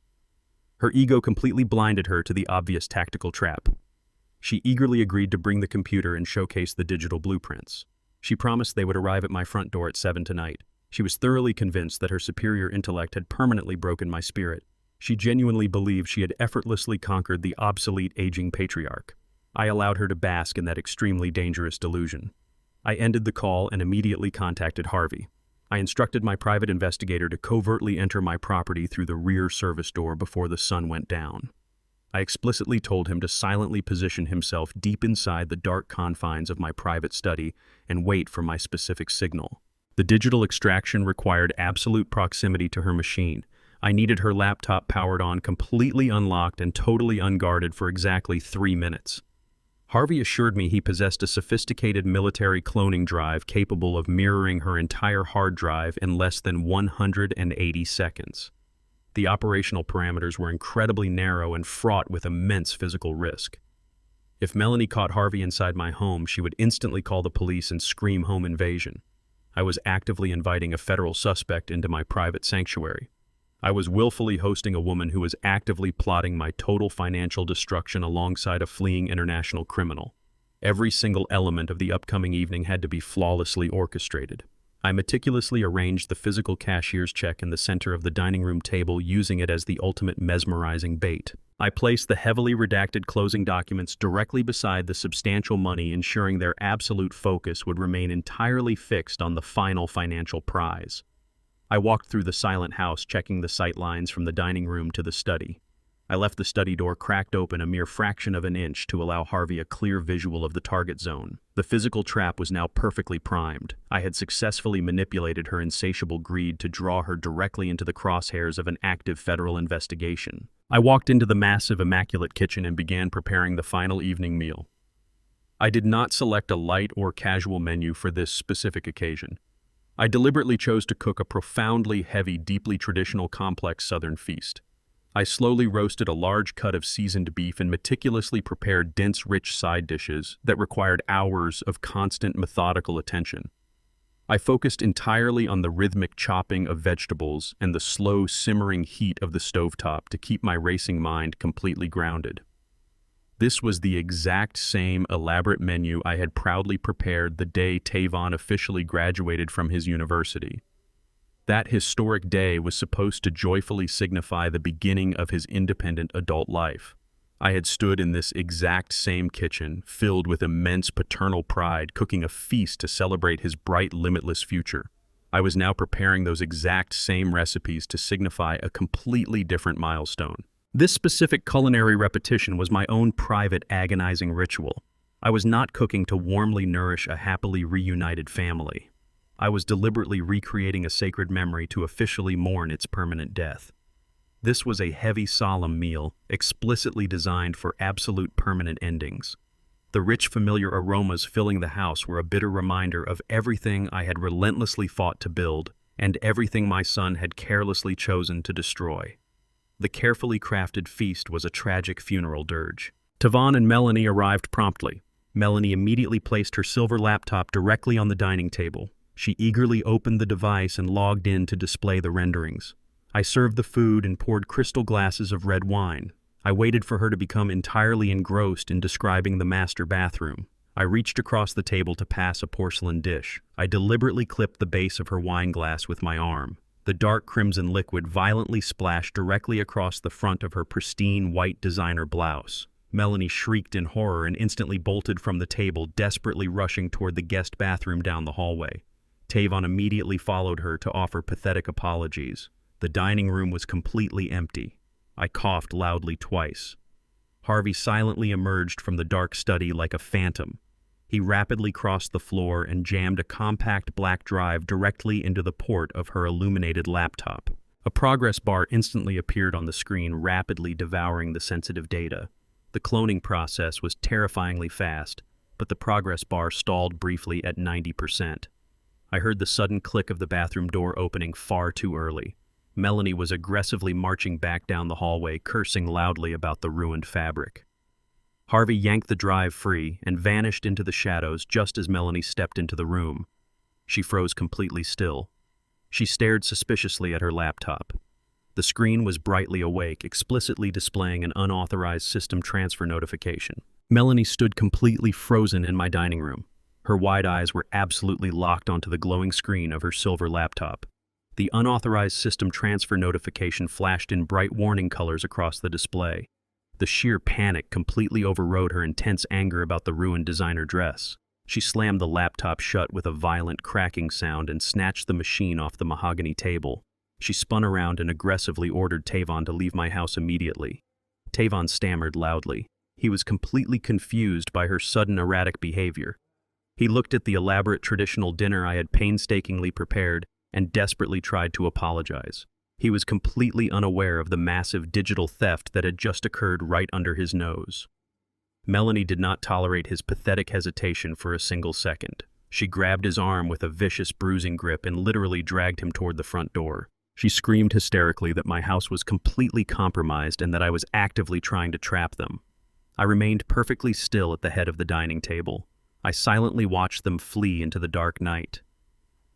Her ego completely blinded her to the obvious tactical trap. She eagerly agreed to bring the computer and showcase the digital blueprints. She promised they would arrive at my front door at 7 tonight. She was thoroughly convinced that her superior intellect had permanently broken my spirit. She genuinely believed she had effortlessly conquered the obsolete aging patriarch. I allowed her to bask in that extremely dangerous delusion. I ended the call and immediately contacted Harvey. I instructed my private investigator to covertly enter my property through the rear service door before the sun went down. I explicitly told him to silently position himself deep inside the dark confines of my private study and wait for my specific signal. The digital extraction required absolute proximity to her machine. I needed her laptop powered on, completely unlocked, and totally unguarded for exactly 3 minutes. Harvey assured me he possessed a sophisticated military cloning drive capable of mirroring her entire hard drive in less than 180 seconds. The operational parameters were incredibly narrow and fraught with immense physical risk. If Melanie caught Harvey inside my home, she would instantly call the police and scream home invasion. I was actively inviting a federal suspect into my private sanctuary. I was willfully hosting a woman who was actively plotting my total financial destruction alongside a fleeing international criminal. Every single element of the upcoming evening had to be flawlessly orchestrated. I meticulously arranged the physical cashier's check in the center of the dining room table, using it as the ultimate mesmerizing bait. I placed the heavily redacted closing documents directly beside the substantial money, ensuring their absolute focus would remain entirely fixed on the final financial prize. I walked through the silent house, checking the sight lines from the dining room to the study. I left the study door cracked open a mere fraction of an inch to allow Harvey a clear visual of the target zone. The physical trap was now perfectly primed. I had successfully manipulated her insatiable greed to draw her directly into the crosshairs of an active federal investigation. I walked into the massive, immaculate kitchen and began preparing the final evening meal. I did not select a light or casual menu for this specific occasion. I deliberately chose to cook a profoundly heavy, deeply traditional complex Southern feast. I slowly roasted a large cut of seasoned beef and meticulously prepared dense, rich side dishes that required hours of constant, methodical attention. I focused entirely on the rhythmic chopping of vegetables and the slow, simmering heat of the stovetop to keep my racing mind completely grounded. This was the exact same elaborate menu I had proudly prepared the day Tavon officially graduated from his university. That historic day was supposed to joyfully signify the beginning of his independent adult life. I had stood in this exact same kitchen, filled with immense paternal pride, cooking a feast to celebrate his bright, limitless future. I was now preparing those exact same recipes to signify a completely different milestone. This specific culinary repetition was my own private, agonizing ritual. I was not cooking to warmly nourish a happily reunited family. I was deliberately recreating a sacred memory to officially mourn its permanent death. This was a heavy, solemn meal, explicitly designed for absolute permanent endings. The rich, familiar aromas filling the house were a bitter reminder of everything I had relentlessly fought to build, and everything my son had carelessly chosen to destroy. The carefully crafted feast was a tragic funeral dirge. Tavon and Melanie arrived promptly. Melanie immediately placed her silver laptop directly on the dining table. She eagerly opened the device and logged in to display the renderings. I served the food and poured crystal glasses of red wine. I waited for her to become entirely engrossed in describing the master bathroom. I reached across the table to pass a porcelain dish. I deliberately clipped the base of her wine glass with my arm. The dark crimson liquid violently splashed directly across the front of her pristine white designer blouse. Melanie shrieked in horror and instantly bolted from the table, desperately rushing toward the guest bathroom down the hallway. Tavon immediately followed her to offer pathetic apologies. The dining room was completely empty. I coughed loudly twice. Harvey silently emerged from the dark study like a phantom. He rapidly crossed the floor and jammed a compact black drive directly into the port of her illuminated laptop. A progress bar instantly appeared on the screen, rapidly devouring the sensitive data. The cloning process was terrifyingly fast, but the progress bar stalled briefly at 90%. I heard the sudden click of the bathroom door opening far too early. Melanie was aggressively marching back down the hallway, cursing loudly about the ruined fabric. Harvey yanked the drive free and vanished into the shadows just as Melanie stepped into the room. She froze completely still. She stared suspiciously at her laptop. The screen was brightly awake, explicitly displaying an unauthorized system transfer notification. Melanie stood completely frozen in my dining room. Her wide eyes were absolutely locked onto the glowing screen of her silver laptop. The unauthorized system transfer notification flashed in bright warning colors across the display. The sheer panic completely overrode her intense anger about the ruined designer dress. She slammed the laptop shut with a violent cracking sound and snatched the machine off the mahogany table. She spun around and aggressively ordered Tavon to leave my house immediately. Tavon stammered loudly. He was completely confused by her sudden erratic behavior. He looked at the elaborate traditional dinner I had painstakingly prepared and desperately tried to apologize. He was completely unaware of the massive digital theft that had just occurred right under his nose. Melanie did not tolerate his pathetic hesitation for a single second. She grabbed his arm with a vicious bruising grip and literally dragged him toward the front door. She screamed hysterically that my house was completely compromised and that I was actively trying to trap them. I remained perfectly still at the head of the dining table. I silently watched them flee into the dark night.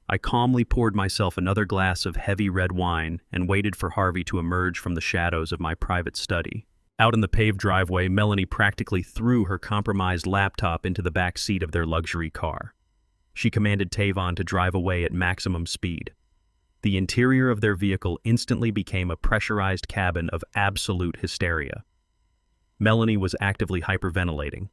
I calmly poured myself another glass of heavy red wine and waited for Harvey to emerge from the shadows of my private study. Out in the paved driveway, Melanie practically threw her compromised laptop into the back seat of their luxury car. She commanded Tavon to drive away at maximum speed. The interior of their vehicle instantly became a pressurized cabin of absolute hysteria. Melanie was actively hyperventilating.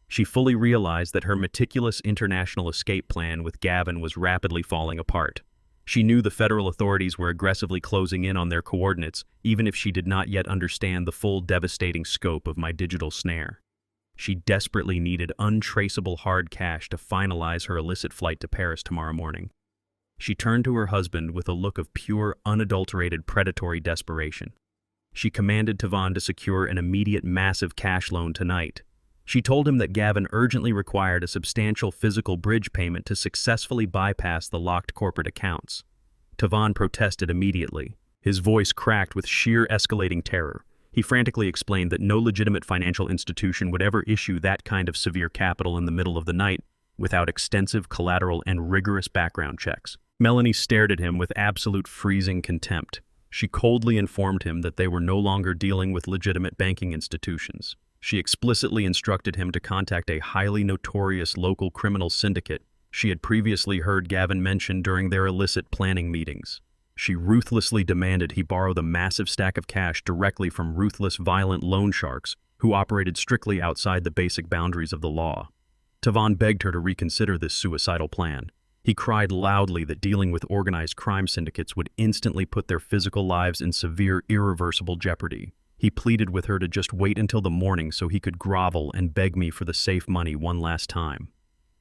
She fully realized that her meticulous international escape plan with Gavin was rapidly falling apart. She knew the federal authorities were aggressively closing in on their coordinates, even if she did not yet understand the full devastating scope of my digital snare. She desperately needed untraceable hard cash to finalize her illicit flight to Paris tomorrow morning. She turned to her husband with a look of pure, unadulterated predatory desperation. She commanded Tavon to secure an immediate massive cash loan tonight. She told him that Gavin urgently required a substantial physical bridge payment to successfully bypass the locked corporate accounts. Tavon protested immediately. His voice cracked with sheer escalating terror. He frantically explained that no legitimate financial institution would ever issue that kind of severe capital in the middle of the night without extensive collateral and rigorous background checks. Melanie stared at him with absolute freezing contempt. She coldly informed him that they were no longer dealing with legitimate banking institutions. She explicitly instructed him to contact a highly notorious local criminal syndicate she had previously heard Gavin mention during their illicit planning meetings. She ruthlessly demanded he borrow the massive stack of cash directly from ruthless, violent loan sharks who operated strictly outside the basic boundaries of the law. Tavon begged her to reconsider this suicidal plan. He cried loudly that dealing with organized crime syndicates would instantly put their physical lives in severe, irreversible jeopardy. He pleaded with her to just wait until the morning so he could grovel and beg me for the safe money one last time.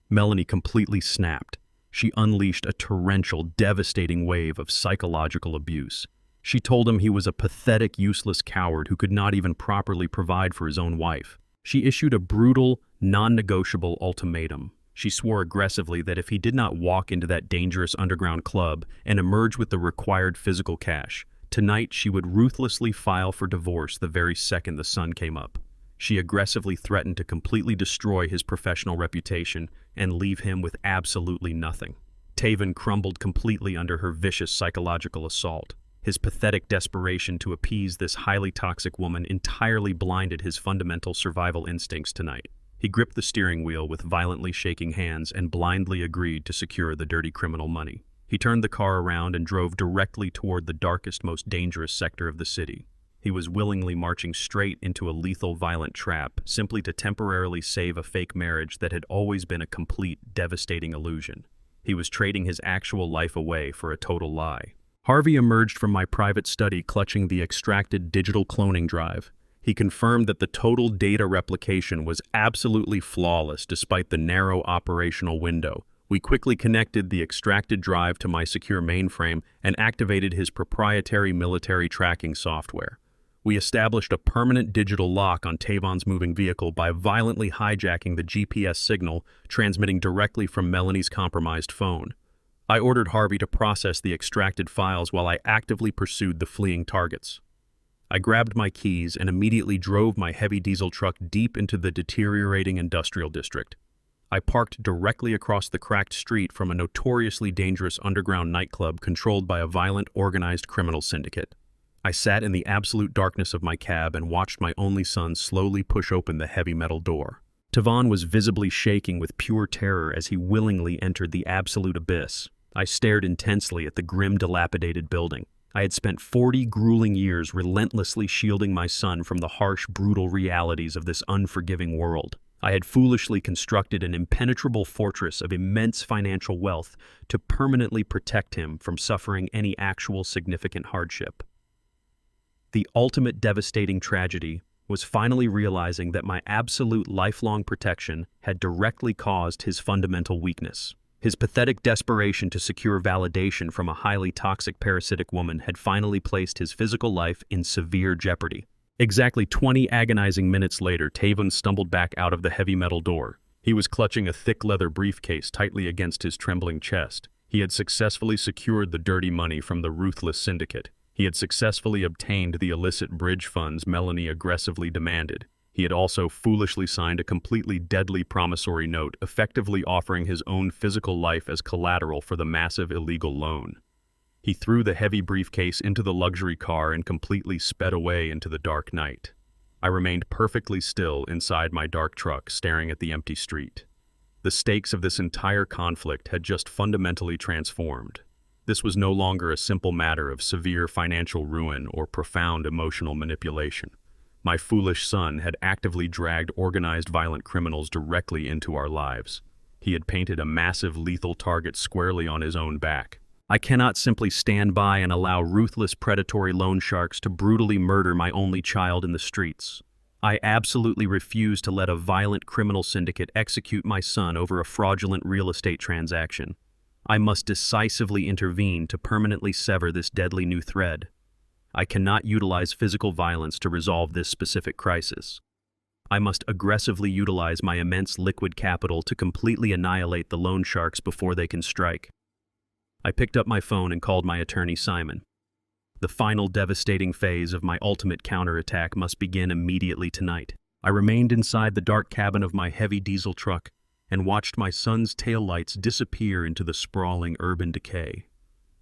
Melanie completely snapped. She unleashed a torrential, devastating wave of psychological abuse. She told him he was a pathetic, useless coward who could not even properly provide for his own wife. She issued a brutal, non-negotiable ultimatum. She swore aggressively that if he did not walk into that dangerous underground club and emerge with the required physical cash, tonight she would ruthlessly file for divorce the very second the sun came up. She aggressively threatened to completely destroy his professional reputation and leave him with absolutely nothing. Tavon crumbled completely under her vicious psychological assault. His pathetic desperation to appease this highly toxic woman entirely blinded his fundamental survival instincts tonight. He gripped the steering wheel with violently shaking hands and blindly agreed to secure the dirty criminal money. He turned the car around and drove directly toward the darkest, most dangerous sector of the city. He was willingly marching straight into a lethal, violent trap, simply to temporarily save a fake marriage that had always been a complete, devastating illusion. He was trading his actual life away for a total lie. Harvey emerged from my private study clutching the extracted digital cloning drive. He confirmed that the total data replication was absolutely flawless despite the narrow operational window. We quickly connected the extracted drive to my secure mainframe and activated his proprietary military tracking software. We established a permanent digital lock on Tavon's moving vehicle by violently hijacking the GPS signal transmitting directly from Melanie's compromised phone. I ordered Harvey to process the extracted files while I actively pursued the fleeing targets. I grabbed my keys and immediately drove my heavy diesel truck deep into the deteriorating industrial district. I parked directly across the cracked street from a notoriously dangerous underground nightclub controlled by a violent, organized criminal syndicate. I sat in the absolute darkness of my cab and watched my only son slowly push open the heavy metal door. Tavon was visibly shaking with pure terror as he willingly entered the absolute abyss. I stared intensely at the grim, dilapidated building. I had spent 40 grueling years relentlessly shielding my son from the harsh, brutal realities of this unforgiving world. I had foolishly constructed an impenetrable fortress of immense financial wealth to permanently protect him from suffering any actual significant hardship. The ultimate devastating tragedy was finally realizing that my absolute lifelong protection had directly caused his fundamental weakness. His pathetic desperation to secure validation from a highly toxic parasitic woman had finally placed his physical life in severe jeopardy. Exactly 20 agonizing minutes later, Tavon stumbled back out of the heavy metal door. He was clutching a thick leather briefcase tightly against his trembling chest. He had successfully secured the dirty money from the ruthless syndicate. He had successfully obtained the illicit bridge funds Melanie aggressively demanded. He had also foolishly signed a completely deadly promissory note, effectively offering his own physical life as collateral for the massive illegal loan. He threw the heavy briefcase into the luxury car and completely sped away into the dark night. I remained perfectly still inside my dark truck, staring at the empty street. The stakes of this entire conflict had just fundamentally transformed. This was no longer a simple matter of severe financial ruin or profound emotional manipulation. My foolish son had actively dragged organized violent criminals directly into our lives. He had painted a massive lethal target squarely on his own back. I cannot simply stand by and allow ruthless predatory loan sharks to brutally murder my only child in the streets. I absolutely refuse to let a violent criminal syndicate execute my son over a fraudulent real estate transaction. I must decisively intervene to permanently sever this deadly new thread. I cannot utilize physical violence to resolve this specific crisis. I must aggressively utilize my immense liquid capital to completely annihilate the loan sharks before they can strike. I picked up my phone and called my attorney Simon. The final devastating phase of my ultimate counterattack must begin immediately tonight. I remained inside the dark cabin of my heavy diesel truck and watched my son's taillights disappear into the sprawling urban decay.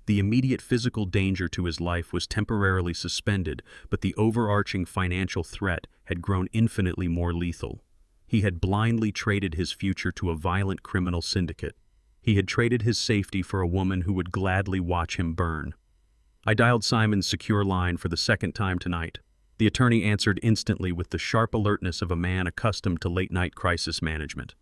The immediate physical danger to his life was temporarily suspended, but the overarching financial threat had grown infinitely more lethal. He had blindly traded his future to a violent criminal syndicate. He had traded his safety for a woman who would gladly watch him burn. I dialed Simon's secure line for the second time tonight. The attorney answered instantly with the sharp alertness of a man accustomed to late-night crisis management.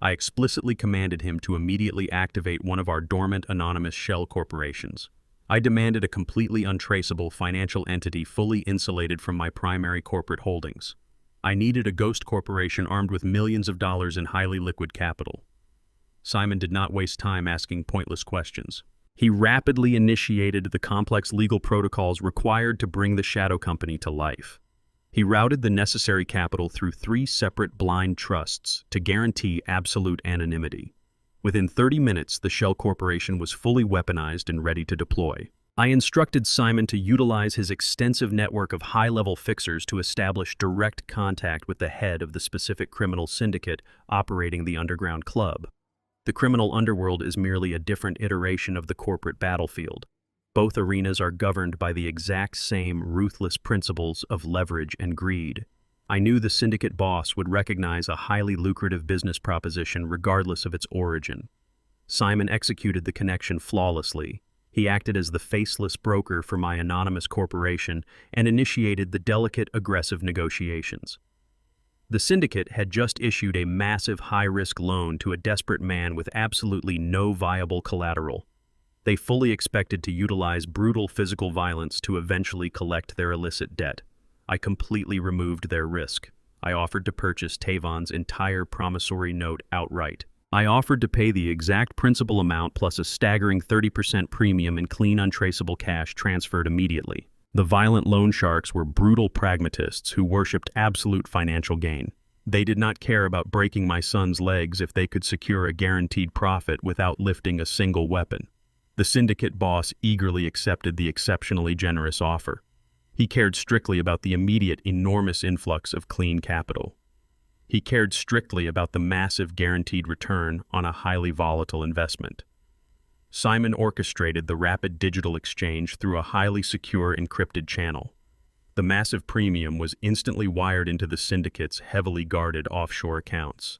I explicitly commanded him to immediately activate one of our dormant anonymous shell corporations. I demanded a completely untraceable financial entity fully insulated from my primary corporate holdings. I needed a ghost corporation armed with millions of dollars in highly liquid capital. Simon did not waste time asking pointless questions. He rapidly initiated the complex legal protocols required to bring the shadow company to life. He routed the necessary capital through 3 separate blind trusts to guarantee absolute anonymity. Within 30 minutes, the shell corporation was fully weaponized and ready to deploy. I instructed Simon to utilize his extensive network of high-level fixers to establish direct contact with the head of the specific criminal syndicate operating the underground club. The criminal underworld is merely a different iteration of the corporate battlefield. Both arenas are governed by the exact same ruthless principles of leverage and greed. I knew the syndicate boss would recognize a highly lucrative business proposition regardless of its origin. Simon executed the connection flawlessly. He acted as the faceless broker for my anonymous corporation and initiated the delicate, aggressive negotiations. The syndicate had just issued a massive high-risk loan to a desperate man with absolutely no viable collateral. They fully expected to utilize brutal physical violence to eventually collect their illicit debt. I completely removed their risk. I offered to purchase Tavon's entire promissory note outright. I offered to pay the exact principal amount plus a staggering 30% premium in clean, untraceable cash transferred immediately. The violent loan sharks were brutal pragmatists who worshipped absolute financial gain. They did not care about breaking my son's legs if they could secure a guaranteed profit without lifting a single weapon. The syndicate boss eagerly accepted the exceptionally generous offer. He cared strictly about the immediate, enormous influx of clean capital. He cared strictly about the massive guaranteed return on a highly volatile investment. Simon orchestrated the rapid digital exchange through a highly secure encrypted channel. The massive premium was instantly wired into the syndicate's heavily guarded offshore accounts.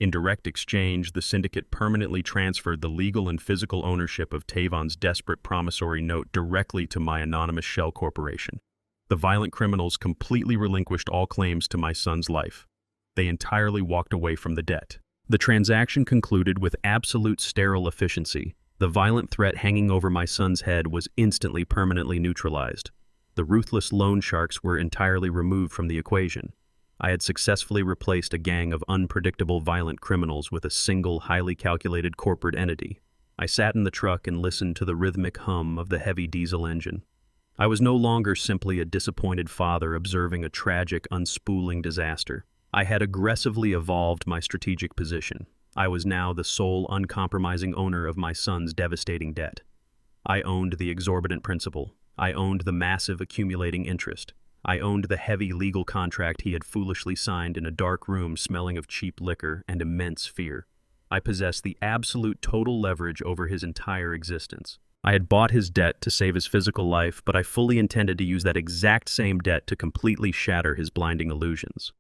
In direct exchange, the syndicate permanently transferred the legal and physical ownership of Tavon's desperate promissory note directly to my anonymous shell corporation. The violent criminals completely relinquished all claims to my son's life. They entirely walked away from the debt. The transaction concluded with absolute sterile efficiency. The violent threat hanging over my son's head was instantly permanently neutralized. The ruthless loan sharks were entirely removed from the equation. I had successfully replaced a gang of unpredictable violent criminals with a single, highly calculated corporate entity. I sat in the truck and listened to the rhythmic hum of the heavy diesel engine. I was no longer simply a disappointed father observing a tragic, unspooling disaster. I had aggressively evolved my strategic position. I was now the sole, uncompromising owner of my son's devastating debt. I owned the exorbitant principal. I owned the massive accumulating interest. I owned the heavy legal contract he had foolishly signed in a dark room smelling of cheap liquor and immense fear. I possessed the absolute total leverage over his entire existence. I had bought his debt to save his physical life, but I fully intended to use that exact same debt to completely shatter his blinding illusions.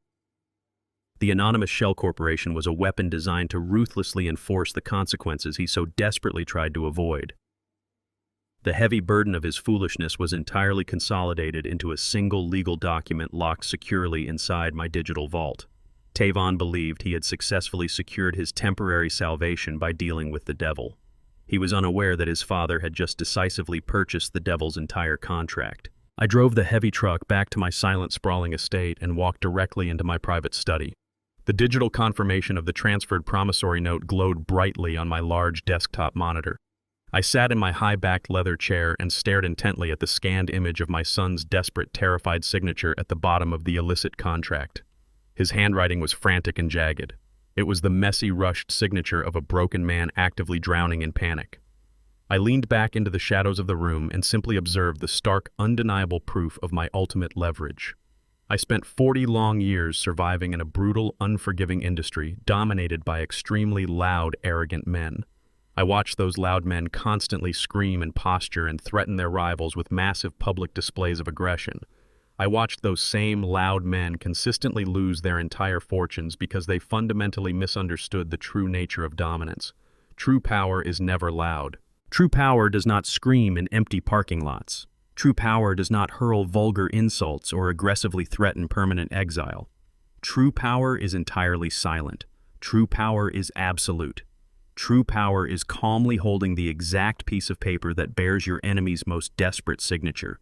The anonymous shell corporation was a weapon designed to ruthlessly enforce the consequences he so desperately tried to avoid. The heavy burden of his foolishness was entirely consolidated into a single legal document locked securely inside my digital vault. Tavon believed he had successfully secured his temporary salvation by dealing with the devil. He was unaware that his father had just decisively purchased the devil's entire contract. I drove the heavy truck back to my silent, sprawling estate and walked directly into my private study. The digital confirmation of the transferred promissory note glowed brightly on my large desktop monitor. I sat in my high-backed leather chair and stared intently at the scanned image of my son's desperate, terrified signature at the bottom of the illicit contract. His handwriting was frantic and jagged. It was the messy, rushed signature of a broken man actively drowning in panic. I leaned back into the shadows of the room and simply observed the stark, undeniable proof of my ultimate leverage. I spent 40 long years surviving in a brutal, unforgiving industry dominated by extremely loud, arrogant men. I watched those loud men constantly scream and posture and threaten their rivals with massive public displays of aggression. I watched those same loud men consistently lose their entire fortunes because they fundamentally misunderstood the true nature of dominance. True power is never loud. True power does not scream in empty parking lots. True power does not hurl vulgar insults or aggressively threaten permanent exile. True power is entirely silent. True power is absolute. True power is calmly holding the exact piece of paper that bears your enemy's most desperate signature.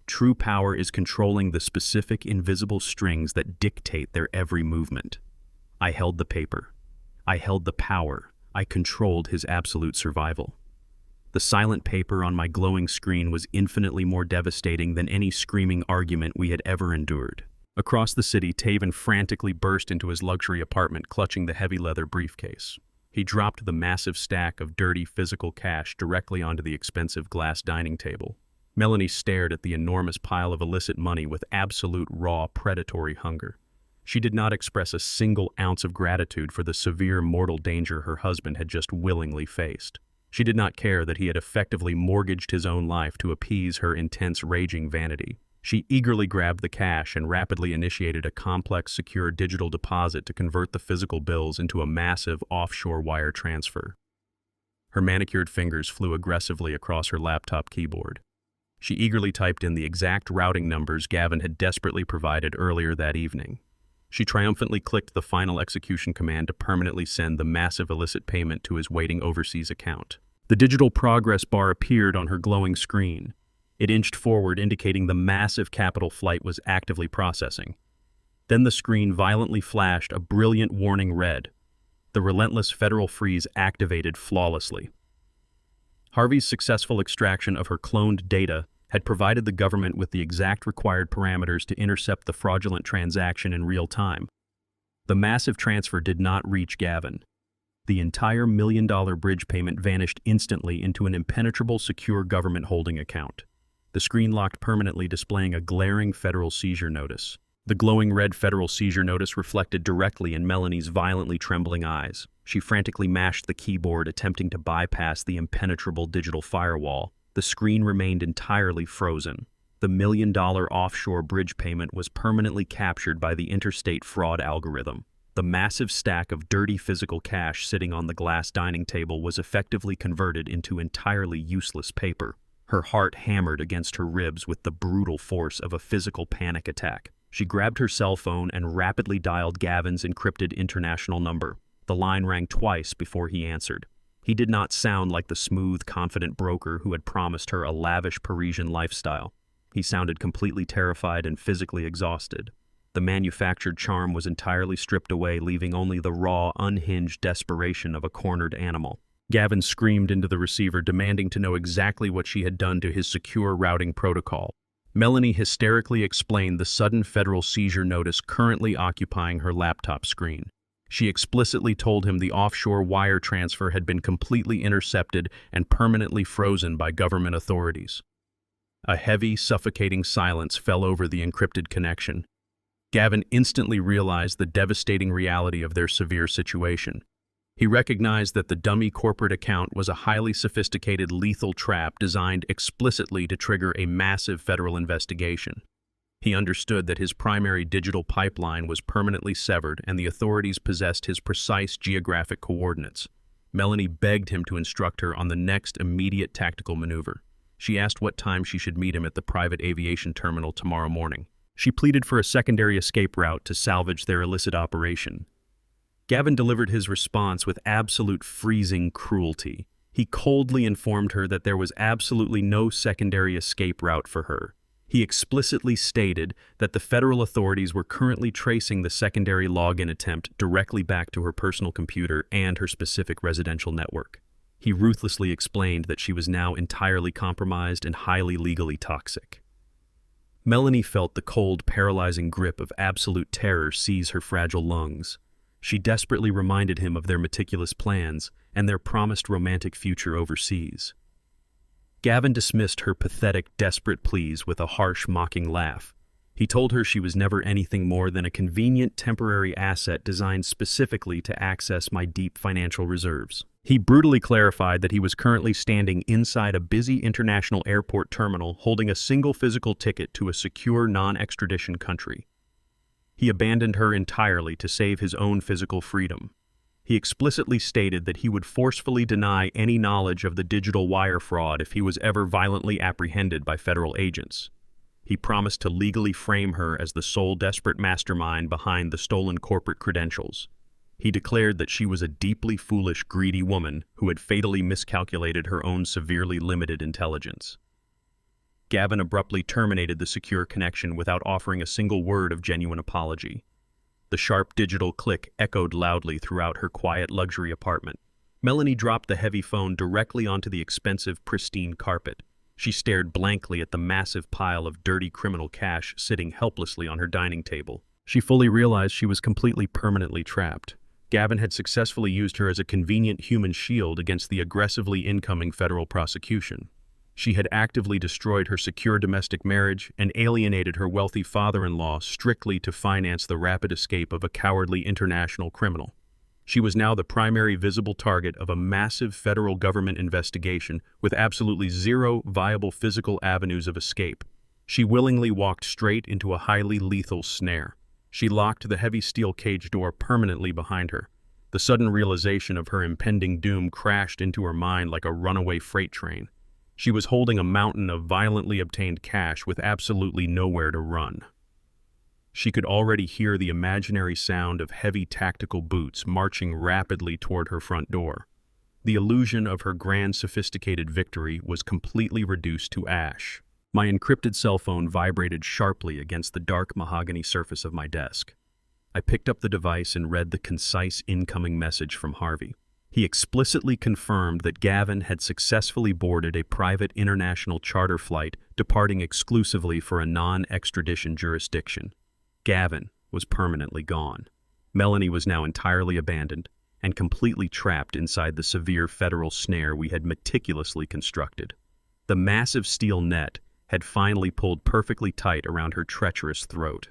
True power is controlling the specific invisible strings that dictate their every movement. I held the paper. I held the power. I controlled his absolute survival. The silent paper on my glowing screen was infinitely more devastating than any screaming argument we had ever endured. Across the city, Tavon frantically burst into his luxury apartment, clutching the heavy leather briefcase. He dropped the massive stack of dirty physical cash directly onto the expensive glass dining table. Melanie stared at the enormous pile of illicit money with absolute raw, predatory hunger. She did not express a single ounce of gratitude for the severe mortal danger her husband had just willingly faced. She did not care that he had effectively mortgaged his own life to appease her intense, raging vanity. She eagerly grabbed the cash and rapidly initiated a complex, secure digital deposit to convert the physical bills into a massive offshore wire transfer. Her manicured fingers flew aggressively across her laptop keyboard. She eagerly typed in the exact routing numbers Gavin had desperately provided earlier that evening. She triumphantly clicked the final execution command to permanently send the massive illicit payment to his waiting overseas account. The digital progress bar appeared on her glowing screen. It inched forward, indicating the massive capital flight was actively processing. Then the screen violently flashed a brilliant warning red. The relentless federal freeze activated flawlessly. Harvey's successful extraction of her cloned data had provided the government with the exact required parameters to intercept the fraudulent transaction in real time. The massive transfer did not reach Gavin. The entire $1 million bridge payment vanished instantly into an impenetrable, secure government holding account. The screen locked permanently, displaying a glaring federal seizure notice. The glowing red federal seizure notice reflected directly in Melanie's violently trembling eyes. She frantically mashed the keyboard, attempting to bypass the impenetrable digital firewall. The screen remained entirely frozen. The $1 million offshore bridge payment was permanently captured by the interstate fraud algorithm. The massive stack of dirty physical cash sitting on the glass dining table was effectively converted into entirely useless paper. Her heart hammered against her ribs with the brutal force of a physical panic attack. She grabbed her cell phone and rapidly dialed Gavin's encrypted international number. The line rang twice before he answered. He did not sound like the smooth, confident broker who had promised her a lavish Parisian lifestyle. He sounded completely terrified and physically exhausted. The manufactured charm was entirely stripped away, leaving only the raw, unhinged desperation of a cornered animal. Gavin screamed into the receiver, demanding to know exactly what she had done to his secure routing protocol. Melanie hysterically explained the sudden federal seizure notice currently occupying her laptop screen. She explicitly told him the offshore wire transfer had been completely intercepted and permanently frozen by government authorities. A heavy, suffocating silence fell over the encrypted connection. Gavin instantly realized the devastating reality of their severe situation. He recognized that the dummy corporate account was a highly sophisticated lethal trap designed explicitly to trigger a massive federal investigation. He understood that his primary digital pipeline was permanently severed and the authorities possessed his precise geographic coordinates. Melanie begged him to instruct her on the next immediate tactical maneuver. She asked what time she should meet him at the private aviation terminal tomorrow morning. She pleaded for a secondary escape route to salvage their illicit operation. Gavin delivered his response with absolute freezing cruelty. He coldly informed her that there was absolutely no secondary escape route for her. He explicitly stated that the federal authorities were currently tracing the secondary login attempt directly back to her personal computer and her specific residential network. He ruthlessly explained that she was now entirely compromised and highly legally toxic. Melanie felt the cold, paralyzing grip of absolute terror seize her fragile lungs. She desperately reminded him of their meticulous plans and their promised romantic future overseas. Gavin dismissed her pathetic, desperate pleas with a harsh, mocking laugh. He told her she was never anything more than a convenient temporary asset designed specifically to access my deep financial reserves. He brutally clarified that he was currently standing inside a busy international airport terminal holding a single physical ticket to a secure non-extradition country. He abandoned her entirely to save his own physical freedom. He explicitly stated that he would forcefully deny any knowledge of the digital wire fraud if he was ever violently apprehended by federal agents. He promised to legally frame her as the sole desperate mastermind behind the stolen corporate credentials. He declared that she was a deeply foolish, greedy woman who had fatally miscalculated her own severely limited intelligence. Gavin abruptly terminated the secure connection without offering a single word of genuine apology. The sharp digital click echoed loudly throughout her quiet luxury apartment. Melanie dropped the heavy phone directly onto the expensive, pristine carpet. She stared blankly at the massive pile of dirty criminal cash sitting helplessly on her dining table. She fully realized she was completely permanently trapped. Gavin had successfully used her as a convenient human shield against the aggressively incoming federal prosecution. She had actively destroyed her secure domestic marriage and alienated her wealthy father-in-law strictly to finance the rapid escape of a cowardly international criminal. She was now the primary visible target of a massive federal government investigation with absolutely zero viable physical avenues of escape. She willingly walked straight into a highly lethal snare. She locked the heavy steel cage door permanently behind her. The sudden realization of her impending doom crashed into her mind like a runaway freight train. She was holding a mountain of violently obtained cash with absolutely nowhere to run. She could already hear the imaginary sound of heavy tactical boots marching rapidly toward her front door. The illusion of her grand, sophisticated victory was completely reduced to ash. My encrypted cell phone vibrated sharply against the dark mahogany surface of my desk. I picked up the device and read the concise incoming message from Harvey. He explicitly confirmed that Gavin had successfully boarded a private international charter flight departing exclusively for a non-extradition jurisdiction. Gavin was permanently gone. Melanie was now entirely abandoned and completely trapped inside the severe federal snare we had meticulously constructed. The massive steel net had finally pulled perfectly tight around her treacherous throat.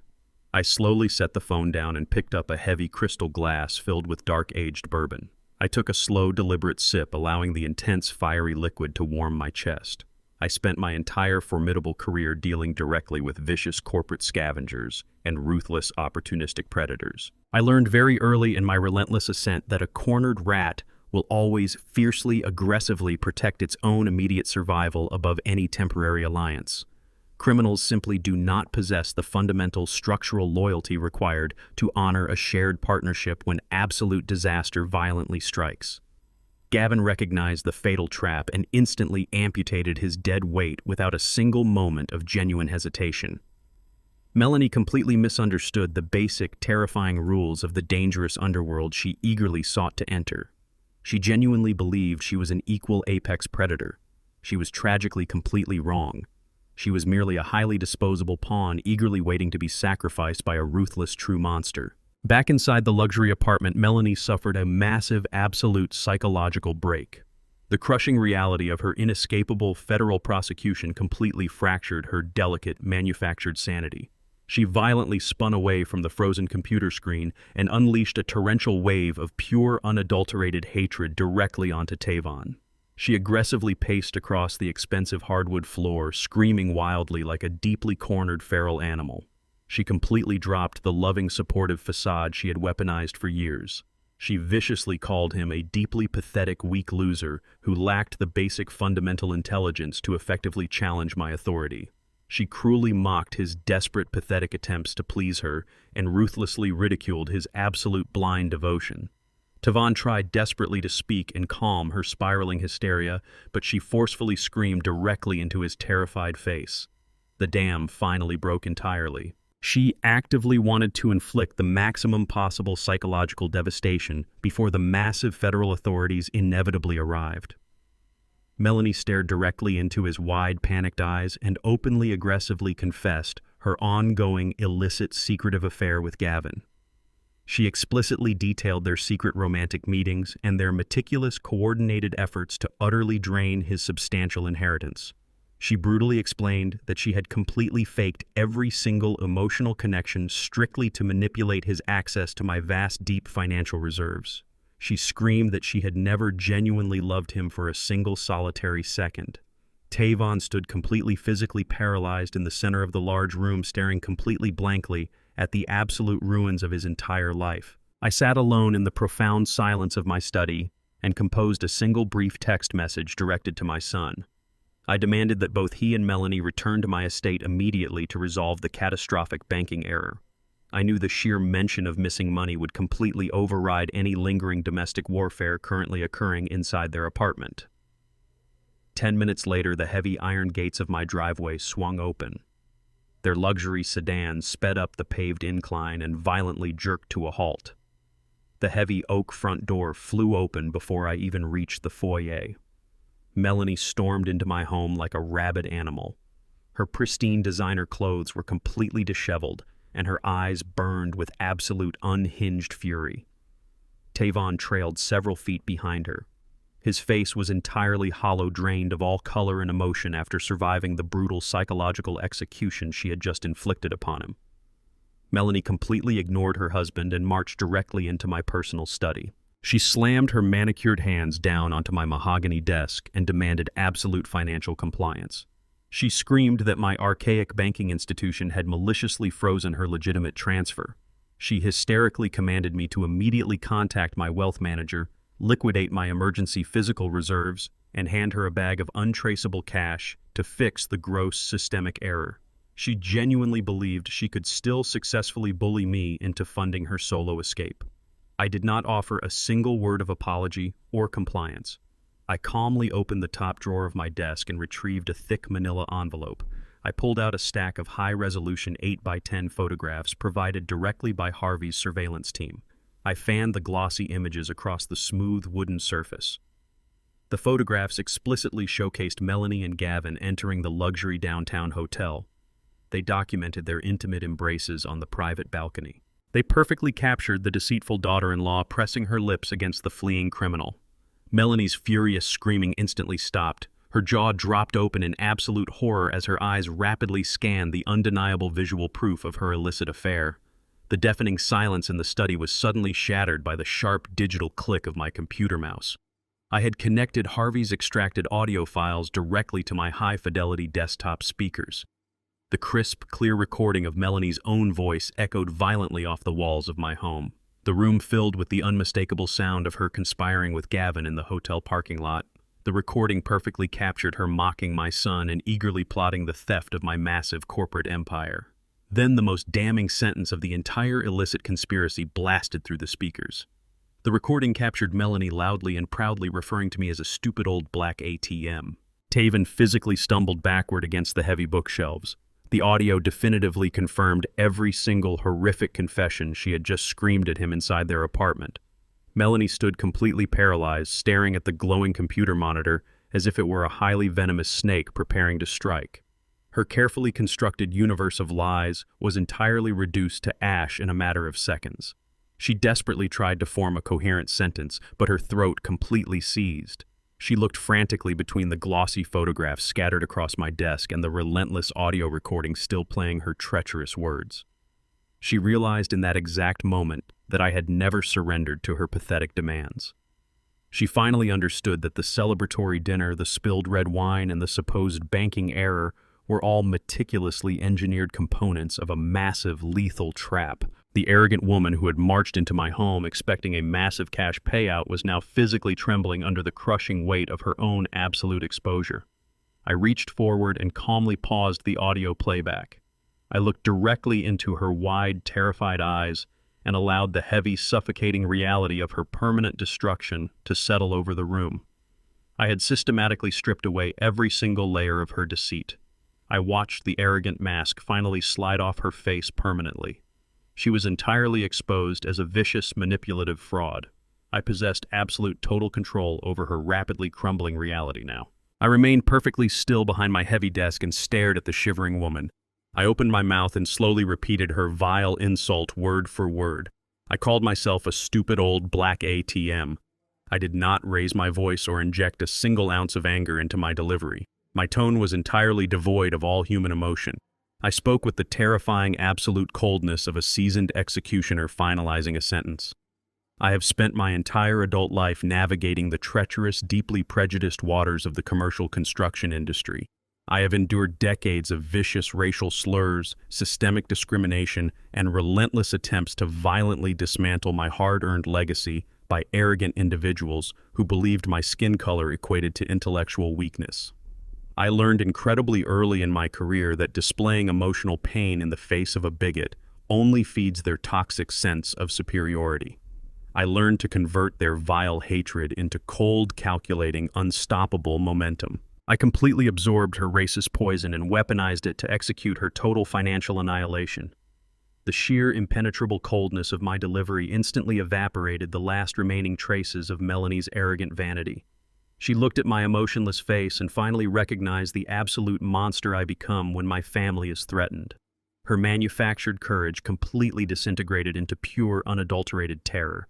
I slowly set the phone down and picked up a heavy crystal glass filled with dark-aged bourbon. I took a slow, deliberate sip, allowing the intense, fiery liquid to warm my chest. I spent my entire formidable career dealing directly with vicious corporate scavengers and ruthless, opportunistic predators. I learned very early in my relentless ascent that a cornered rat will always fiercely, aggressively protect its own immediate survival above any temporary alliance. Criminals simply do not possess the fundamental structural loyalty required to honor a shared partnership when absolute disaster violently strikes. Gavin recognized the fatal trap and instantly amputated his dead weight without a single moment of genuine hesitation. Melanie completely misunderstood the basic, terrifying rules of the dangerous underworld she eagerly sought to enter. She genuinely believed she was an equal apex predator. She was tragically completely wrong. She was merely a highly disposable pawn eagerly waiting to be sacrificed by a ruthless true monster. Back inside the luxury apartment, Melanie suffered a massive, absolute psychological break. The crushing reality of her inescapable federal prosecution completely fractured her delicate, manufactured sanity. She violently spun away from the frozen computer screen and unleashed a torrential wave of pure, unadulterated hatred directly onto Tavon. She aggressively paced across the expensive hardwood floor, screaming wildly like a deeply cornered feral animal. She completely dropped the loving, supportive facade she had weaponized for years. She viciously called him a deeply pathetic, weak loser who lacked the basic fundamental intelligence to effectively challenge my authority. She cruelly mocked his desperate, pathetic attempts to please her and ruthlessly ridiculed his absolute blind devotion. Tavon tried desperately to speak and calm her spiraling hysteria, but she forcefully screamed directly into his terrified face. The dam finally broke entirely. She actively wanted to inflict the maximum possible psychological devastation before the massive federal authorities inevitably arrived. Melanie stared directly into his wide, panicked eyes and openly, aggressively confessed her ongoing, illicit, secretive affair with Gavin. She explicitly detailed their secret romantic meetings and their meticulous, coordinated efforts to utterly drain his substantial inheritance. She brutally explained that she had completely faked every single emotional connection strictly to manipulate his access to my vast, deep financial reserves. She screamed that she had never genuinely loved him for a single solitary second. Tavon stood completely physically paralyzed in the center of the large room, staring completely blankly at the absolute ruins of his entire life. I sat alone in the profound silence of my study and composed a single brief text message directed to my son. I demanded that both he and Melanie return to my estate immediately to resolve the catastrophic banking error. I knew the sheer mention of missing money would completely override any lingering domestic warfare currently occurring inside their apartment. 10 minutes later, the heavy iron gates of my driveway swung open. Their luxury sedan sped up the paved incline and violently jerked to a halt. The heavy oak front door flew open before I even reached the foyer. Melanie stormed into my home like a rabid animal. Her pristine designer clothes were completely disheveled, and her eyes burned with absolute unhinged fury. Tavon trailed several feet behind her. His face was entirely hollow, drained of all color and emotion after surviving the brutal psychological execution she had just inflicted upon him. Melanie completely ignored her husband and marched directly into my personal study. She slammed her manicured hands down onto my mahogany desk and demanded absolute financial compliance. She screamed that my archaic banking institution had maliciously frozen her legitimate transfer. She hysterically commanded me to immediately contact my wealth manager, liquidate my emergency physical reserves, and hand her a bag of untraceable cash to fix the gross systemic error. She genuinely believed she could still successfully bully me into funding her solo escape. I did not offer a single word of apology or compliance. I calmly opened the top drawer of my desk and retrieved a thick manila envelope. I pulled out a stack of high-resolution 8x10 photographs provided directly by Harvey's surveillance team. I fanned the glossy images across the smooth wooden surface. The photographs explicitly showcased Melanie and Gavin entering the luxury downtown hotel. They documented their intimate embraces on the private balcony. They perfectly captured the deceitful daughter-in-law pressing her lips against the fleeing criminal. Melanie's furious screaming instantly stopped, Her jaw dropped open in absolute horror as her eyes rapidly scanned the undeniable visual proof of her illicit affair. The deafening silence in the study was suddenly shattered by the sharp digital click of my computer mouse. I had connected Harvey's extracted audio files directly to my high-fidelity desktop speakers. The crisp, clear recording of Melanie's own voice echoed violently off the walls of my home. The room filled with the unmistakable sound of her conspiring with Gavin in the hotel parking lot. The recording perfectly captured her mocking my son and eagerly plotting the theft of my massive corporate empire. Then the most damning sentence of the entire illicit conspiracy blasted through the speakers. The recording captured Melanie loudly and proudly referring to me as a stupid old black ATM. Taven physically stumbled backward against the heavy bookshelves. The audio definitively confirmed every single horrific confession she had just screamed at him inside their apartment. Melanie stood completely paralyzed, staring at the glowing computer monitor as if it were a highly venomous snake preparing to strike. Her carefully constructed universe of lies was entirely reduced to ash in a matter of seconds. She desperately tried to form a coherent sentence, but her throat completely seized. She looked frantically between the glossy photographs scattered across my desk and the relentless audio recording still playing her treacherous words. She realized in that exact moment that I had never surrendered to her pathetic demands. She finally understood that the celebratory dinner, the spilled red wine, and the supposed banking error were all meticulously engineered components of a massive, lethal trap. The arrogant woman who had marched into my home expecting a massive cash payout was now physically trembling under the crushing weight of her own absolute exposure. I reached forward and calmly paused the audio playback. I looked directly into her wide, terrified eyes and allowed the heavy, suffocating reality of her permanent destruction to settle over the room. I had systematically stripped away every single layer of her deceit. I watched the arrogant mask finally slide off her face permanently. She was entirely exposed as a vicious, manipulative fraud. I possessed absolute total control over her rapidly crumbling reality now. I remained perfectly still behind my heavy desk and stared at the shivering woman. I opened my mouth and slowly repeated her vile insult word for word. I called myself a stupid old black ATM. I did not raise my voice or inject a single ounce of anger into my delivery. My tone was entirely devoid of all human emotion. I spoke with the terrifying absolute coldness of a seasoned executioner finalizing a sentence. I have spent my entire adult life navigating the treacherous, deeply prejudiced waters of the commercial construction industry. I have endured decades of vicious racial slurs, systemic discrimination, and relentless attempts to violently dismantle my hard-earned legacy by arrogant individuals who believed my skin color equated to intellectual weakness. I learned incredibly early in my career that displaying emotional pain in the face of a bigot only feeds their toxic sense of superiority. I learned to convert their vile hatred into cold, calculating, unstoppable momentum. I completely absorbed her racist poison and weaponized it to execute her total financial annihilation. The sheer impenetrable coldness of my delivery instantly evaporated the last remaining traces of Melanie's arrogant vanity. She looked at my emotionless face and finally recognized the absolute monster I become when my family is threatened. Her manufactured courage completely disintegrated into pure, unadulterated terror.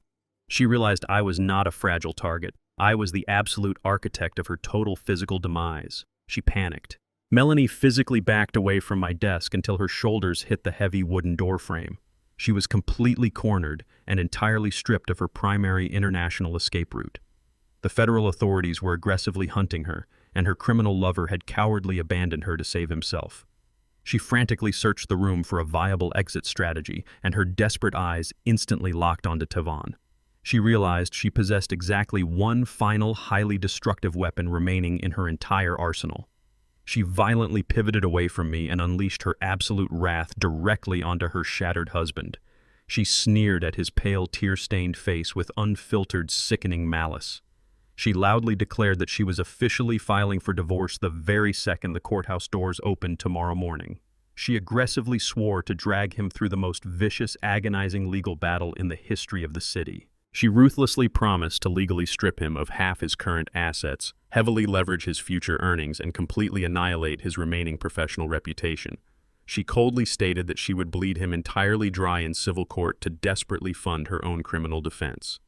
She realized I was not a fragile target. I was the absolute architect of her total physical demise. She panicked. Melanie physically backed away from my desk until her shoulders hit the heavy wooden door frame. She was completely cornered and entirely stripped of her primary international escape route. The federal authorities were aggressively hunting her, and her criminal lover had cowardly abandoned her to save himself. She frantically searched the room for a viable exit strategy, and her desperate eyes instantly locked onto Tavon. She realized she possessed exactly one final, highly destructive weapon remaining in her entire arsenal. She violently pivoted away from me and unleashed her absolute wrath directly onto her shattered husband. She sneered at his pale, tear-stained face with unfiltered, sickening malice. She loudly declared that she was officially filing for divorce the very second the courthouse doors opened tomorrow morning. She aggressively swore to drag him through the most vicious, agonizing legal battle in the history of the city. She ruthlessly promised to legally strip him of half his current assets, heavily leverage his future earnings, and completely annihilate his remaining professional reputation. She coldly stated that she would bleed him entirely dry in civil court to desperately fund her own criminal defense.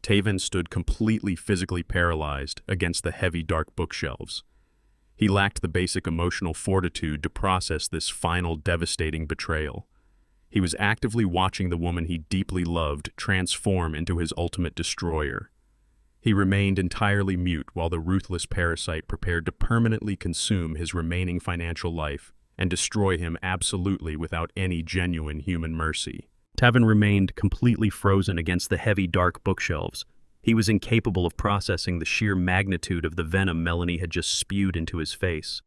Taven stood completely physically paralyzed against the heavy dark bookshelves. He lacked the basic emotional fortitude to process this final devastating betrayal. He was actively watching the woman he deeply loved transform into his ultimate destroyer. He remained entirely mute while the ruthless parasite prepared to permanently consume his remaining financial life and destroy him absolutely without any genuine human mercy. Tavin remained completely frozen against the heavy, dark bookshelves. He was incapable of processing the sheer magnitude of the venom Melanie had just spewed into his face.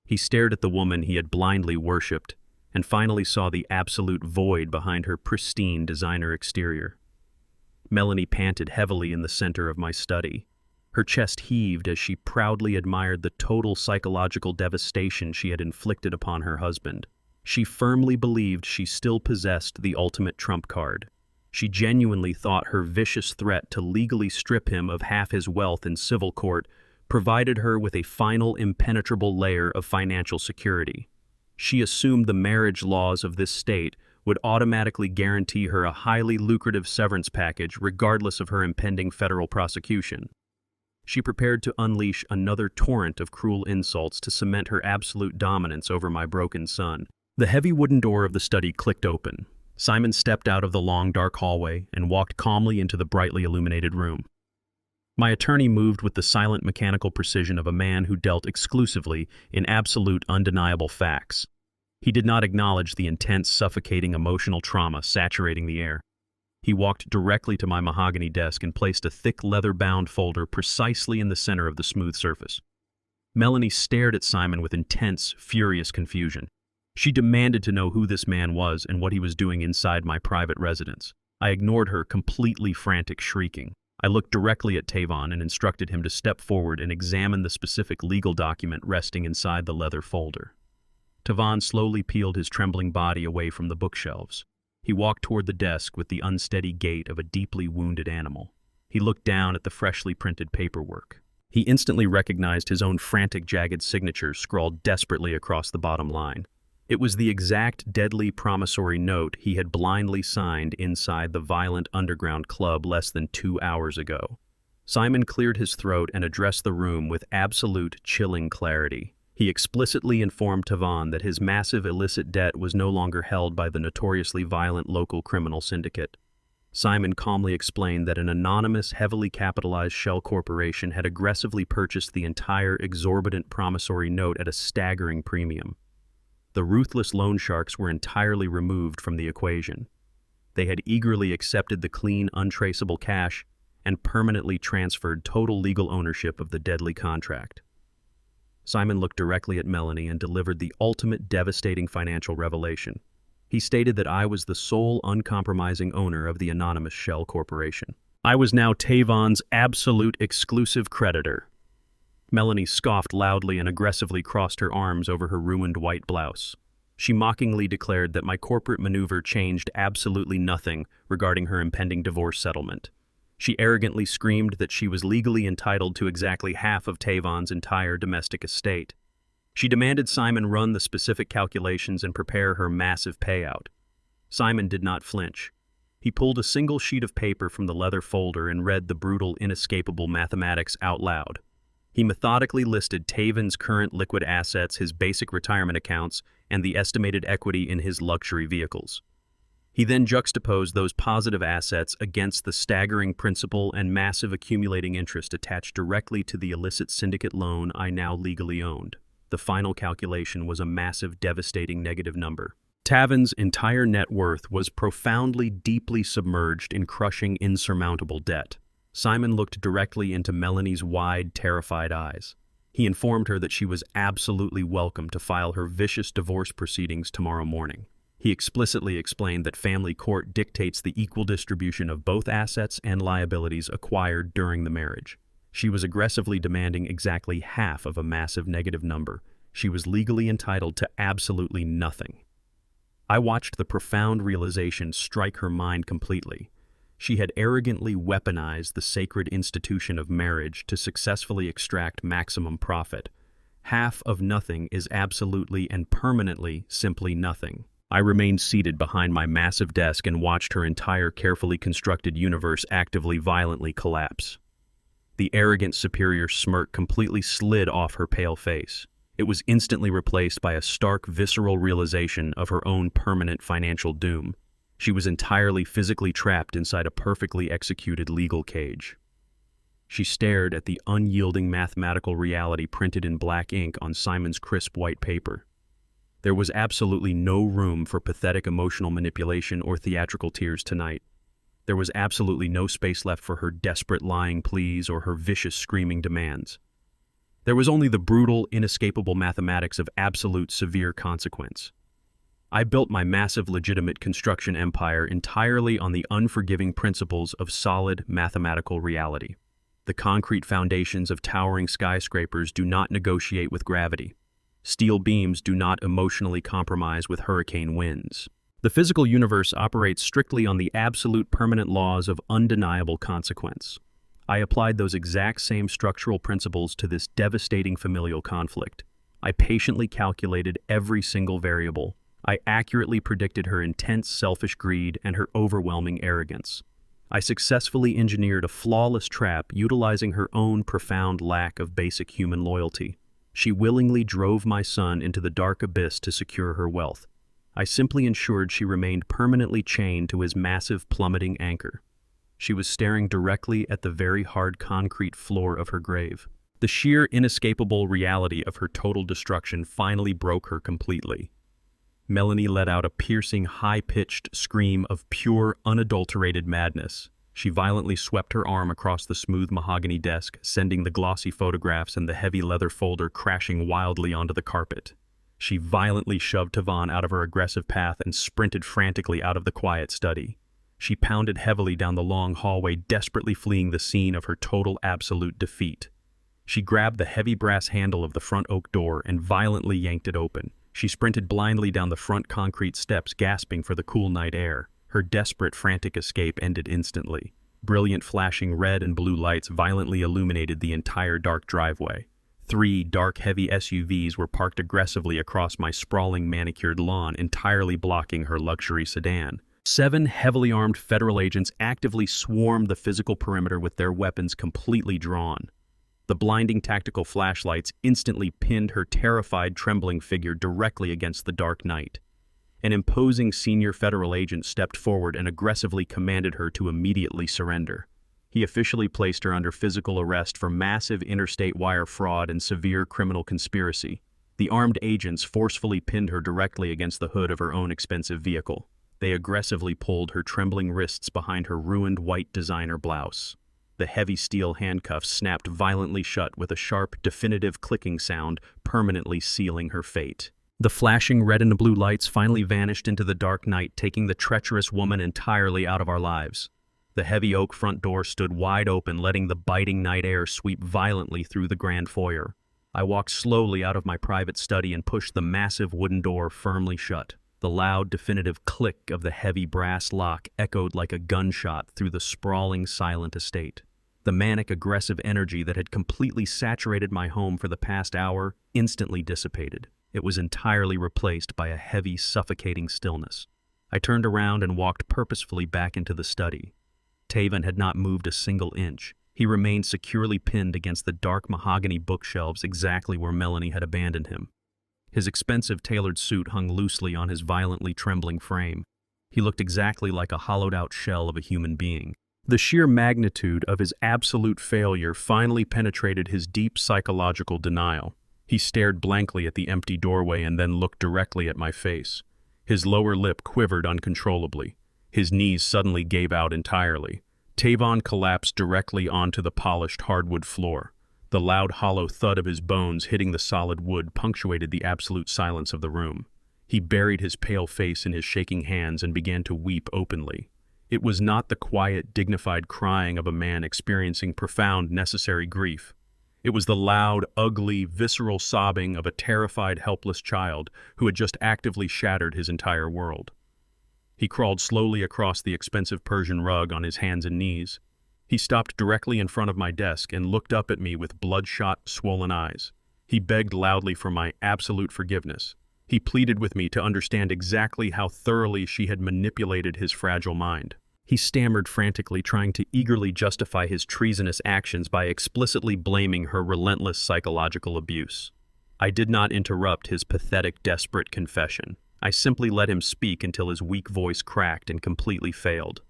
He stared at the woman he had blindly worshipped and finally saw the absolute void behind her pristine designer exterior. Melanie panted heavily in the center of my study. Her chest heaved as she proudly admired the total psychological devastation she had inflicted upon her husband. She firmly believed she still possessed the ultimate trump card. She genuinely thought her vicious threat to legally strip him of half his wealth in civil court provided her with a final impenetrable layer of financial security. She assumed the marriage laws of this state would automatically guarantee her a highly lucrative severance package regardless of her impending federal prosecution. She prepared to unleash another torrent of cruel insults to cement her absolute dominance over my broken son. The heavy wooden door of the study clicked open. Simon stepped out of the long, dark hallway and walked calmly into the brightly illuminated room. My attorney moved with the silent mechanical precision of a man who dealt exclusively in absolute, undeniable facts. He did not acknowledge the intense, suffocating emotional trauma saturating the air. He walked directly to my mahogany desk and placed a thick leather-bound folder precisely in the center of the smooth surface. Melanie stared at Simon with intense, furious confusion. She demanded to know who this man was and what he was doing inside my private residence. I ignored her, completely frantic, shrieking. I looked directly at Tavon and instructed him to step forward and examine the specific legal document resting inside the leather folder. Tavon slowly peeled his trembling body away from the bookshelves. He walked toward the desk with the unsteady gait of a deeply wounded animal. He looked down at the freshly printed paperwork. He instantly recognized his own frantic, jagged signature scrawled desperately across the bottom line. It was the exact deadly promissory note he had blindly signed inside the violent underground club less than 2 hours ago. Simon cleared his throat and addressed the room with absolute, chilling clarity. He explicitly informed Tavon that his massive illicit debt was no longer held by the notoriously violent local criminal syndicate. Simon calmly explained that an anonymous, heavily capitalized shell corporation had aggressively purchased the entire exorbitant promissory note at a staggering premium. The ruthless loan sharks were entirely removed from the equation. They had eagerly accepted the clean, untraceable cash and permanently transferred total legal ownership of the deadly contract. Simon looked directly at Melanie and delivered the ultimate devastating financial revelation. He stated that I was the sole uncompromising owner of the anonymous shell corporation. I was now Tavon's absolute exclusive creditor. Melanie scoffed loudly and aggressively crossed her arms over her ruined white blouse. She mockingly declared that my corporate maneuver changed absolutely nothing regarding her impending divorce settlement. She arrogantly screamed that she was legally entitled to exactly half of Tavon's entire domestic estate. She demanded Simon run the specific calculations and prepare her massive payout. Simon did not flinch. He pulled a single sheet of paper from the leather folder and read the brutal, inescapable mathematics out loud. He methodically listed Tavon's current liquid assets, his basic retirement accounts, and the estimated equity in his luxury vehicles. He then juxtaposed those positive assets against the staggering principal and massive accumulating interest attached directly to the illicit syndicate loan I now legally owned. The final calculation was a massive, devastating negative number. Tavon's entire net worth was profoundly, deeply submerged in crushing, insurmountable debt. Simon looked directly into Melanie's wide, terrified eyes. He informed her that she was absolutely welcome to file her vicious divorce proceedings tomorrow morning. He explicitly explained that family court dictates the equal distribution of both assets and liabilities acquired during the marriage. She was aggressively demanding exactly half of a massive negative number. She was legally entitled to absolutely nothing. I watched the profound realization strike her mind completely. She had arrogantly weaponized the sacred institution of marriage to successfully extract maximum profit. Half of nothing is absolutely and permanently simply nothing. I remained seated behind my massive desk and watched her entire carefully constructed universe actively, violently collapse. The arrogant superior smirk completely slid off her pale face. It was instantly replaced by a stark, visceral realization of her own permanent financial doom. She was entirely physically trapped inside a perfectly executed legal cage. She stared at the unyielding mathematical reality printed in black ink on Simon's crisp white paper. There was absolutely no room for pathetic emotional manipulation or theatrical tears tonight. There was absolutely no space left for her desperate lying pleas or her vicious screaming demands. There was only the brutal, inescapable mathematics of absolute severe consequence. I built my massive legitimate construction empire entirely on the unforgiving principles of solid mathematical reality. The concrete foundations of towering skyscrapers do not negotiate with gravity. Steel beams do not emotionally compromise with hurricane winds. The physical universe operates strictly on the absolute permanent laws of undeniable consequence. I applied those exact same structural principles to this devastating familial conflict. I patiently calculated every single variable. I accurately predicted her intense selfish greed and her overwhelming arrogance. I successfully engineered a flawless trap utilizing her own profound lack of basic human loyalty. She willingly drove my son into the dark abyss to secure her wealth. I simply ensured she remained permanently chained to his massive plummeting anchor. She was staring directly at the very hard concrete floor of her grave. The sheer inescapable reality of her total destruction finally broke her completely. Melanie let out a piercing, high-pitched scream of pure, unadulterated madness. She violently swept her arm across the smooth mahogany desk, sending the glossy photographs and the heavy leather folder crashing wildly onto the carpet. She violently shoved Tavon out of her aggressive path and sprinted frantically out of the quiet study. She pounded heavily down the long hallway, desperately fleeing the scene of her total absolute defeat. She grabbed the heavy brass handle of the front oak door and violently yanked it open. She sprinted blindly down the front concrete steps, gasping for the cool night air. Her desperate, frantic escape ended instantly. Brilliant flashing red and blue lights violently illuminated the entire dark driveway. 3 dark, heavy SUVs were parked aggressively across my sprawling, manicured lawn, entirely blocking her luxury sedan. 7 heavily armed federal agents actively swarmed the physical perimeter with their weapons completely drawn. The blinding tactical flashlights instantly pinned her terrified, trembling figure directly against the dark night. An imposing senior federal agent stepped forward and aggressively commanded her to immediately surrender. He officially placed her under physical arrest for massive interstate wire fraud and severe criminal conspiracy. The armed agents forcefully pinned her directly against the hood of her own expensive vehicle. They aggressively pulled her trembling wrists behind her ruined white designer blouse. The heavy steel handcuffs snapped violently shut with a sharp, definitive clicking sound, permanently sealing her fate. The flashing red and blue lights finally vanished into the dark night, taking the treacherous woman entirely out of our lives. The heavy oak front door stood wide open, letting the biting night air sweep violently through the grand foyer. I walked slowly out of my private study and pushed the massive wooden door firmly shut. The loud, definitive click of the heavy brass lock echoed like a gunshot through the sprawling, silent estate. The manic, aggressive energy that had completely saturated my home for the past hour instantly dissipated. It was entirely replaced by a heavy, suffocating stillness. I turned around and walked purposefully back into the study. Tavon had not moved a single inch. He remained securely pinned against the dark mahogany bookshelves exactly where Melanie had abandoned him. His expensive tailored suit hung loosely on his violently trembling frame. He looked exactly like a hollowed-out shell of a human being. The sheer magnitude of his absolute failure finally penetrated his deep psychological denial. He stared blankly at the empty doorway and then looked directly at my face. His lower lip quivered uncontrollably. His knees suddenly gave out entirely. Tavon collapsed directly onto the polished hardwood floor. The loud, hollow thud of his bones hitting the solid wood punctuated the absolute silence of the room. He buried his pale face in his shaking hands and began to weep openly. It was not the quiet, dignified crying of a man experiencing profound, necessary grief. It was the loud, ugly, visceral sobbing of a terrified, helpless child who had just actively shattered his entire world. He crawled slowly across the expensive Persian rug on his hands and knees. He stopped directly in front of my desk and looked up at me with bloodshot, swollen eyes. He begged loudly for my absolute forgiveness. He pleaded with me to understand exactly how thoroughly she had manipulated his fragile mind. He stammered frantically, trying to eagerly justify his treasonous actions by explicitly blaming her relentless psychological abuse. I did not interrupt his pathetic, desperate confession. I simply let him speak until his weak voice cracked and completely failed.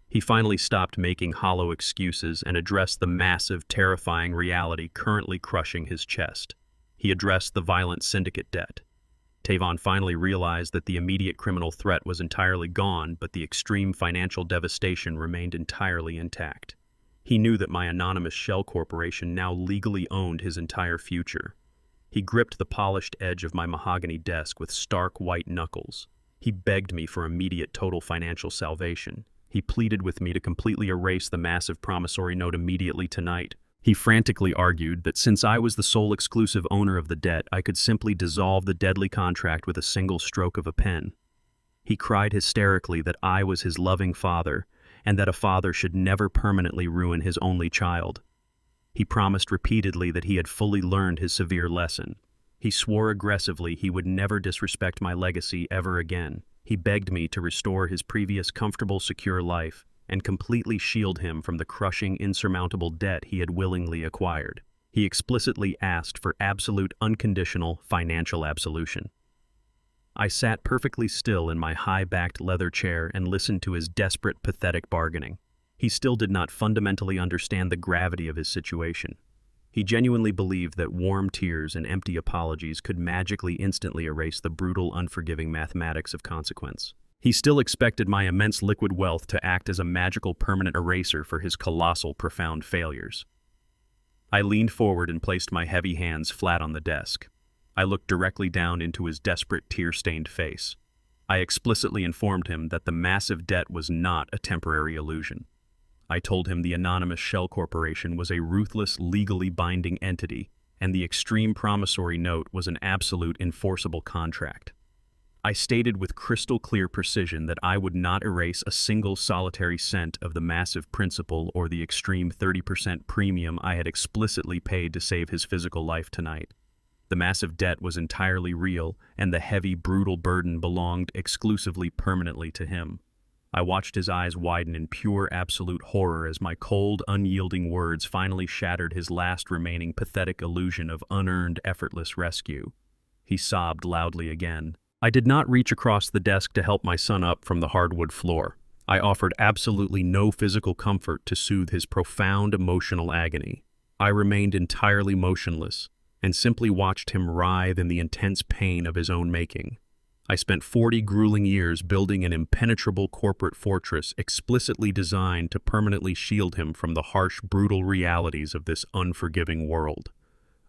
He finally stopped making hollow excuses and addressed the massive, terrifying reality currently crushing his chest. He addressed the violent syndicate debt. Tavon finally realized that the immediate criminal threat was entirely gone, but the extreme financial devastation remained entirely intact. He knew that my anonymous shell corporation now legally owned his entire future. He gripped the polished edge of my mahogany desk with stark white knuckles. He begged me for immediate total financial salvation. He pleaded with me to completely erase the massive promissory note immediately tonight. He frantically argued that since I was the sole exclusive owner of the debt, I could simply dissolve the deadly contract with a single stroke of a pen. He cried hysterically that I was his loving father, and that a father should never permanently ruin his only child. He promised repeatedly that he had fully learned his severe lesson. He swore aggressively he would never disrespect my legacy ever again. He begged me to restore his previous comfortable, secure life and completely shield him from the crushing, insurmountable debt he had willingly acquired. He explicitly asked for absolute, unconditional financial absolution. I sat perfectly still in my high-backed leather chair and listened to his desperate, pathetic bargaining. He still did not fundamentally understand the gravity of his situation. He genuinely believed that warm tears and empty apologies could magically instantly erase the brutal, unforgiving mathematics of consequence. He still expected my immense liquid wealth to act as a magical permanent eraser for his colossal, profound failures. I leaned forward and placed my heavy hands flat on the desk. I looked directly down into his desperate, tear-stained face. I explicitly informed him that the massive debt was not a temporary illusion. I told him the anonymous shell corporation was a ruthless, legally binding entity, and the extreme promissory note was an absolute enforceable contract. I stated with crystal clear precision that I would not erase a single solitary cent of the massive principal or the extreme 30% premium I had explicitly paid to save his physical life tonight. The massive debt was entirely real, and the heavy, brutal burden belonged exclusively, permanently to him. I watched his eyes widen in pure, absolute horror as my cold, unyielding words finally shattered his last remaining pathetic illusion of unearned, effortless rescue. He sobbed loudly again. I did not reach across the desk to help my son up from the hardwood floor. I offered absolutely no physical comfort to soothe his profound emotional agony. I remained entirely motionless and simply watched him writhe in the intense pain of his own making. I spent 40 grueling years building an impenetrable corporate fortress explicitly designed to permanently shield him from the harsh, brutal realities of this unforgiving world.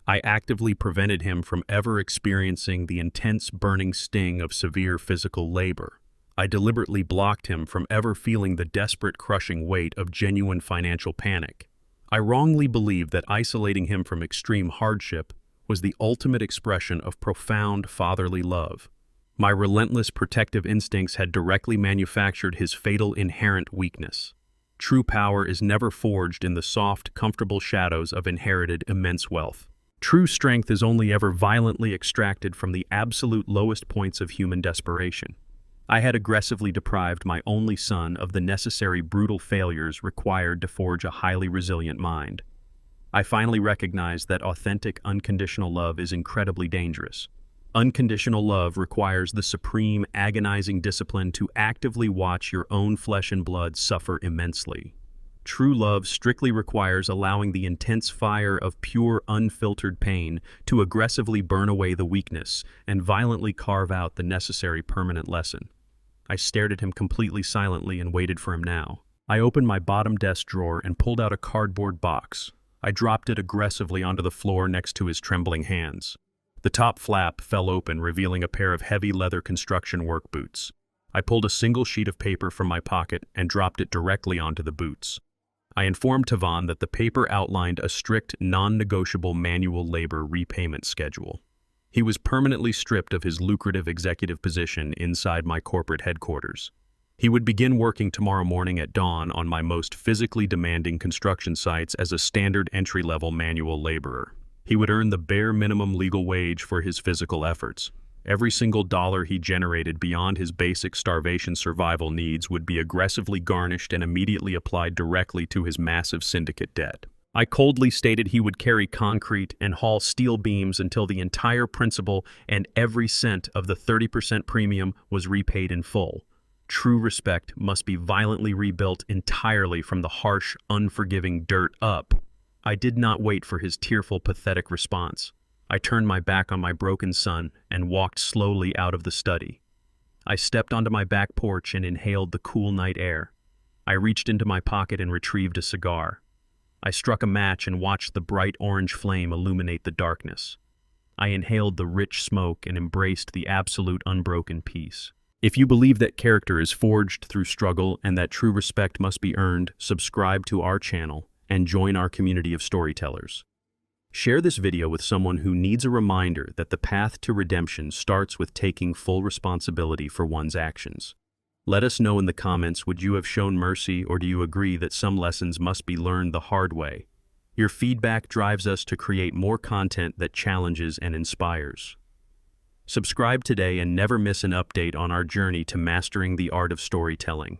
I actively prevented him from ever experiencing the intense, burning sting of severe physical labor. I deliberately blocked him from ever feeling the desperate, crushing weight of genuine financial panic. I wrongly believed that isolating him from extreme hardship was the ultimate expression of profound fatherly love. My relentless protective instincts had directly manufactured his fatal inherent weakness. True power is never forged in the soft, comfortable shadows of inherited immense wealth. True strength is only ever violently extracted from the absolute lowest points of human desperation. I had aggressively deprived my only son of the necessary brutal failures required to forge a highly resilient mind. I finally recognized that authentic, unconditional love is incredibly dangerous. Unconditional love requires the supreme, agonizing discipline to actively watch your own flesh and blood suffer immensely. True love strictly requires allowing the intense fire of pure, unfiltered pain to aggressively burn away the weakness and violently carve out the necessary permanent lesson. I stared at him completely silently and waited for him now. I opened my bottom desk drawer and pulled out a cardboard box. I dropped it aggressively onto the floor next to his trembling hands. The top flap fell open, revealing a pair of heavy leather construction work boots. I pulled a single sheet of paper from my pocket and dropped it directly onto the boots. I informed Tavon that the paper outlined a strict, non-negotiable manual labor repayment schedule. He was permanently stripped of his lucrative executive position inside my corporate headquarters. He would begin working tomorrow morning at dawn on my most physically demanding construction sites as a standard entry-level manual laborer. He would earn the bare minimum legal wage for his physical efforts. Every single dollar he generated beyond his basic starvation survival needs would be aggressively garnished and immediately applied directly to his massive syndicate debt. I coldly stated he would carry concrete and haul steel beams until the entire principal and every cent of the 30% premium was repaid in full. True respect must be violently rebuilt entirely from the harsh, unforgiving dirt up. I did not wait for his tearful, pathetic response. I turned my back on my broken son and walked slowly out of the study. I stepped onto my back porch and inhaled the cool night air. I reached into my pocket and retrieved a cigar. I struck a match and watched the bright orange flame illuminate the darkness. I inhaled the rich smoke and embraced the absolute unbroken peace. If you believe that character is forged through struggle and that true respect must be earned, subscribe to our channel and join our community of storytellers. Share this video with someone who needs a reminder that the path to redemption starts with taking full responsibility for one's actions. Let us know in the comments, would you have shown mercy, or do you agree that some lessons must be learned the hard way? Your feedback drives us to create more content that challenges and inspires. Subscribe today and never miss an update on our journey to mastering the art of storytelling.